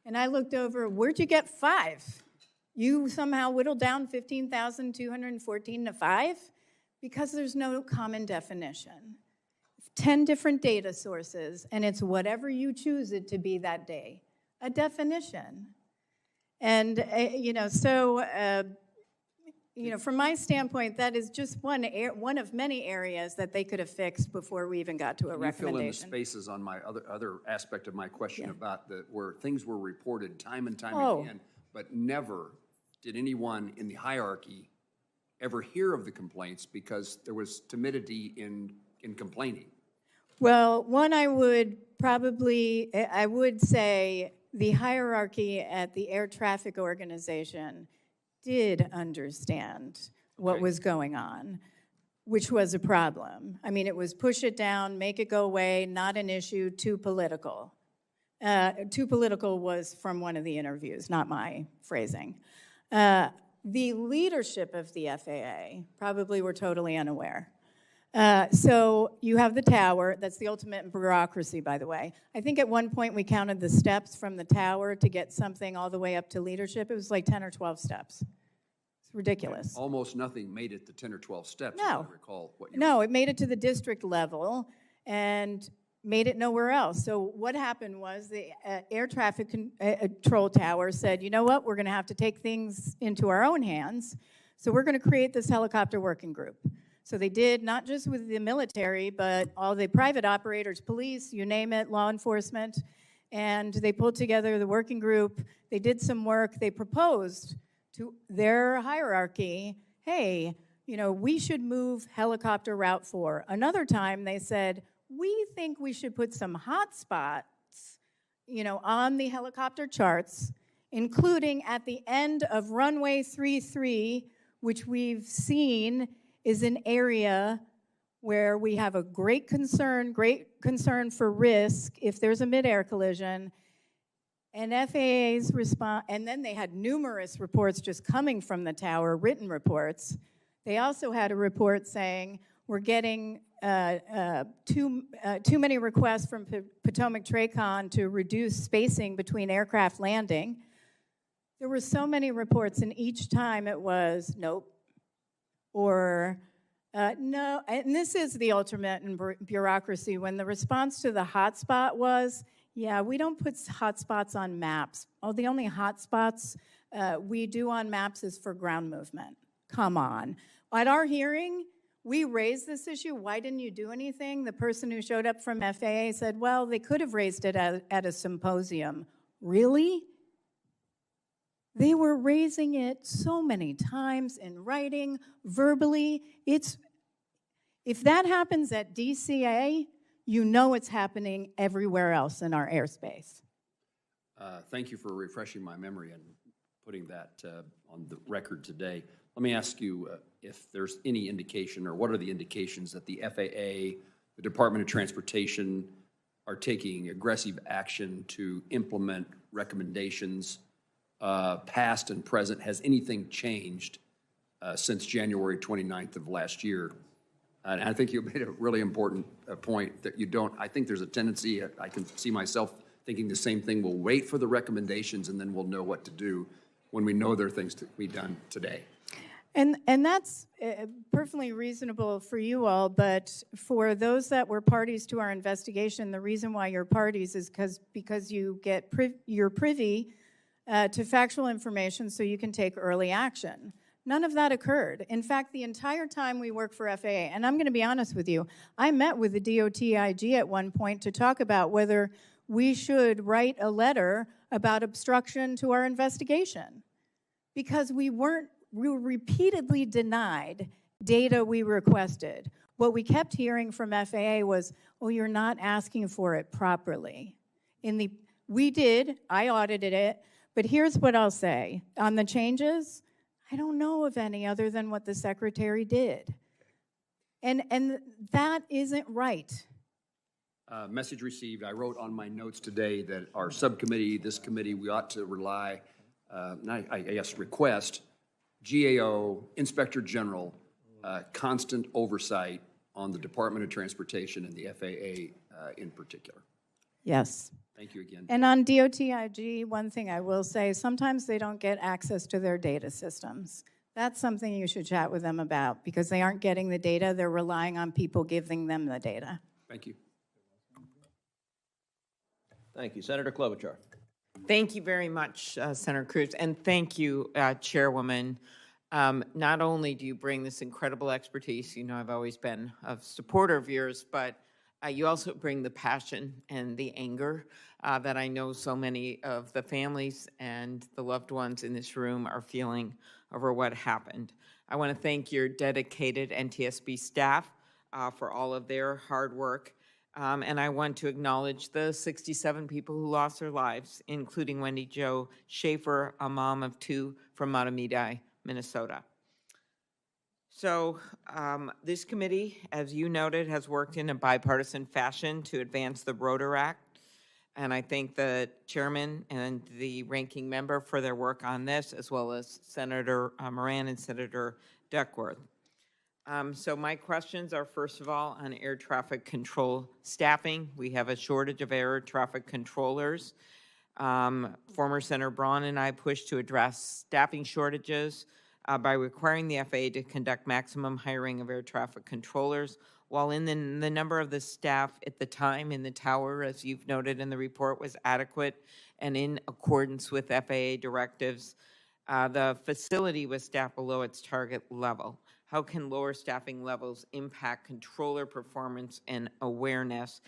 And I looked over, where'd you get 5? You somehow whittled down 15,214 to 5? Because there's no common definition. 10 different data sources, and it's whatever you choose it to be that day, a definition. And, from my standpoint, that is just one of many areas that they could have fixed before we even got to a recommendation. You fill in the spaces on my other aspect of my question about where things were reported time and time again, but never did anyone in the hierarchy ever hear of the complaints because there was timidity in complaining. Well, one, I would say the hierarchy at the Air Traffic Organization did understand what was going on, which was a problem. I mean, it was push it down, make it go away, not an issue, too political. Too political was from one of the interviews, not my phrasing. The leadership of the FAA probably were totally unaware. So you have the tower. That's the ultimate bureaucracy, by the way. I think at one point we counted the steps from the tower to get something all the way up to leadership. It was like 10 or 12 steps. It's ridiculous. Almost nothing made it to 10 or 12 steps, No. if I recall what you No, it made it to the district level and made it nowhere else. So what happened was the air traffic control tower said, you know what, we're going to have to take things into our own hands. So we're going to create this helicopter working group. So they did, not just with the military, but all the private operators, police, you name it, law enforcement. And they pulled together the working group. They did some work. They proposed to their hierarchy, hey, you know, we should move helicopter Route 4. Another time they said, we think we should put some hot spots, you know, on the helicopter charts, including at the end of runway 33, which we've seen is an area where we have a great concern for risk if there's a midair collision. And FAA's response, and then they had numerous reports just coming from the tower, written reports. They also had a report saying, we're getting too many requests from Potomac Tracon to reduce spacing between aircraft landing. There were so many reports, and each time it was, nope, or no, and this is the ultimate in bureaucracy. When the response to the hotspot was, yeah, we don't put hotspots on maps. Oh, the only hotspots we do on maps is for ground movement. Come on. At our hearing, we raised this issue. Why didn't you do anything? The person who showed up from FAA said, well, they could have raised it at a symposium. Really? They were raising it so many times in writing, verbally. If that happens at DCA, you know it's happening everywhere else in our airspace. Thank you for refreshing my memory and putting that on the record today. Let me ask you if there's any indication, or what are the indications that the FAA, the Department of Transportation, are taking aggressive action to implement recommendations, past and present? Has anything changed since January 29th of last year? And I think you made a really important point that you don't, I think there's a tendency, I can see myself thinking the same thing. We'll wait for the recommendations and then we'll know what to do when we know there are things to be done today. And that's perfectly reasonable for you all, but for those that were parties to our investigation, the reason why you're parties is because you get you're privy to factual information so you can take early action. None of that occurred. In fact, the entire time we worked for FAA, and I'm going to be honest with you, I met with the DOTIG at one point to talk about whether we should write a letter about obstruction to our investigation, because we were repeatedly denied data we requested. What we kept hearing from FAA was, oh, you're not asking for it properly. We did, I audited it, but here's what I'll say. On the changes, I don't know of any other than what the secretary did. And that isn't right. Message received. I wrote on my notes today that our subcommittee, this committee, we ought to rely, I guess request, GAO, Inspector General, constant oversight on the Department of Transportation and the FAA in particular. Yes. Thank you again. And on DOTIG, one thing I will say, sometimes they don't get access to their data systems. That's something you should chat with them about, because they aren't getting the data. They're relying on people giving them the data. Thank you. Thank you. Senator Klobuchar. Thank you very much, Senator Cruz, and thank you, Chairwoman. Not only do you bring this incredible expertise, you know I've always been a supporter of yours, but you also bring the passion and the anger that I know so many of the families and the loved ones in this room are feeling over what happened. I want to thank your dedicated NTSB staff for all of their hard work. And I want to acknowledge the 67 people who lost their lives, including Wendy Jo Schaefer, a mom of 2 from Matamidi, Minnesota. So this committee, as you noted, has worked in a bipartisan fashion to advance the Rotor Act. And I thank the chairman and the ranking member for their work on this, as well as Senator Moran and Senator Duckworth. So my questions are, first of all, on air traffic control staffing. We have a shortage of air traffic controllers. Former Senator Braun and I pushed to address staffing shortages by requiring the FAA to conduct maximum hiring of air traffic controllers. While in the number of the staff at the time in the tower, as you've noted in the report, was adequate and in accordance with FAA directives, the facility was staffed below its target level. How can lower staffing levels impact controller performance and awareness?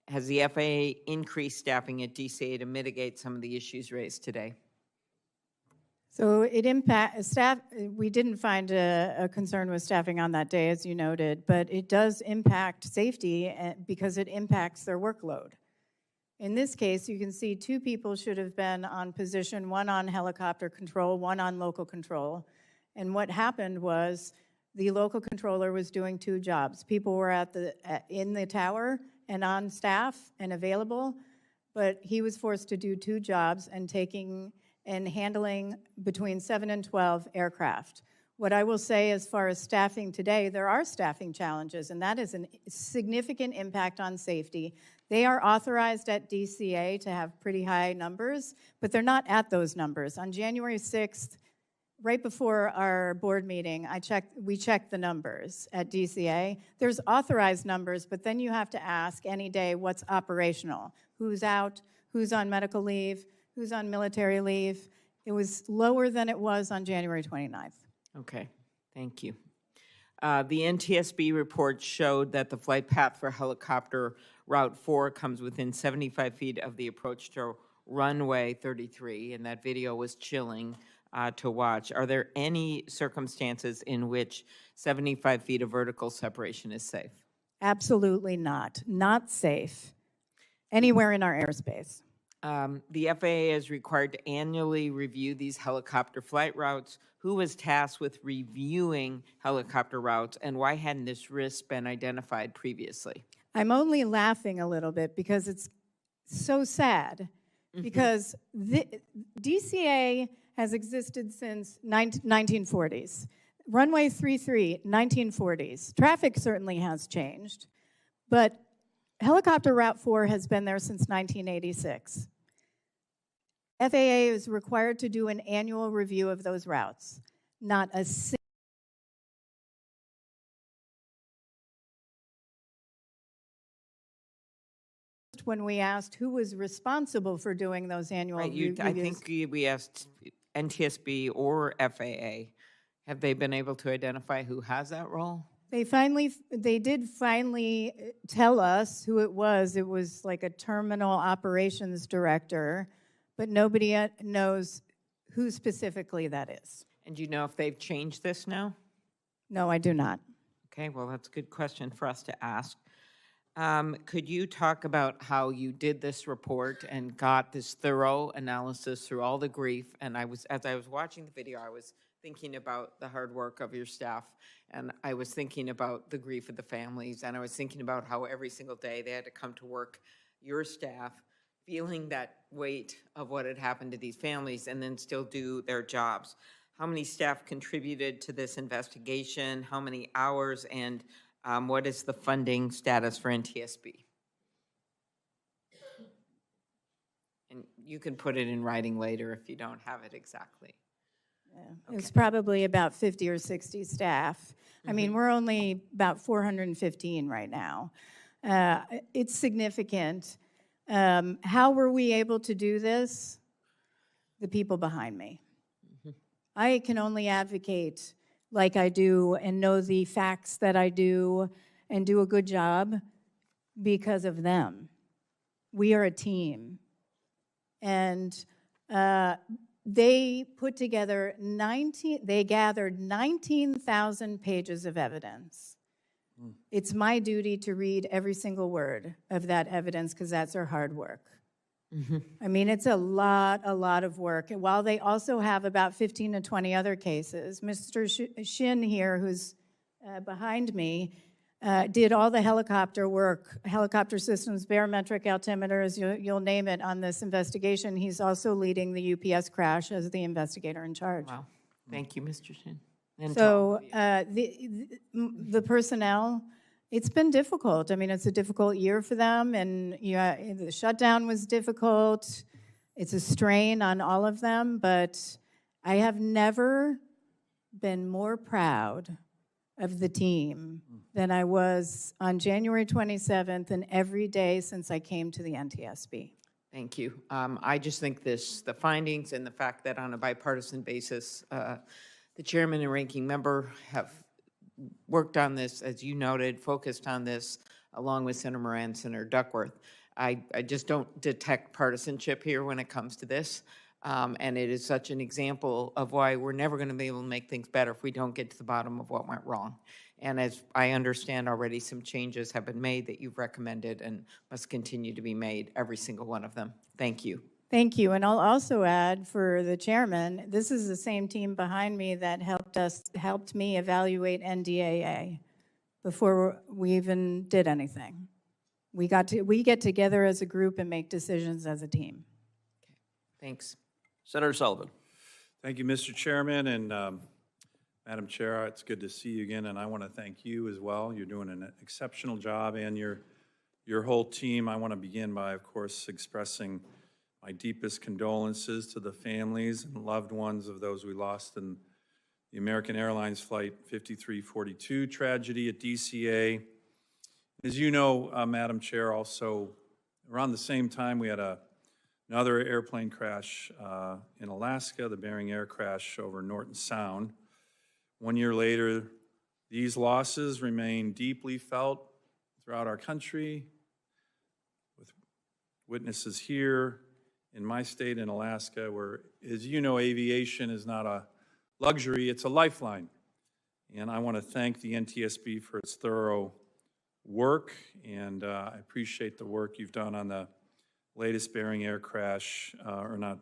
Has the FAA increased staffing at DCA to mitigate some of the issues raised today? So it impact staff. We didn't find a concern with staffing on that day, as you noted, but it does impact safety because it impacts their workload. In this case, you can see 2 people should have been on position, 1 on helicopter control, 1 on local control. And what happened was the local controller was doing 2 jobs. People were in the tower and on staff and available, but he was forced to do 2 jobs and handling between 7 and 12 aircraft. What I will say as far as staffing today, there are staffing challenges, and that is a significant impact on safety. They are authorized at DCA to have pretty high numbers, but they're not at those numbers. On January 6th, right before our board meeting, we checked the numbers at DCA. There's authorized numbers, but then you have to ask any day what's operational. Who's out, who's on medical leave, who's on military leave. It was lower than it was on January 29th. Okay, thank you. The NTSB report showed that the flight path for helicopter Route 4 comes within 75 feet of the approach to runway 33, and that video was chilling to watch. Are there any circumstances in which 75 feet of vertical separation is safe? Absolutely not. Not safe anywhere in our airspace. The FAA is required to annually review these helicopter flight routes. Who was tasked with reviewing helicopter routes, and why hadn't this risk been identified previously? I'm only laughing a little bit because it's so sad, because the DCA has existed since 1940s. Runway 33, 1940s. Traffic certainly has changed, but helicopter Route 4 has been there since 1986. FAA is required to do an annual review of those routes. Not a single when we asked who was responsible for doing those annual reviews. I think we asked NTSB or FAA. Have they been able to identify who has that role? They did finally tell us who it was. It was like a terminal operations director, but nobody knows who specifically that is. And do you know if they've changed this now? No, I do not. Okay, well, that's a good question for us to ask. Could you talk about how you did this report and got this thorough analysis through all the grief? And as I was watching the video, I was thinking about the hard work of your staff, and I was thinking about the grief of the families, and I was thinking about how every single day they had to come to work, your staff, feeling that weight of what had happened to these families and then still do their jobs. How many staff contributed to this investigation? How many hours? And what is the funding status for NTSB? And you can put it in writing later if you don't have it exactly. Yeah. It's probably about 50 or 60 staff. I mean, we're only about 415 right now. It's significant. How were we able to do this? The people behind me. I can only advocate like I do and know the facts that I do and do a good job because of them. We are a team. And they put together they gathered 19,000 pages of evidence. It's my duty to read every single word of that evidence because that's our hard work. I mean, it's a lot of work. And while they also have about 15 to 20 other cases, Mr. Shin here, who's behind me, did all the helicopter work, helicopter systems, barometric altimeters, you'll name it, on this investigation. He's also leading the UPS crash as the investigator in charge. Wow. Thank you, Mr. Shin. And So Tom. the personnel, it's been difficult. I mean, it's a difficult year for them, and the shutdown was difficult. It's a strain on all of them, but I have never been more proud of the team than I was on January 27th and every day since I came to the NTSB. Thank you. I just think the findings and the fact that on a bipartisan basis, the chairman and ranking member have worked on this, as you noted, focused on this, along with Senator Moran, Senator Duckworth. I just don't detect partisanship here when it comes to this. And it is such an example of why we're never going to be able to make things better if we don't get to the bottom of what went wrong. And as I understand already, some changes have been made that you've recommended and must continue to be made, every single one of them. Thank you. Thank you. And I'll also add for the chairman, this is the same team behind me that helped me evaluate NDAA before we even did anything. We get together as a group and make decisions as a team. Okay. Thanks. Senator Sullivan. Thank you, Mr. Chairman, and Madam Chair, it's good to see you again, and I want to thank you as well. You're doing an exceptional job, and your whole team. I want to begin by, of course, expressing my deepest condolences to the families and loved ones of those we lost in the American Airlines Flight 5342 tragedy at DCA. As you know, Madam Chair, also around the same time we had another airplane crash in Alaska, the Bering Air crash over Norton Sound. 1 year later, these losses remain deeply felt throughout our country, with witnesses here in my state in Alaska, where, as you know, aviation is not a luxury, it's a lifeline. And I want to thank the NTSB for its thorough work, and I appreciate the work you've done on the latest Bering Air crash, the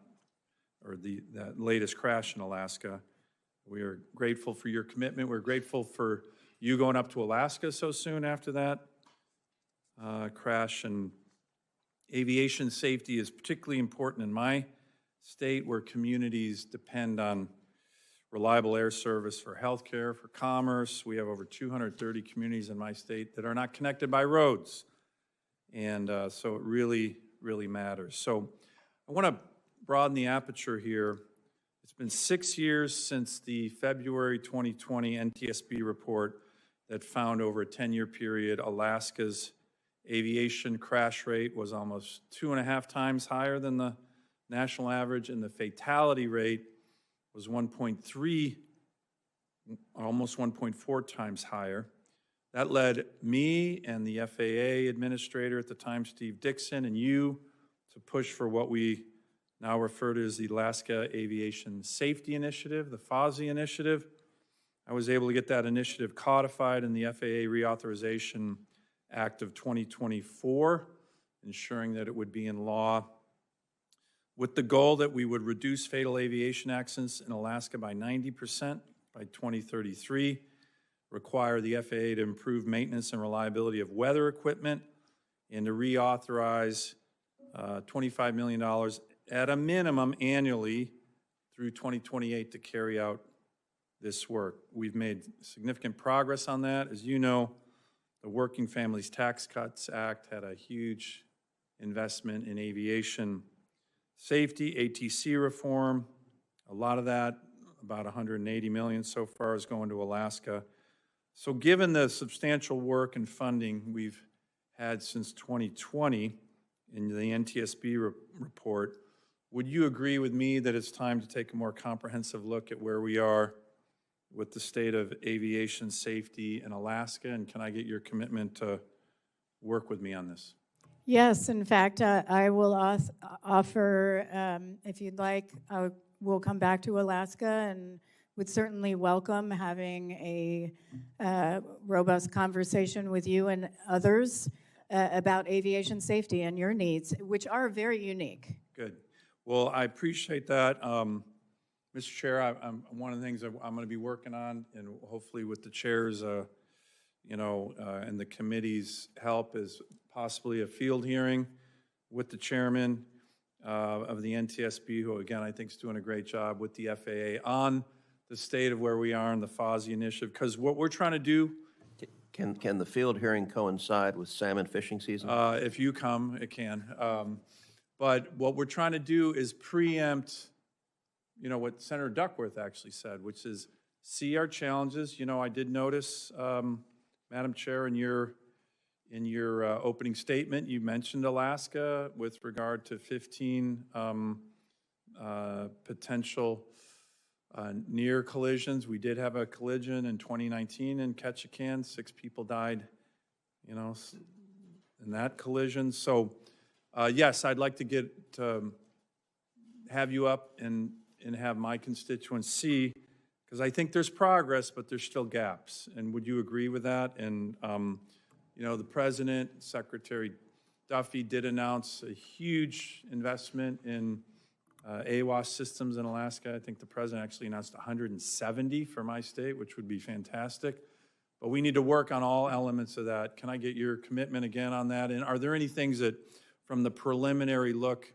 latest crash in Alaska. We are grateful for your commitment. We're grateful for you going up to Alaska so soon after that crash. And aviation safety is particularly important in my state, where communities depend on reliable air service for healthcare, for commerce. We have over 230 communities in my state that are not connected by roads. And so it really, really matters. So I want to broaden the aperture here. It's been 6 years since the February 2020 NTSB report that found over a 10-year period Alaska's aviation crash rate was almost 2.5 times higher than the national average, and the fatality rate was 1.3, almost 1.4 times higher. That led me and the FAA administrator at the time, Steve Dixon, and you to push for what we now refer to as the Alaska Aviation Safety Initiative, the FASI initiative. I was able to get that initiative codified in the FAA Reauthorization Act of 2024, ensuring that it would be in law, with the goal that we would reduce fatal aviation accidents in Alaska by 90% by 2033, require the FAA to improve maintenance and reliability of weather equipment, and to reauthorize $25 million at a minimum annually through 2028 to carry out this work. We've made significant progress on that. As you know, the Working Families Tax Cuts Act had a huge investment in aviation safety, ATC reform. A lot of that, about $180 million so far, is going to Alaska. So given the substantial work and funding we've had since 2020 in the NTSB report, would you agree with me that it's time to take a more comprehensive look at where we are with the state of aviation safety in Alaska? And can I get your commitment to work with me on this? Yes, in fact, I will offer, if you'd like, we'll come back to Alaska and would certainly welcome having a robust conversation with you and others. about aviation safety and your needs, which are very unique. Good. Well, I appreciate that. Mr. Chair, one of the things that I'm going to be working on, and hopefully with the chairs, and the committee's help, is possibly a field hearing with the chairman of the NTSB, who again I think is doing a great job with the FAA on the state of where we are in the FOSI initiative. Because what we're trying to do. Can the field hearing coincide with salmon fishing season? If you come, it can. But what we're trying to do is preempt, what Senator Duckworth actually said, which is see our challenges. I did notice, Madam Chair, in your opening statement, you mentioned Alaska with regard to 15 potential near collisions. We did have a collision in 2019 in Ketchikan. 6 people died, in that collision. So, yes, I'd like to have you up and have my constituents see, because I think there's progress, but there's still gaps. And would you agree with that? And, the President, Secretary Duffy, did announce a huge investment in AWAS systems in Alaska. I think the President actually announced 170 for my state, which would be fantastic. But we need to work on all elements of that. Can I get your commitment again on that? And are there any things that, from the preliminary look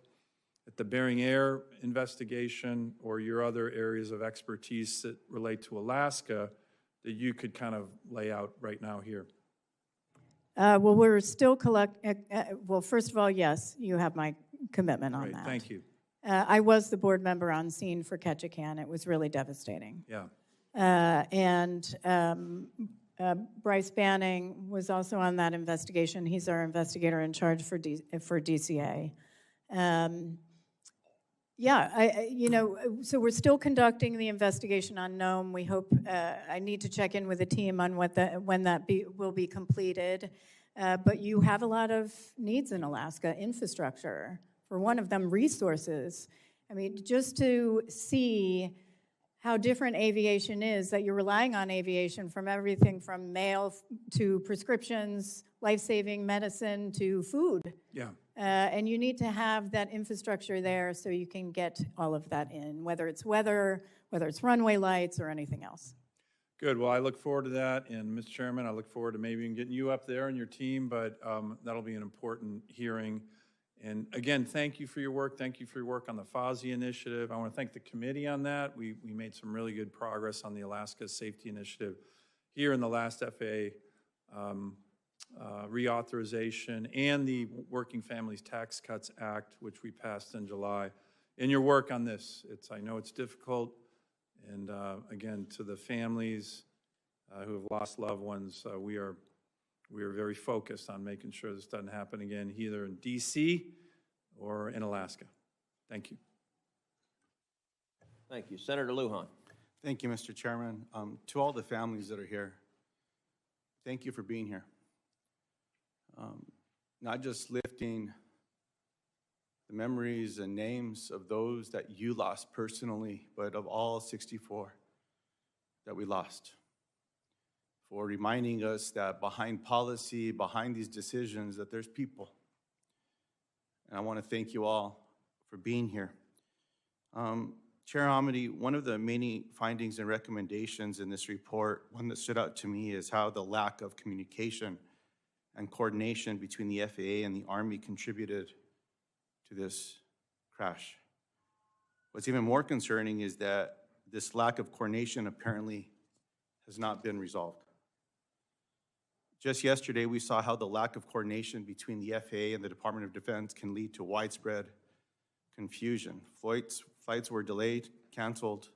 at the Bering Air investigation or your other areas of expertise that relate to Alaska, that you could kind of lay out right now here? Well, we're still well, first of all, yes, you have my commitment on that. Thank you. I was the board member on scene for Ketchikan. It was really devastating. Yeah. Bryce Banning was also on that investigation. He's our investigator in charge for DCA. So we're still conducting the investigation on Nome. We hope, I need to check in with the team on when that will be completed. But you have a lot of needs in Alaska, infrastructure. For one of them, resources. I mean, just to see how different aviation is, that you're relying on aviation from everything from mail to prescriptions, life-saving medicine to food. Yeah. And you need to have that infrastructure there so you can get all of that in, whether it's weather, whether it's runway lights, or anything else. Good. Well, I look forward to that. And, Mr. Chairman, I look forward to maybe getting you up there and your team, but that'll be an important hearing. And again, thank you for your work. Thank you for your work on the FOSI initiative. I want to thank the committee on that. We made some really good progress on the Alaska Safety Initiative here in the last FAA reauthorization and the Working Families Tax Cuts Act, which we passed in July. In your work on this, I know it's difficult. And again, to the families who have lost loved ones, we are very focused on making sure this doesn't happen again, either in D.C. or in Alaska. Thank you. Thank you. Senator Lujan. Thank you, Mr. Chairman. To all the families that are here, thank you for being here. Not just lifting the memories and names of those that you lost personally, but of all 64 that we lost. For reminding us that behind policy, behind these decisions, that there's people. And I want to thank you all for being here. Chair Amity, one of the many findings and recommendations in this report, one that stood out to me, is how the lack of communication and coordination between the FAA and the Army contributed to this crash. What's even more concerning is that this lack of coordination apparently has not been resolved. Just yesterday, we saw how the lack of coordination between the FAA and the Department of Defense can lead to widespread confusion. Flights were delayed, canceled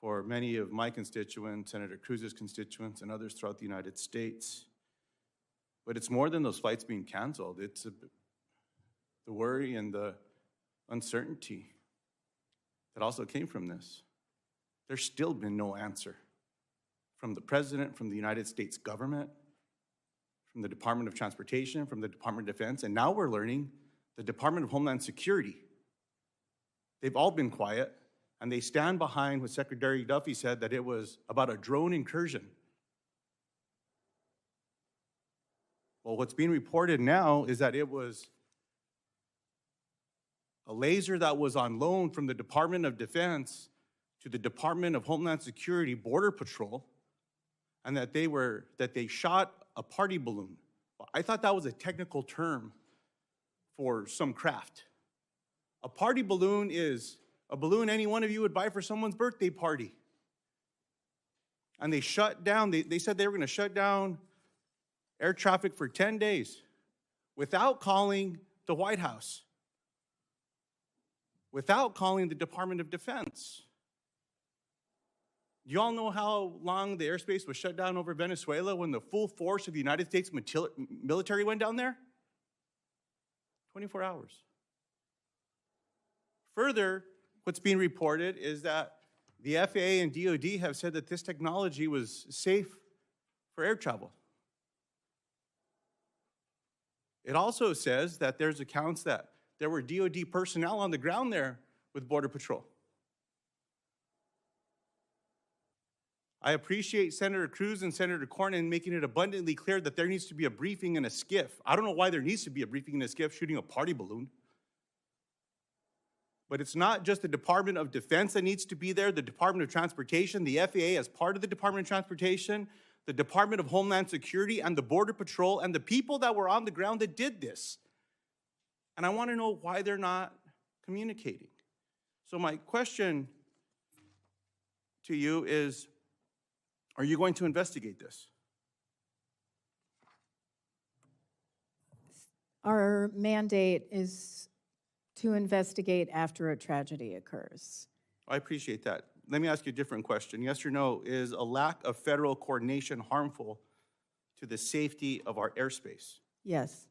for many of my constituents, Senator Cruz's constituents, and others throughout the United States. But it's more than those flights being canceled. It's the worry and the uncertainty that also came from this. There's still been no answer from the President, from the United States government, from the Department of Transportation, from the Department of Defense, and now we're learning the Department of Homeland Security. They've all been quiet, and they stand behind what Secretary Duffy said, that it was about a drone incursion. Well, what's being reported now is that it was a laser that was on loan from the Department of Defense to the Department of Homeland Security Border Patrol, and that they shot a party balloon. I thought that was a technical term for some craft. A party balloon is a balloon any one of you would buy for someone's birthday party. And they shut down, they said they were going to shut down air traffic for 10 days without calling the White House, without calling the Department of Defense. Do you all know how long the airspace was shut down over Venezuela when the full force of the United States military went down there? 24 hours. Further, what's being reported is that the FAA and DoD have said that this technology was safe for air travel. It also says that there's accounts that there were DoD personnel on the ground there with Border Patrol. I appreciate Senator Cruz and Senator Cornyn making it abundantly clear that there needs to be a briefing in a skiff. I don't know why there needs to be a briefing in a skiff shooting a party balloon. But it's not just the Department of Defense that needs to be there, the Department of Transportation, the FAA as part of the Department of Transportation, the Department of Homeland Security, and the Border Patrol, and the people that were on the ground that did this. And I want to know why they're not communicating. So my question to you is, are you going to investigate this? Our mandate is to investigate after a tragedy occurs. I appreciate that. Let me ask you a different question. Yes or no, is a lack of federal coordination harmful to the safety of our airspace? Yes.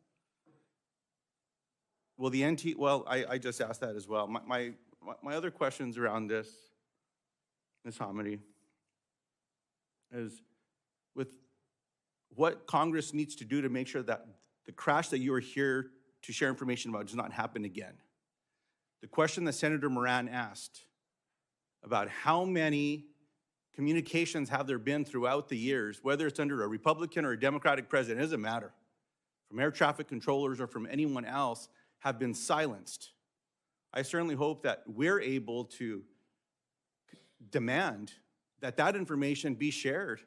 Will the well, I just asked that as well. My other questions around this, Ms. Hamady, is with what Congress needs to do to make sure that the crash that you are here to share information about does not happen again. The question that Senator Moran asked about how many communications have there been throughout the years, whether it's under a Republican or a Democratic president, it doesn't matter, from air traffic controllers or from anyone else, have been silenced. I certainly hope that we're able to demand that that information be shared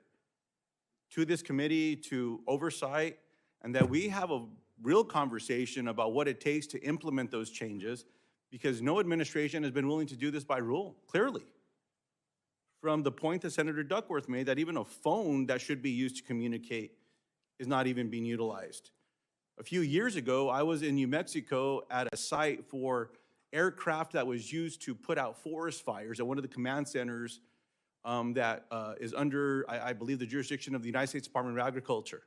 to this committee, to oversight, and that we have a real conversation about what it takes to implement those changes, because no administration has been willing to do this by rule, clearly. From the point that Senator Duckworth made, that even a phone that should be used to communicate is not even being utilized. A few years ago, I was in New Mexico at a site for aircraft that was used to put out forest fires at one of the command centers that is under, I believe, the jurisdiction of the United States Department of Agriculture.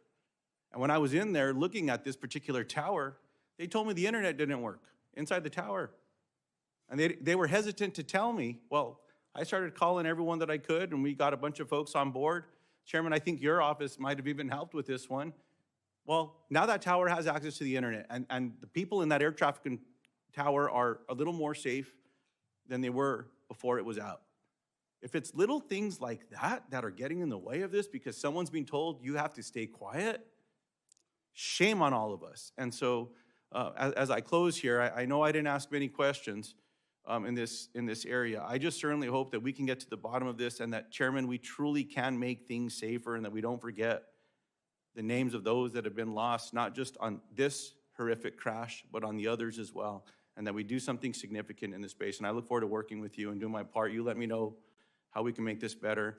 And when I was in there looking at this particular tower, they told me the internet didn't work inside the tower. And they were hesitant to tell me. Well, I started calling everyone that I could, and we got a bunch of folks on board. Chairman, I think your office might have even helped with this one. Well, now that tower has access to the internet, and the people in that air traffic tower are a little more safe than they were before it was out. If it's little things like that that are getting in the way of this because someone's being told you have to stay quiet, shame on all of us. And so as I close here, I know I didn't ask many questions in this area. I just certainly hope that we can get to the bottom of this, and that, Chairman, we truly can make things safer, and that we don't forget the names of those that have been lost, not just on this horrific crash, but on the others as well, and that we do something significant in this space. And I look forward to working with you and doing my part. You let me know how we can make this better.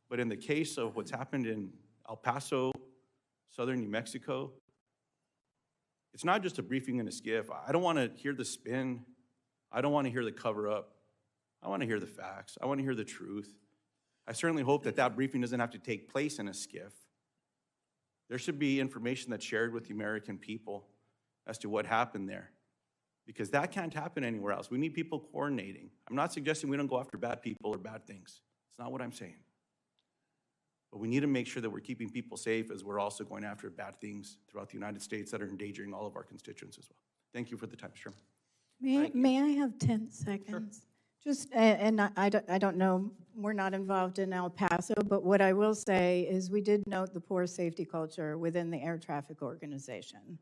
But in the case of what's happened in El Paso, southern New Mexico, it's not just a briefing in a skiff. I don't want to hear the spin. I don't want to hear the cover-up. I want to hear the facts. I want to hear the truth. I certainly hope that that briefing doesn't have to take place in a skiff. There should be information that's shared with the American people as to what happened there, because that can't happen anywhere else. We need people coordinating. I'm not suggesting we don't go after bad people or bad things. It's not what I'm saying. But we need to make sure that we're keeping people safe as we're also going after bad things throughout the United States that are endangering all of our constituents as well. Thank you for the time, Chairman. May I have 10 seconds? Just, and I don't know, we're not involved in El Paso, but what I will say is we did note the poor safety culture within the air traffic organization.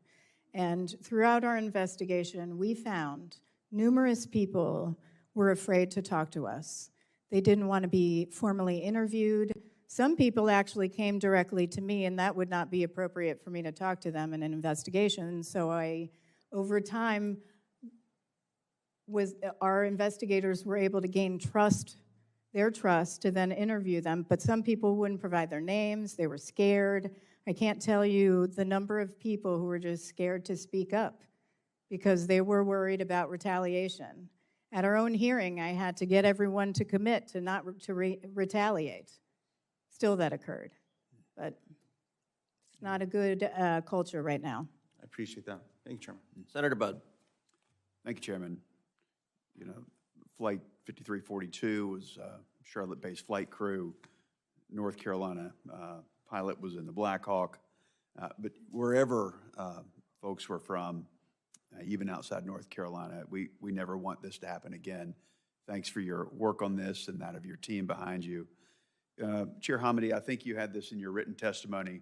And throughout our investigation, we found numerous people were afraid to talk to us. They didn't want to be formally interviewed. Some people actually came directly to me, and that would not be appropriate for me to talk to them in an investigation. So over time, our investigators were able to gain their trust to then interview them, but some people wouldn't provide their names. They were scared. I can't tell you the number of people who were just scared to speak up because they were worried about retaliation. At our own hearing, I had to get everyone to commit to not retaliate. Still that occurred, but it's not a good culture right now. I appreciate that. Thank you, Chairman. Senator Budd. Thank you, Chairman. You know, Flight 5342 was Charlotte-based flight crew, North Carolina. Pilot was in the Black Hawk. But wherever folks were from, even outside North Carolina, we never want this to happen again. Thanks for your work on this and that of your team behind you. Chair Hamady, I think you had this in your written testimony,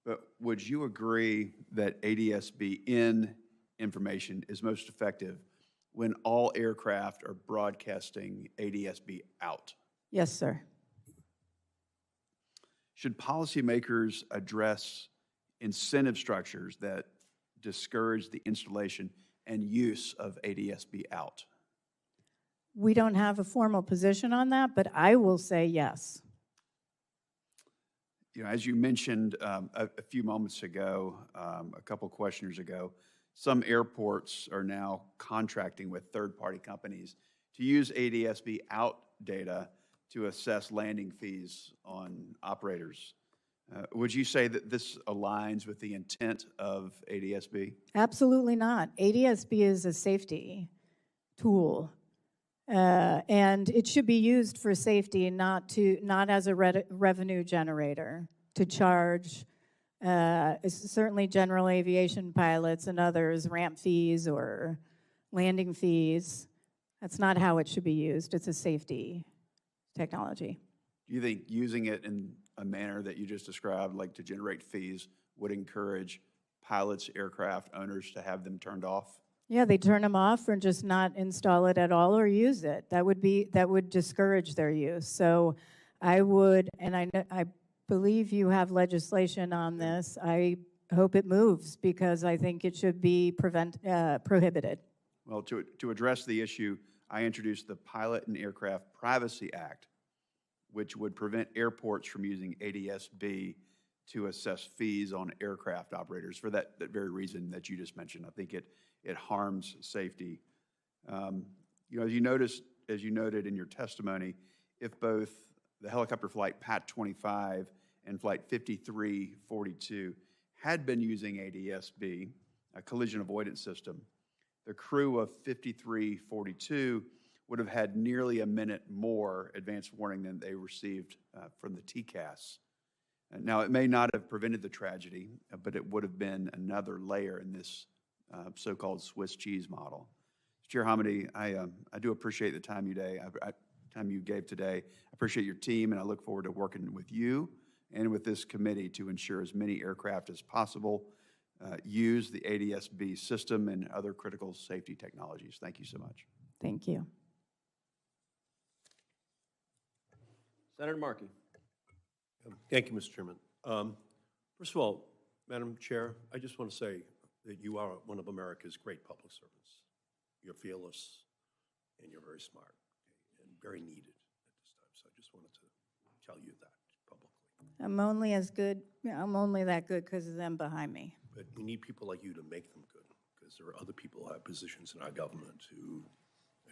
but would you agree that ADSB in information is most effective when all aircraft are broadcasting ADSB out? Yes, sir. Should policymakers address incentive structures that discourage the installation and use of ADSB out? We don't have a formal position on that, but I will say yes. You know, as you mentioned a few moments ago, a couple questioners ago, some airports are now contracting with third-party companies to use ADSB out data to assess landing fees on operators. Would you say that this aligns with the intent of ADSB? Absolutely not. ADSB is a safety tool, and it should be used for safety, not as a revenue generator to charge certainly general aviation pilots and others ramp fees or landing fees. That's not how it should be used. It's a safety technology. Do you think using it in a manner that you just described, like to generate fees, would encourage pilots, aircraft owners to have them turned off? Yeah, they turn them off or just not install it at all or use it. That would discourage their use. So I would, and I believe you have legislation on this. I hope it moves because I think it should be prohibited. Well, to address the issue, I introduced the Pilot and Aircraft Privacy Act, which would prevent airports from using ADSB to assess fees on aircraft operators for that very reason that you just mentioned. I think it harms safety. You know, as you noted in your testimony, if both the helicopter flight PAT 25 and flight 5342 had been using ADSB, a collision avoidance system, the crew of 5342 would have had nearly a minute more advance warning than they received from the TCAS. Now, it may not have prevented the tragedy, but it would have been another layer in this so-called Swiss cheese model. Chair Hamady, I do appreciate the time you gave today. I appreciate your team, and I look forward to working with you and with this committee to ensure as many aircraft as possible use the ADSB system and other critical safety technologies. Thank you so much. Thank you. Senator Markey. Thank you, Mr. Chairman. First of all, Madam Chair, I just want to say that you are one of America's great public servants. You're fearless, and you're very smart, and very needed at this time. So I just wanted to tell you that publicly. I'm only that good because of them behind me. But we need people like you to make them good, because there are other people who have positions in our government who,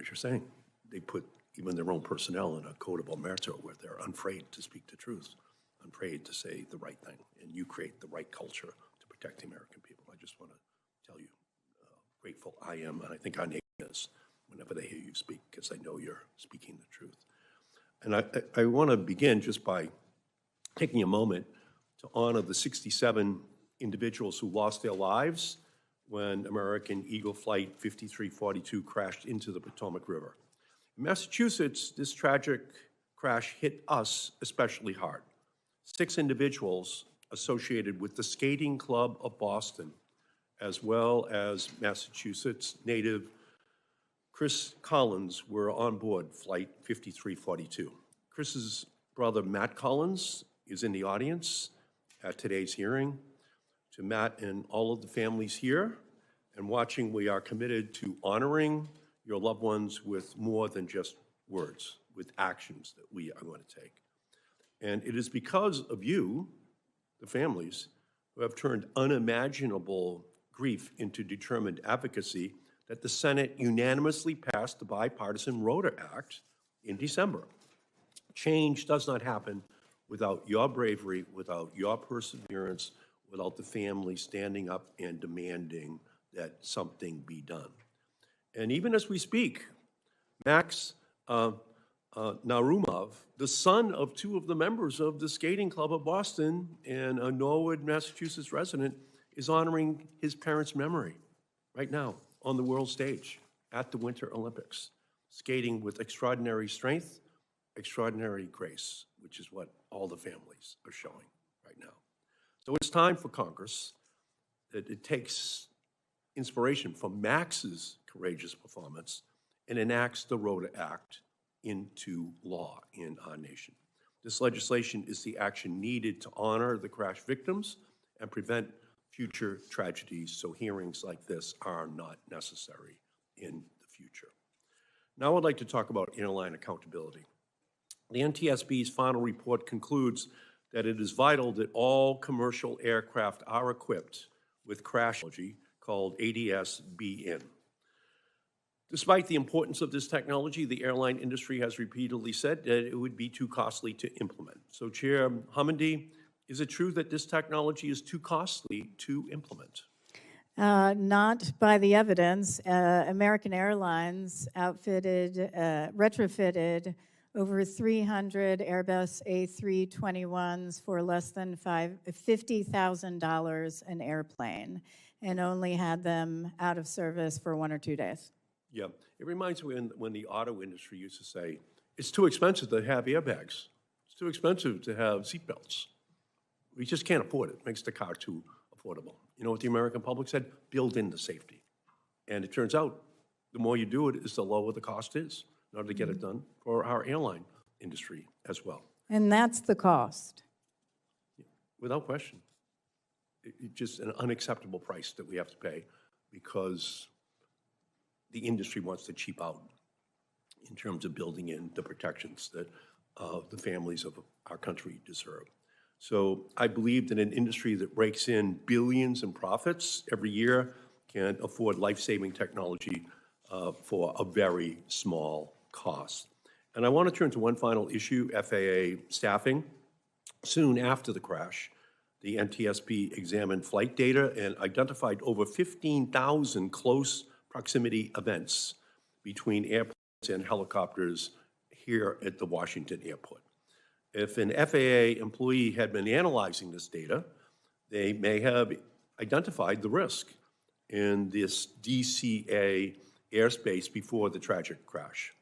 as you're saying, they put even their own personnel in a code of omerta where they're unafraid to speak the truth, unafraid to say the right thing, and you create the right culture to protect the American people. I just want to tell you how grateful I am, and I think our nation is, whenever they hear you speak, because they know you're speaking the truth. And I want to begin just by taking a moment to honor the 67 individuals who lost their lives when American Eagle Flight 5342 crashed into the Potomac River. In Massachusetts, this tragic crash hit us especially hard. 6 individuals associated with the Skating Club of Boston, as well as Massachusetts native Chris Collins, were on board Flight 5342. Chris's brother, Matt Collins, is in the audience at today's hearing. To Matt and all of the families here and watching, we are committed to honoring your loved ones with more than just words, with actions that we are going to take. And it is because of you, the families, who have turned unimaginable grief into determined advocacy, that the Senate unanimously passed the Bipartisan Rhoda Act in December. Change does not happen without your bravery, without your perseverance, without the family standing up and demanding that something be done. And even as we speak, Max Narumov, the son of 2 of the members of the Skating Club of Boston and a Norwood, Massachusetts resident, is honoring his parents' memory right now on the world stage at the Winter Olympics, skating with extraordinary strength, extraordinary grace, which is what all the families are showing right now. So it's time for Congress that it takes inspiration from Max's courageous performance and enacts the Rhoda Act into law in our nation. This legislation is the action needed to honor the crash victims and prevent future tragedies, so hearings like this are not necessary in the future. Now I'd like to talk about airline accountability. The NTSB's final report concludes that it is vital that all commercial aircraft are equipped with crash technology called ADS-BN. Despite the importance of this technology, the airline industry has repeatedly said that it would be too costly to implement. So Chair Homendy, is it true that this technology is too costly to implement? Not by the evidence. American Airlines retrofitted over 300 Airbus A321s for less than $50,000 an airplane and only had them out of service for 1 or 2 days. Yeah, it reminds me when the auto industry used to say, it's too expensive to have airbags. It's too expensive to have seatbelts. We just can't afford it. It makes the car too affordable. You know what the American public said? Build in the safety. And it turns out the more you do it, is the lower the cost is in order to get it done for our airline industry as well. And that's the cost. Without question. It's just an unacceptable price that we have to pay because the industry wants to cheap out in terms of building in the protections that the families of our country deserve. So I believe that an industry that rakes in billions in profits every year can afford life-saving technology for a very small cost. And I want to turn to one final issue, FAA staffing. Soon after the crash, the NTSB examined flight data and identified over 15,000 close proximity events between airplanes and helicopters here at the Washington airport. If an FAA employee had been analyzing this data, they may have identified the risk in this DCA airspace before the tragic crash.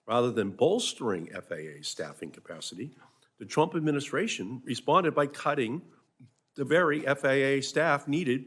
Rather than bolstering FAA staffing capacity, the Trump administration responded by cutting the very FAA staff needed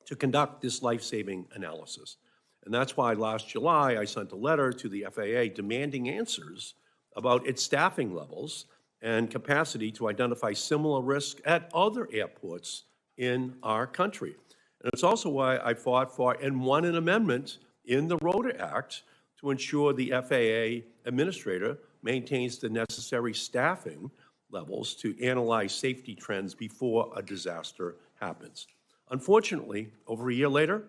to conduct this life-saving analysis. And that's why last July I sent a letter to the FAA demanding answers about its staffing levels and capacity to identify similar risks at other airports in our country. And it's also why I fought for and won an amendment in the Rhoda Act to ensure the FAA administrator maintains the necessary staffing levels to analyze safety trends before a disaster happens. Unfortunately, over a year later,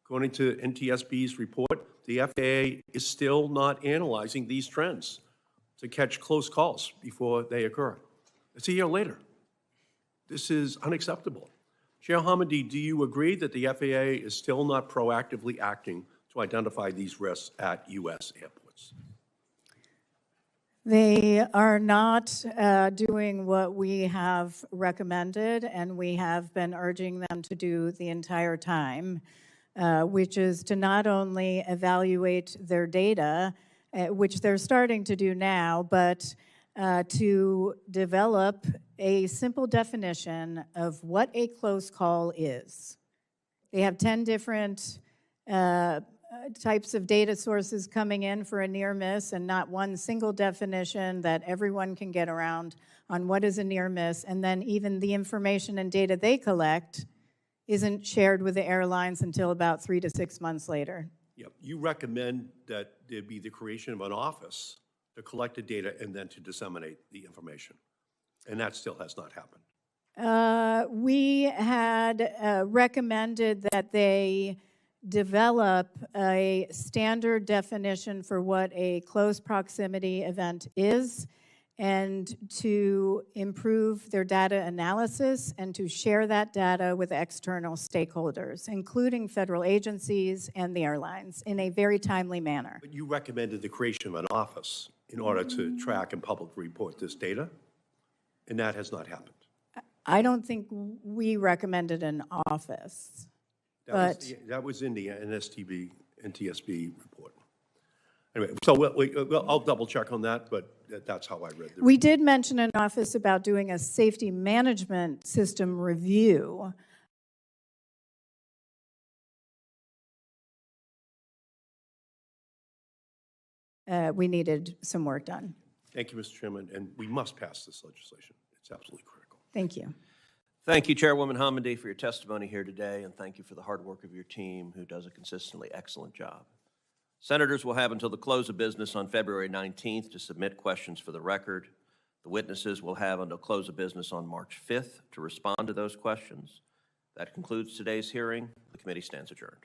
according to NTSB's report, the FAA is still not analyzing these trends to catch close calls before they occur. It's a year later. This is unacceptable. Chair Homendy, do you agree that the FAA is still not proactively acting to identify these risks at U.S. airports? They are not doing what we have recommended and we have been urging them to do the entire time, which is to not only evaluate their data, which they're starting to do now, but to develop a simple definition of what a close call is. They have 10 different types of data sources coming in for a near miss, and not one single definition that everyone can get around on what is a near miss. And then even the information and data they collect isn't shared with the airlines until about 3 to 6 months later. Yep. You recommend that there be the creation of an office to collect the data and then to disseminate the information. And that still has not happened. We had recommended that they develop a standard definition for what a close proximity event is, and to improve their data analysis and to share that data with external stakeholders, including federal agencies and the airlines, in a very timely manner. But you recommended the creation of an office in order to track and publicly report this data, and that has not happened. I don't think we recommended an office. That was in the NTSB report. Anyway, so I'll double check on that, but that's how I read it. We did mention an office about doing a safety management system review. We needed some work done. Thank you, Mr. Chairman, and we must pass this legislation. It's absolutely critical. Thank you. Thank you, Chairwoman Hamady, for your testimony here today, and thank you for the hard work of your team, who does a consistently excellent job. Senators will have until the close of business on February 19th to submit questions for the record. The witnesses will have until close of business on March 5th to respond to those questions. That concludes today's hearing. The committee stands adjourned.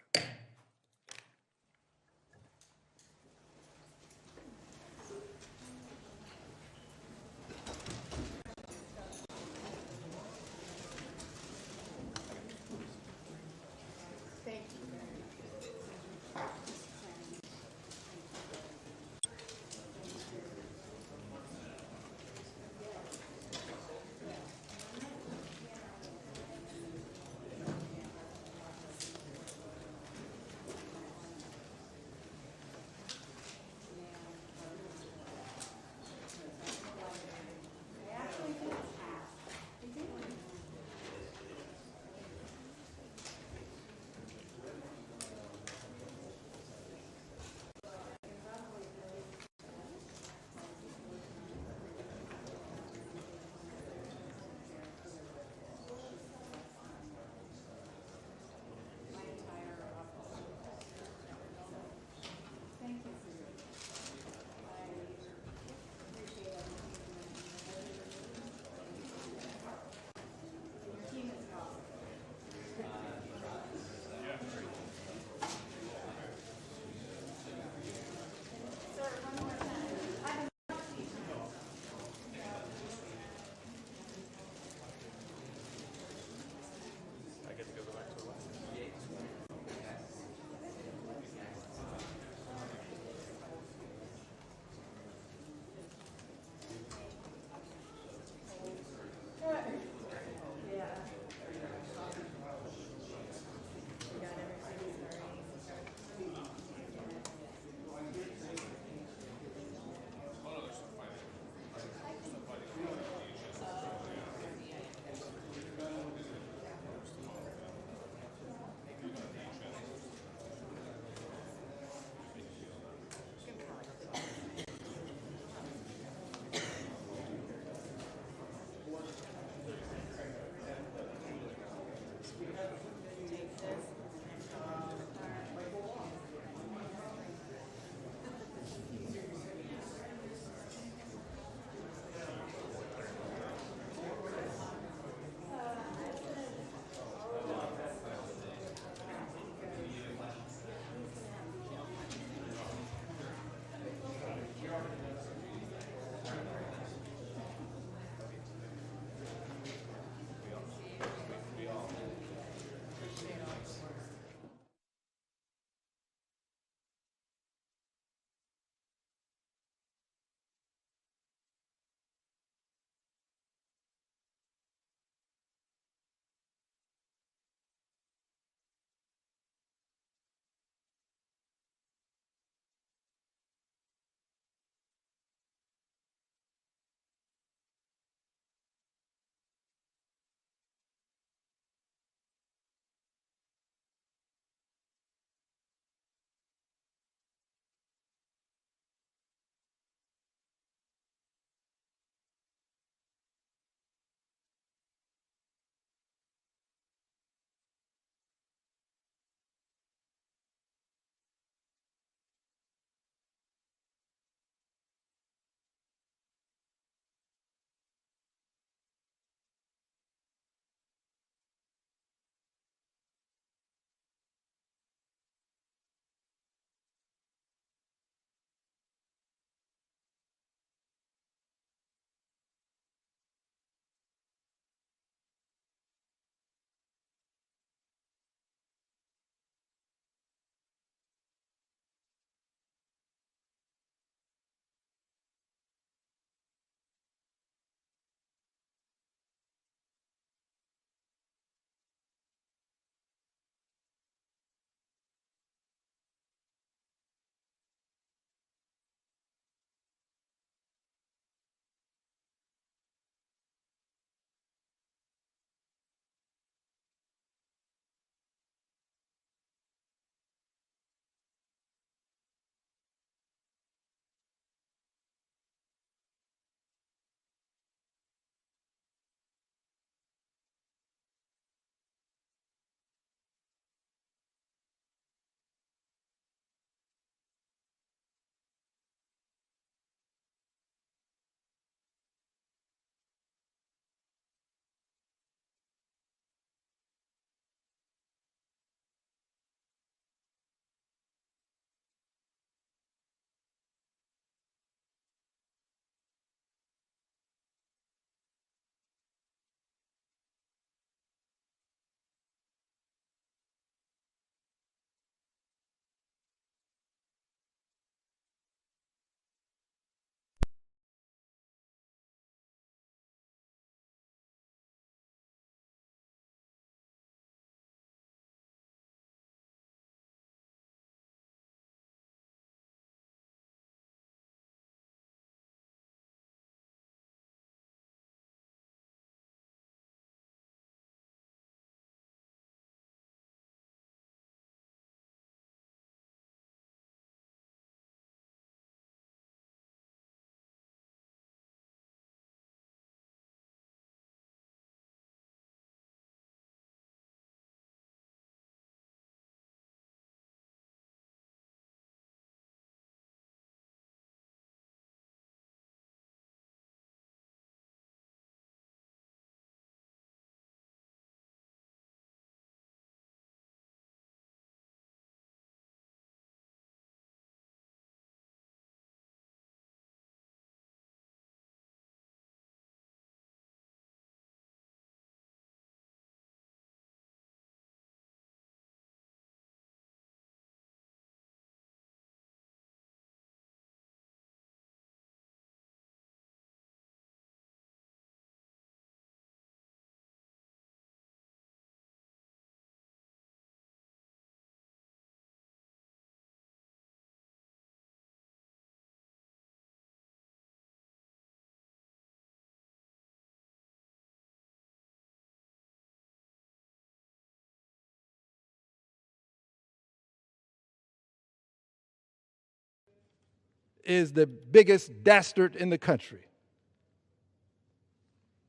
is the biggest dastard in the country,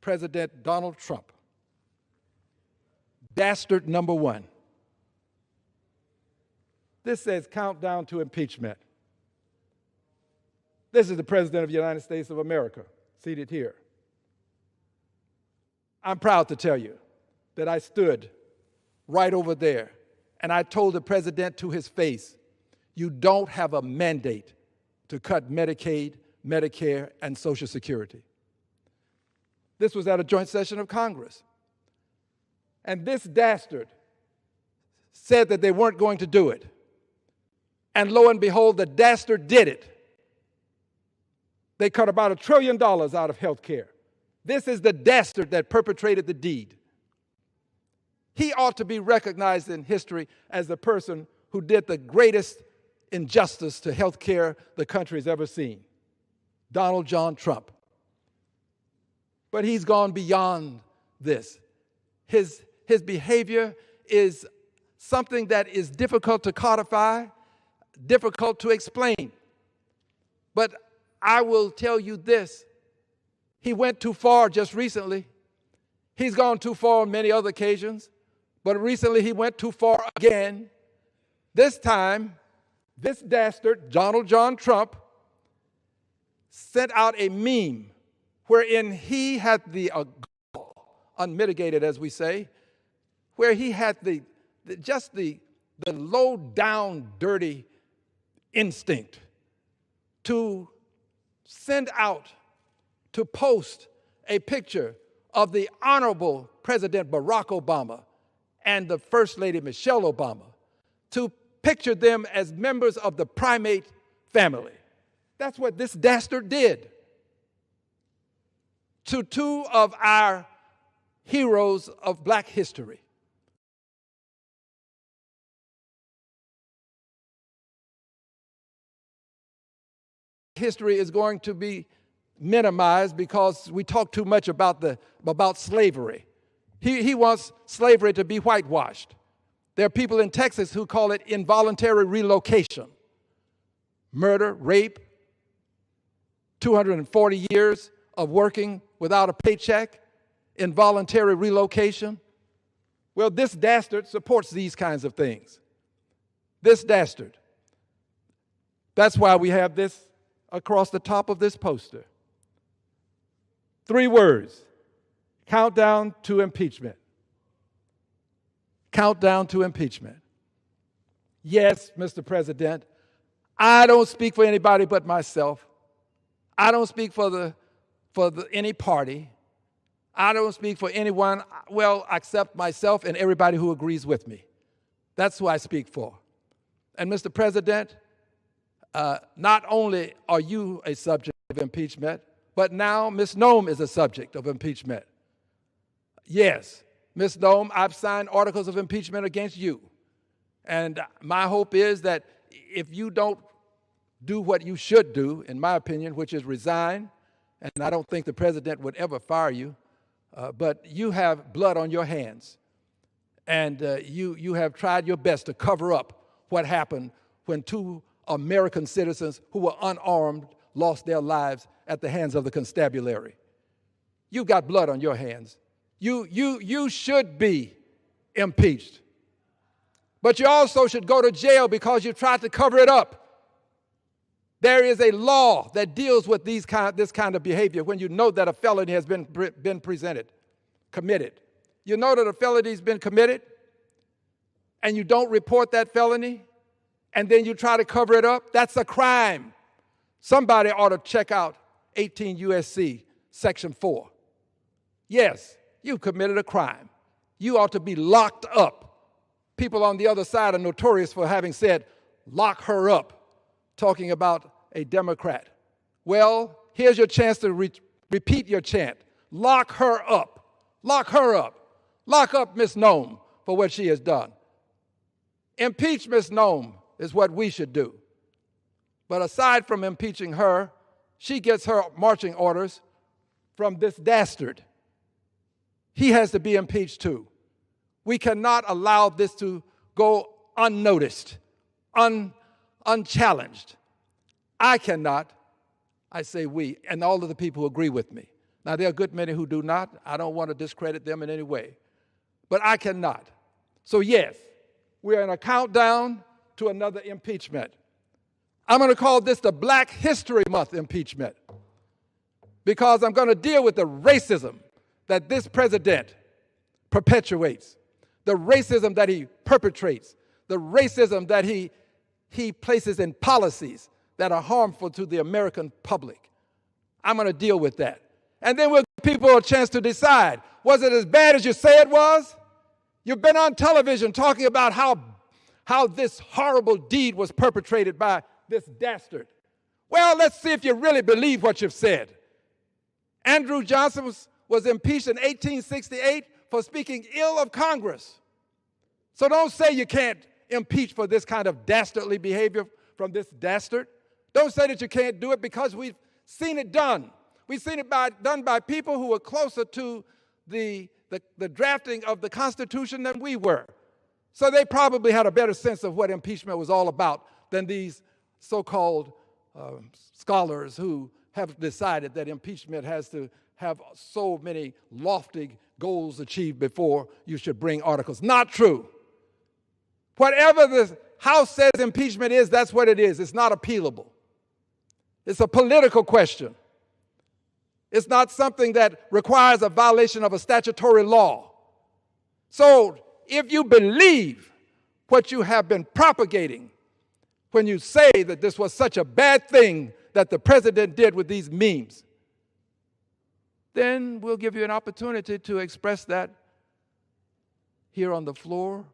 President Donald Trump. Dastard number one. This says countdown to impeachment. This is the President of the United States of America, seated here. I'm proud to tell you that I stood right over there and I told the President to his face, you don't have a mandate to cut Medicaid, Medicare, and Social Security. This was at a joint session of Congress. And this dastard said that they weren't going to do it. And lo and behold, the dastard did it. They cut about $1 trillion out of health care. This is the dastard that perpetrated the deed. He ought to be recognized in history as the person who did the greatest injustice to health care the country's ever seen, Donald John Trump. But he's gone beyond this. His behavior is something that is difficult to codify, difficult to explain. But I will tell you this, he went too far just recently. He's gone too far on many other occasions, but recently he went too far again. This time, this dastard, Donald John Trump, sent out a meme wherein he had the unmitigated, as we say, where he had the low down, dirty instinct to send out, to post a picture of the Honorable President Barack Obama and the First Lady Michelle Obama, to picture them as members of the primate family. That's what this dastard did to two of our heroes of black history. History is going to be minimized because we talk too much about slavery. He wants slavery to be whitewashed. There are people in Texas who call it involuntary relocation. Murder, rape, 240 years of working without a paycheck, involuntary relocation. Well, this dastard supports these kinds of things. This dastard. That's why we have this across the top of this poster. 3 words, countdown to impeachment. Countdown to impeachment. Yes, Mr. President, I don't speak for anybody but myself. I don't speak for any party. I don't speak for anyone, well, except myself and everybody who agrees with me. That's who I speak for. And Mr. President, not only are you a subject of impeachment, but now Ms. Noem is a subject of impeachment. Yes, Ms. Noem, I've signed articles of impeachment against you. And my hope is that if you don't do what you should do, in my opinion, which is resign, and I don't think the president would ever fire you, but you have blood on your hands. And you have tried your best to cover up what happened when 2 American citizens who were unarmed lost their lives at the hands of the constabulary. You've got blood on your hands. You should be impeached. But you also should go to jail because you tried to cover it up. There is a law that deals with this kind of behavior when you know that a felony has been committed. You know that a felony has been committed, and you don't report that felony, and then you try to cover it up. That's a crime. Somebody ought to check out 18 U.S.C. Section 4. Yes, you've committed a crime. You ought to be locked up. People on the other side are notorious for having said, lock her up, talking about a Democrat. Well, here's your chance to repeat your chant. Lock her up. Lock her up. Lock up Ms. Noem for what she has done. Impeach Ms. Noem is what we should do. But aside from impeaching her, she gets her marching orders from this dastard. He has to be impeached too. We cannot allow this to go unnoticed, unchallenged. I cannot, I say we, and all of the people who agree with me. Now, there are a good many who do not. I don't want to discredit them in any way. But I cannot. So yes, we're in a countdown to another impeachment. I'm going to call this the Black History Month impeachment because I'm going to deal with the racism that this president perpetuates, the racism that he perpetrates, the racism that he places in policies that are harmful to the American public. I'm going to deal with that. And then we'll give people a chance to decide, was it as bad as you say it was? You've been on television talking about how this horrible deed was perpetrated by this dastard. Well, let's see if you really believe what you've said. Andrew Johnson was impeached in 1868 for speaking ill of Congress. So don't say you can't impeach for this kind of dastardly behavior from this dastard. Don't say that you can't do it because we've seen it done. We've seen it done by people who were closer to the drafting of the Constitution than we were. So they probably had a better sense of what impeachment was all about than these so-called scholars who have decided that impeachment has to have so many lofty goals achieved before you should bring articles. Not true. Whatever the House says impeachment is, that's what it is. It's not appealable. It's a political question. It's not something that requires a violation of a statutory law. So if you believe what you have been propagating when you say that this was such a bad thing that the president did with these memes, then we'll give you an opportunity to express that here on the floor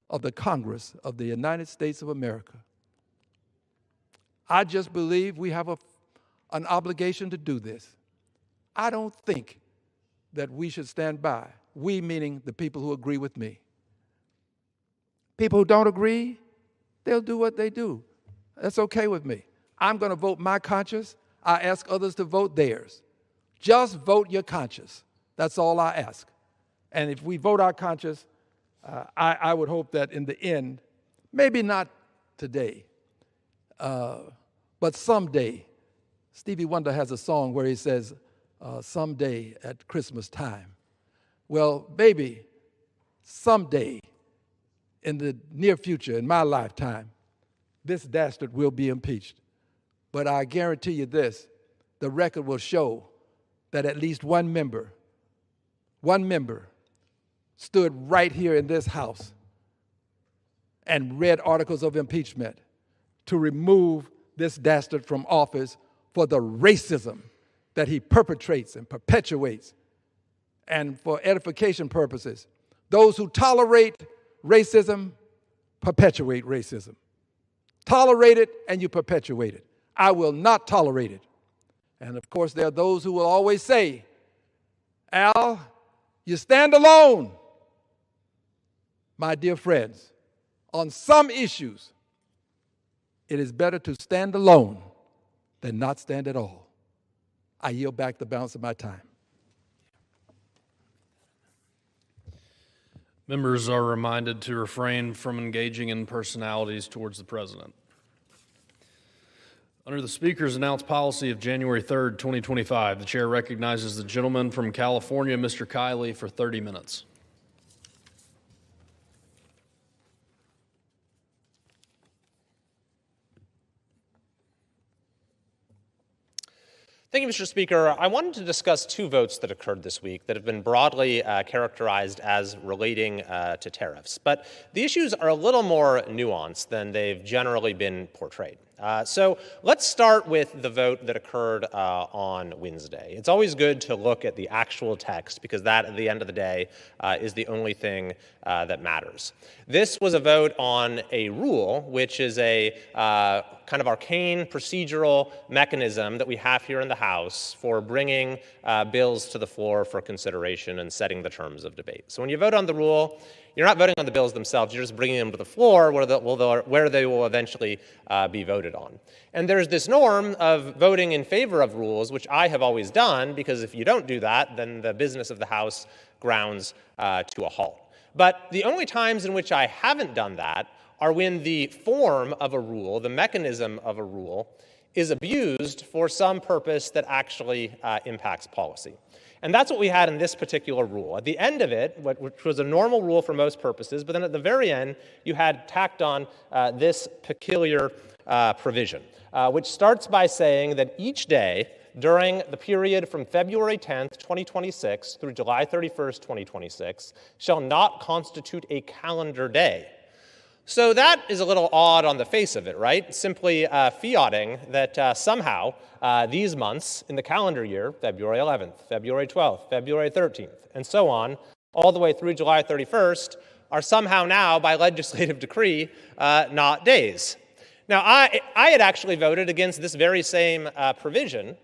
of the Congress of the United States of America. I just believe we have an obligation to do this. I don't think that we should stand by, we meaning the people who agree with me. People who don't agree, they'll do what they do. That's okay with me. I'm going to vote my conscience. I ask others to vote theirs. Just vote your conscience. That's all I ask. And if we vote our conscience, I would hope that in the end, maybe not today, but someday. Stevie Wonder has a song where he says, someday at Christmas time. Well, maybe someday in the near future, in my lifetime, this dastard will be impeached. But I guarantee you this, the record will show that at least one member stood right here in this House and read articles of impeachment to remove this dastard from office for the racism that he perpetrates and perpetuates. And for edification purposes, those who tolerate racism perpetuate racism. Tolerate it and you perpetuate it. I will not tolerate it. And of course, there are those who will always say, Al, you stand alone. My dear friends, on some issues, it is better to stand alone than not stand at all. I yield back the balance of my time. Members are reminded to refrain from engaging in personalities towards the president. Under the Speaker's announced policy of January 3rd, 2025, the chair recognizes the gentleman from California, Mr. Kiley, for 30 minutes. Thank you, Mr. Speaker. I wanted to discuss two votes that occurred this week that have been broadly characterized as relating to tariffs. But the issues are a little more nuanced than they've generally been portrayed. So let's start with the vote that occurred on Wednesday. It's always good to look at the actual text because that, at the end of the day, is the only thing that matters. This was a vote on a rule, which is a kind of arcane procedural mechanism that we have here in the House for bringing bills to the floor for consideration and setting the terms of debate. So when you vote on the rule, you're not voting on the bills themselves, you're just bringing them to the floor where they will eventually be voted on. And there's this norm of voting in favor of rules, which I have always done, because if you don't do that, then the business of the House grounds to a halt. But the only times in which I haven't done that are when the form of a rule, the mechanism of a rule, is abused for some purpose that actually impacts policy. And that's what we had in this particular rule. At the end of it, which was a normal rule for most purposes, but then at the very end, you had tacked on this peculiar provision, which starts by saying that each day during the period from February 10th, 2026 through July 31st, 2026, shall not constitute a calendar day. So that is a little odd on the face of it, right? Simply fiating that somehow these months in the calendar year, February 11th, February 12th, February 13th, and so on, all the way through July 31st, are somehow now, by legislative decree, not days. Now, I had actually voted against this very same provision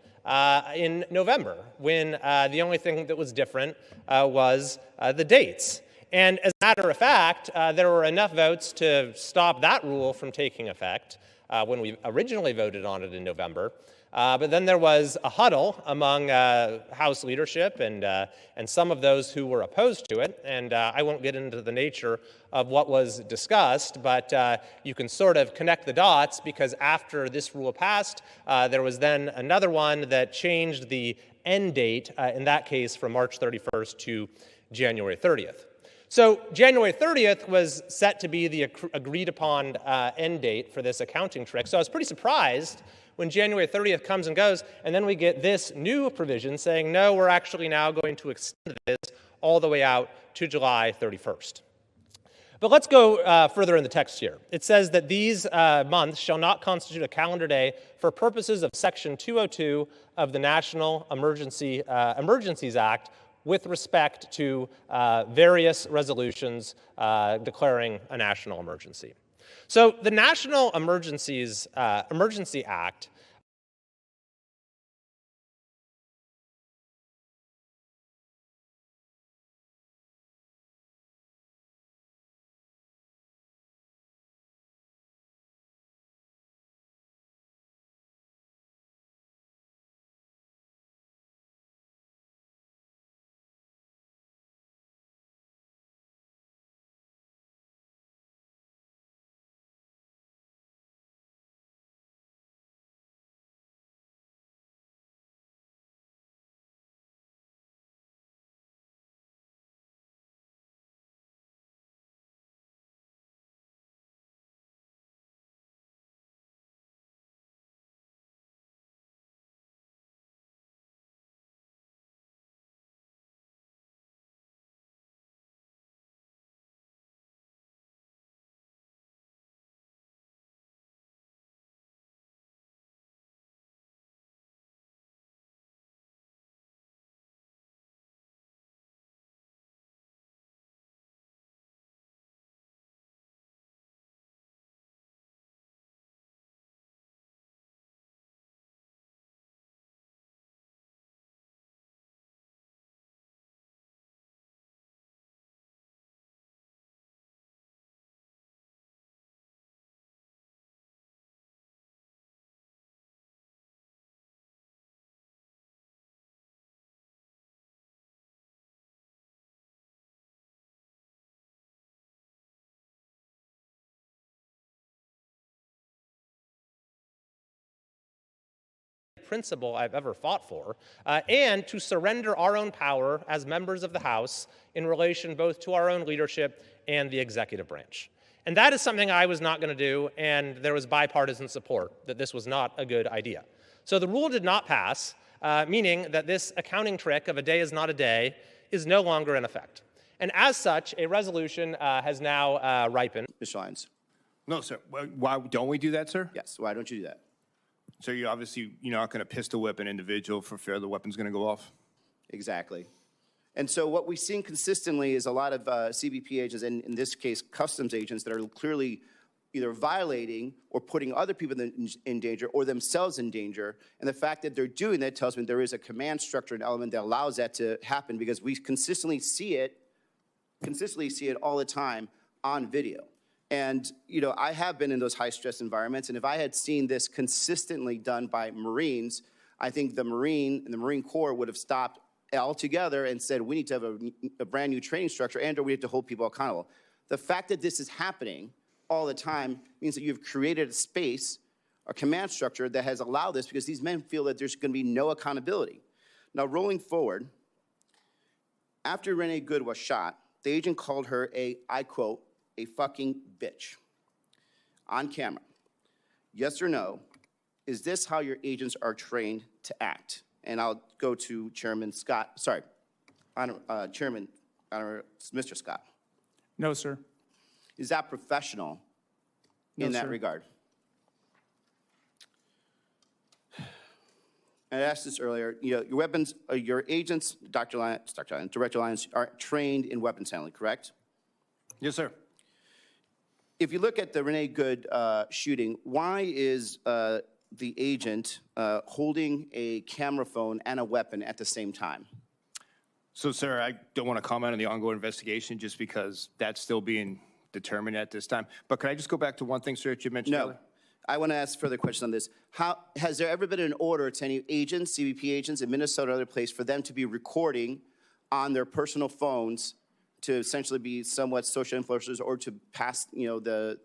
in November, when the only thing that was different was the dates. And as a matter of fact, there were enough votes to stop that rule from taking effect when we originally voted on it in November. But then there was a huddle among House leadership and some of those who were opposed to it. And I won't get into the nature of what was discussed, but you can sort of connect the dots, because after this rule passed, there was then another one that changed the end date, in that case from March 31st to January 30th. So January 30th was set to be the agreed upon end date for this accounting trick. So I was pretty surprised when January 30th comes and goes, and then we get this new provision saying, no, we're actually now going to extend this all the way out to July 31st. But let's go further in the text here. It says that these months shall not constitute a calendar day for purposes of Section 202 of the National Emergencies Act, with respect to various resolutions declaring a national emergency. So the National Emergency Act principle I've ever fought for, and to surrender our own power as members of the House in relation both to our own leadership and the executive branch. And that is something I was not going to do, and there was bipartisan support that this was not a good idea. So the rule did not pass, meaning that this accounting trick of a day is not a day is no longer in effect. And as such, a resolution has now ripened. Mr. Lyons. No, sir. Why don't we do that, sir? Yes, why don't you do that? So you're not going to pistol whip an individual for fear the weapon's going to go off? Exactly. And so what we've seen consistently is a lot of CBP agents, and in this case, customs agents, that are clearly either violating or putting other people in danger or themselves in danger. And the fact that they're doing that tells me there is a command structure and element that allows that to happen, because we consistently see it all the time on video. And, I have been in those high-stress environments, and if I had seen this consistently done by Marines, I think the Marine and the Marine Corps would have stopped altogether and said, we need to have a brand new training structure, and or we have to hold people accountable. The fact that this is happening all the time means that you've created a space a command structure that has allowed this because these men feel that there's going to be no accountability. Now, rolling forward, after Renee Good was shot, the agent called her I quote, a fucking bitch on camera. Yes or no? Is this how your agents are trained to act? And I'll go to Chairman Scott, sorry, Chairman, Mr. Scott. No, sir. Is that professional in that regard? I asked this earlier, your weapons, your agents, Director Lyons, are trained in weapons handling, correct? Yes, sir. If you look at the Renee Good shooting, why is the agent holding a camera phone and a weapon at the same time? So, sir, I don't want to comment on the ongoing investigation just because that's still being determined at this time. But can I just go back to one thing, sir, that you mentioned earlier? I want to ask further questions on this. Has there ever been an order to any agents, CBP agents in Minnesota or other place, for them to be recording on their personal phones to essentially be somewhat social influencers or to pass, the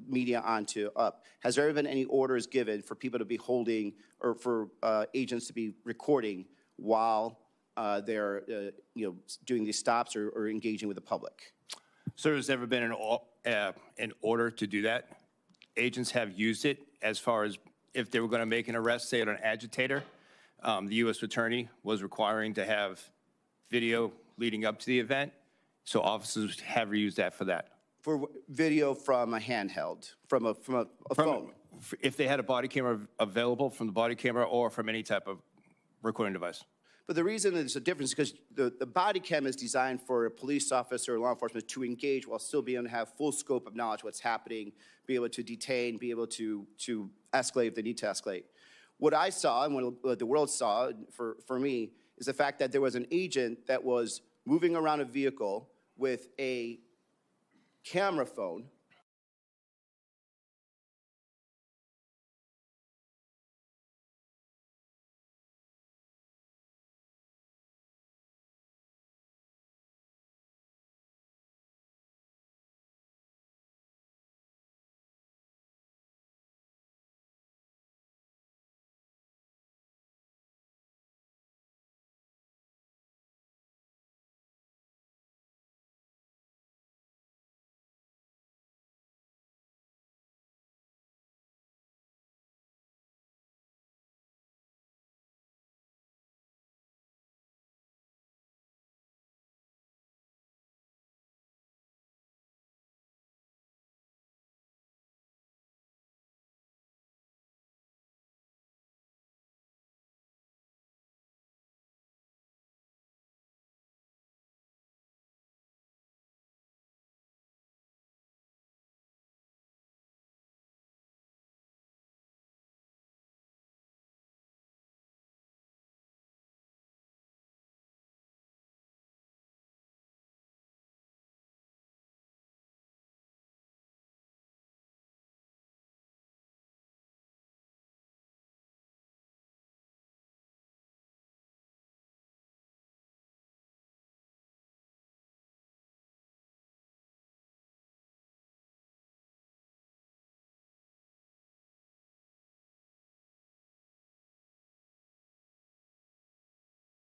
media on to up? Has there ever been any orders given for people to be holding or for agents to be recording while they're, doing these stops or engaging with the public? Sir, has ever been an order to do that? Agents have used it as far as if they were going to make an arrest, say, on an agitator. The U.S. Attorney was requiring to have video leading up to the event, so officers have used that for that. For video from a handheld, from a phone? If they had a body camera available, from the body camera or from any type of recording device. But the reason there's a difference is because the body cam is designed for a police officer or law enforcement to engage while still being able to have full scope of knowledge of what's happening, be able to detain, be able to escalate if they need to escalate. What I saw and what the world saw for me is the fact that there was an agent that was moving around a vehicle with a camera phone